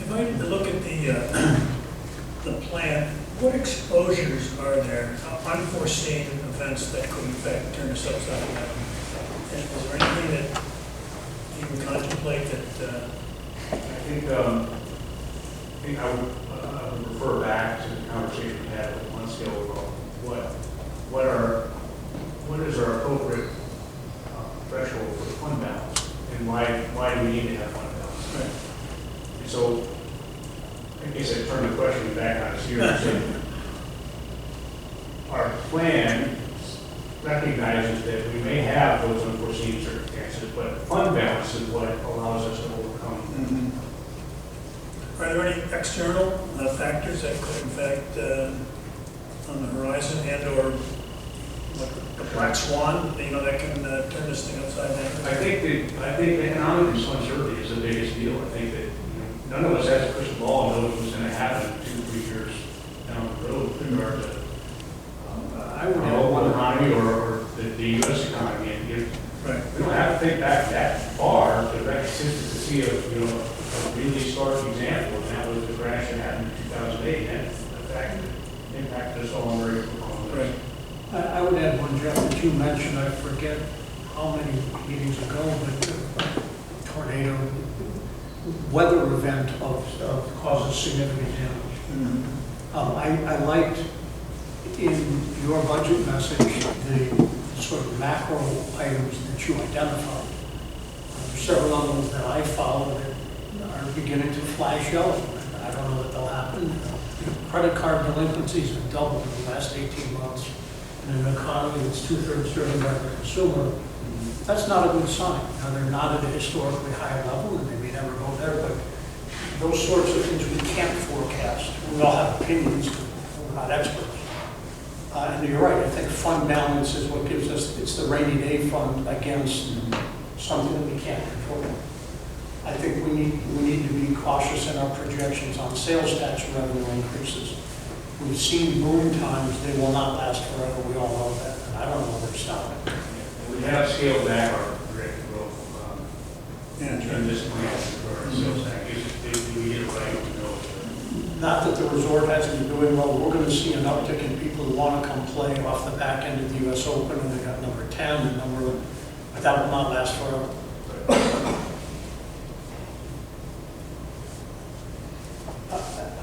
If I look at the plan, what exposures are there, unforeseen events that could in fact turn us upside down? And is there anything that you can contemplate that? I think I would refer back to the conversation we had with one scale about what is our appropriate threshold for fund balance, and why do we need to have fund balance? Right. And so, I guess I turn the question back on us here and say, our plan recognizes that we may have those unforeseen circumstances, but fund balance is what allows us to overcome. Are there any external factors that could in fact on the horizon and or like the black swan, that can turn this thing upside down? I think the economic uncertainty is the biggest deal. I think that none of us has a crystal ball and knows what's going to happen 2-3 years down the road with regard to the global economy or the U.S. economy. And Right. we don't have to think back that far to see a really stark example, and that was the crash that happened in 2008, and that impacted us all very quickly. Right. I would add one, Jeff, that you mentioned, I forget how many meetings ago, but tornado, weather event causes significant damage. I liked in your budget message the sort of macro items that you identified. Several of them that I follow that are beginning to flash yellow. I don't know that they'll happen. Credit card delinquencies have doubled in the last 18 months. In an economy that's 2/3 driven by the consumer, that's not a good sign. Now, they're not at a historically high level, and they may never go there, but those sorts of things we can't forecast. We all have opinions, we're not experts. And you're right, I think fund balance is what gives us, it's the rainy day fund against something that we can't control. I think we need to be cautious in our projections on sales tax revenue increases. We've seen boom times, they will not last forever, we all know that, and I don't know where to stop it. We have scaled back our projected growth in this plan for our sales tax. If we get it right, we know. Not that the resort hasn't been doing well, we're going to see an uptick in people who want to come play off the back end of the US Open, and they got number 10 and number, but that will not last forever.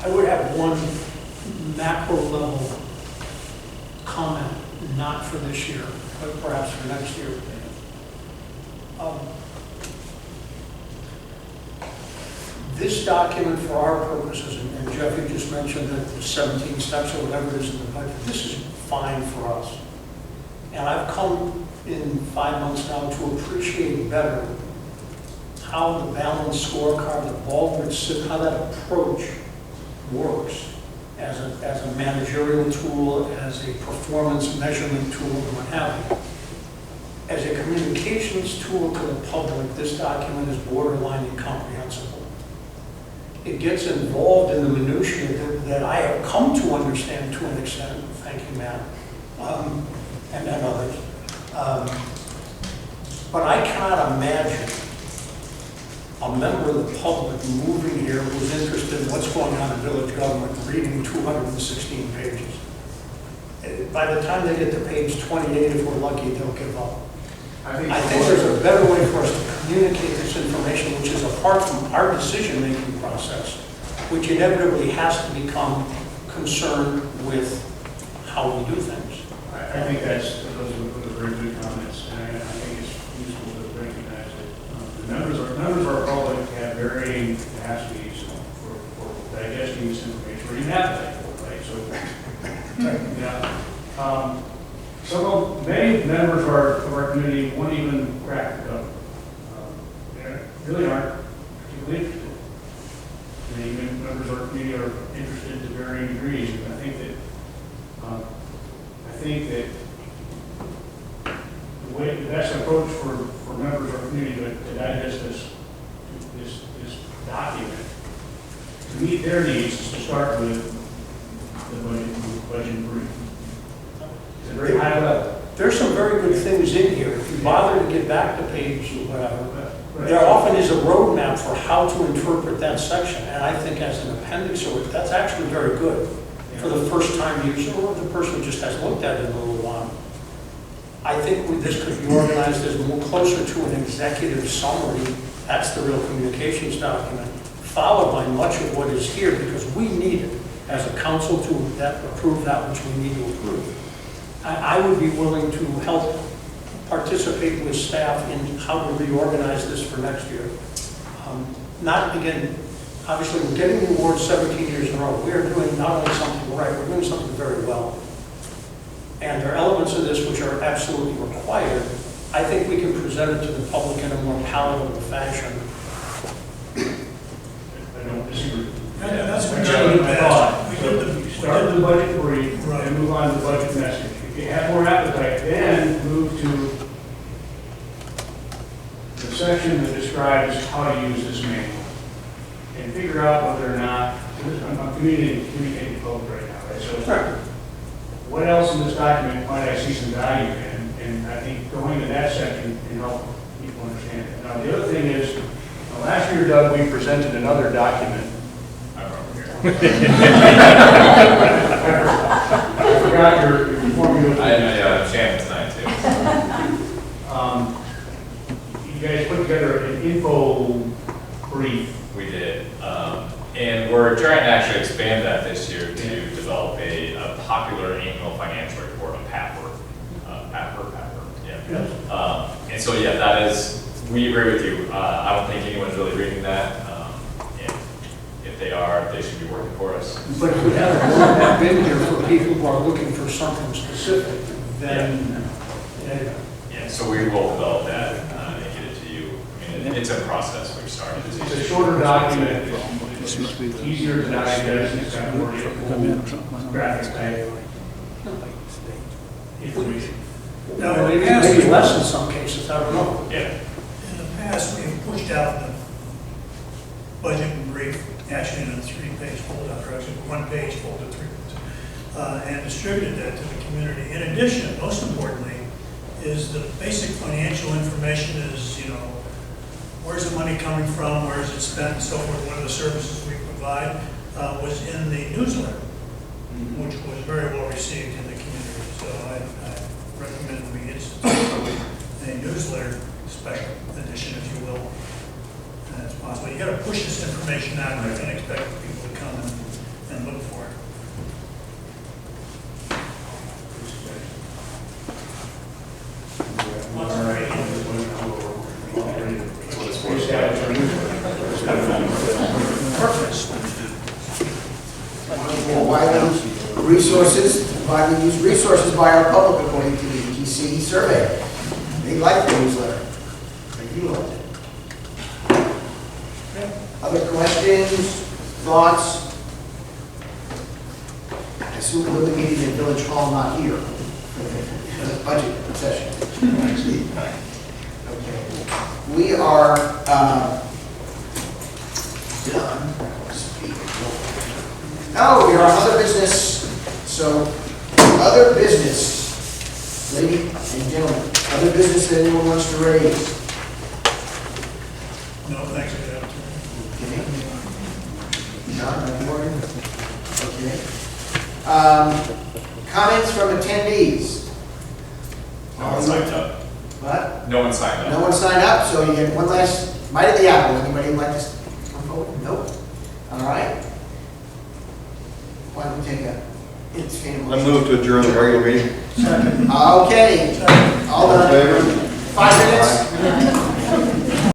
I would have one macro level comment this year, but perhaps for next year. This document for our purposes, and Jeff, you just mentioned that the 17 steps or whatever it is in the budget, this is fine for us. And I've come in 5 months now to appreciate better how the balanced scorecard, the Baldwin, how that approach works as a managerial tool, as a performance measurement tool, and what have you. As a communications tool to the public, this document is borderline incomprehensible. It gets involved in the minutiae that I have come to understand to an extent, thank you, Matt, and others. But I cannot imagine a member of the public moving here who's interested in what's going on in village government, reading 216 pages. By the time they get to page 28, if we're lucky, they'll give up. I think there's a better way for us to communicate this information, which is apart from our decision-making process, which inevitably has to become concerned with how we do things. I think those are very good comments, and I think it's useful to recognize that the members of our public have varying capacities for digesting this information, or even appetite for it, right? So, yeah. Many members of our community won't even crack the code. They really aren't particularly interested. Many members of our community are interested to varying degrees, and I think that the best approach for members of our community to digest this document, to meet their needs, is to start with the budget brief. It's a very high level. There's some very good things in here. If you bother to get back to page whatever, there often is a roadmap for how to interpret that section. And I think as an appendix, that's actually very good for the first time user or the person who just has looked at it in a little while. I think this could be organized as more closer to an executive summary. That's the real communications document, followed by much of what is here, because we need it as a council to approve that which we need to approve. I would be willing to help participate with staff in how to reorganize this for next year. Obviously, we're getting the award 17 years in a row. We are doing not only something right, we're doing something very well. And there are elements of this which are absolutely required. I think we can present it to the public in a more palatable fashion. I don't disagree. That's what We start with the budget brief and move on to the budget message. If you have more appetite, then move to the section that describes how to use this manual and figure out whether or not, I'm communicating both right now, right? So what else in this document might I see some value in? And I think going to that section can help people understand it. Now, the other thing is, last year, Doug, we presented another document. I forgot your formula. I know, Shannon's tonight too. You guys put together an info brief. We did. And we're trying to actually expand that this year to develop a popular annual financial report, a PAPR. Yeah. And so, yeah, that is, we agree with you. I don't think anyone's really reading that. If they are, they should be working for us. But if we have a roadmap in here for people who are looking for something specific, then Yeah, so we will develop that and get it to you. I mean, it's a process we've started. It's a shorter document. It's easier to digest. It's got more graphic type information. Now, maybe less in some cases, I don't know. Yeah. in the past, we've pushed out the budget and brief, actually in a 3-page folder, or actually 1-page folder, 3 and distributed that to the community. In addition, most importantly, is the basic financial information is, where's the money coming from, where is it spent, and so forth, what are the services we provide, was in the newsletter, which was very well received in the community. So I recommend we institute a newsletter special edition, if you will, as possible. You got to push this information out, and you can't expect people to come and look for it. Widely used resources by our public according to the ETC survey. They like the newsletter. They do like it. Other questions, thoughts? I assume we're meeting in Village Hall, not here. For the budget session. Okay. We are done. Oh, we are on other business. So, other business, ladies and gentlemen, other business that anyone wants to raise? No, thanks for that. Okay. Not Morgan? Okay. Comments from attendees? No one signed up. What? No one signed up. No one signed up, so you get one last bite of the apple. Anybody would like to come forward? Nope. All right. Why don't we take a entertaining I motion? move to adjourn the regular meeting. Okay. All All in done. favor? 5 minutes?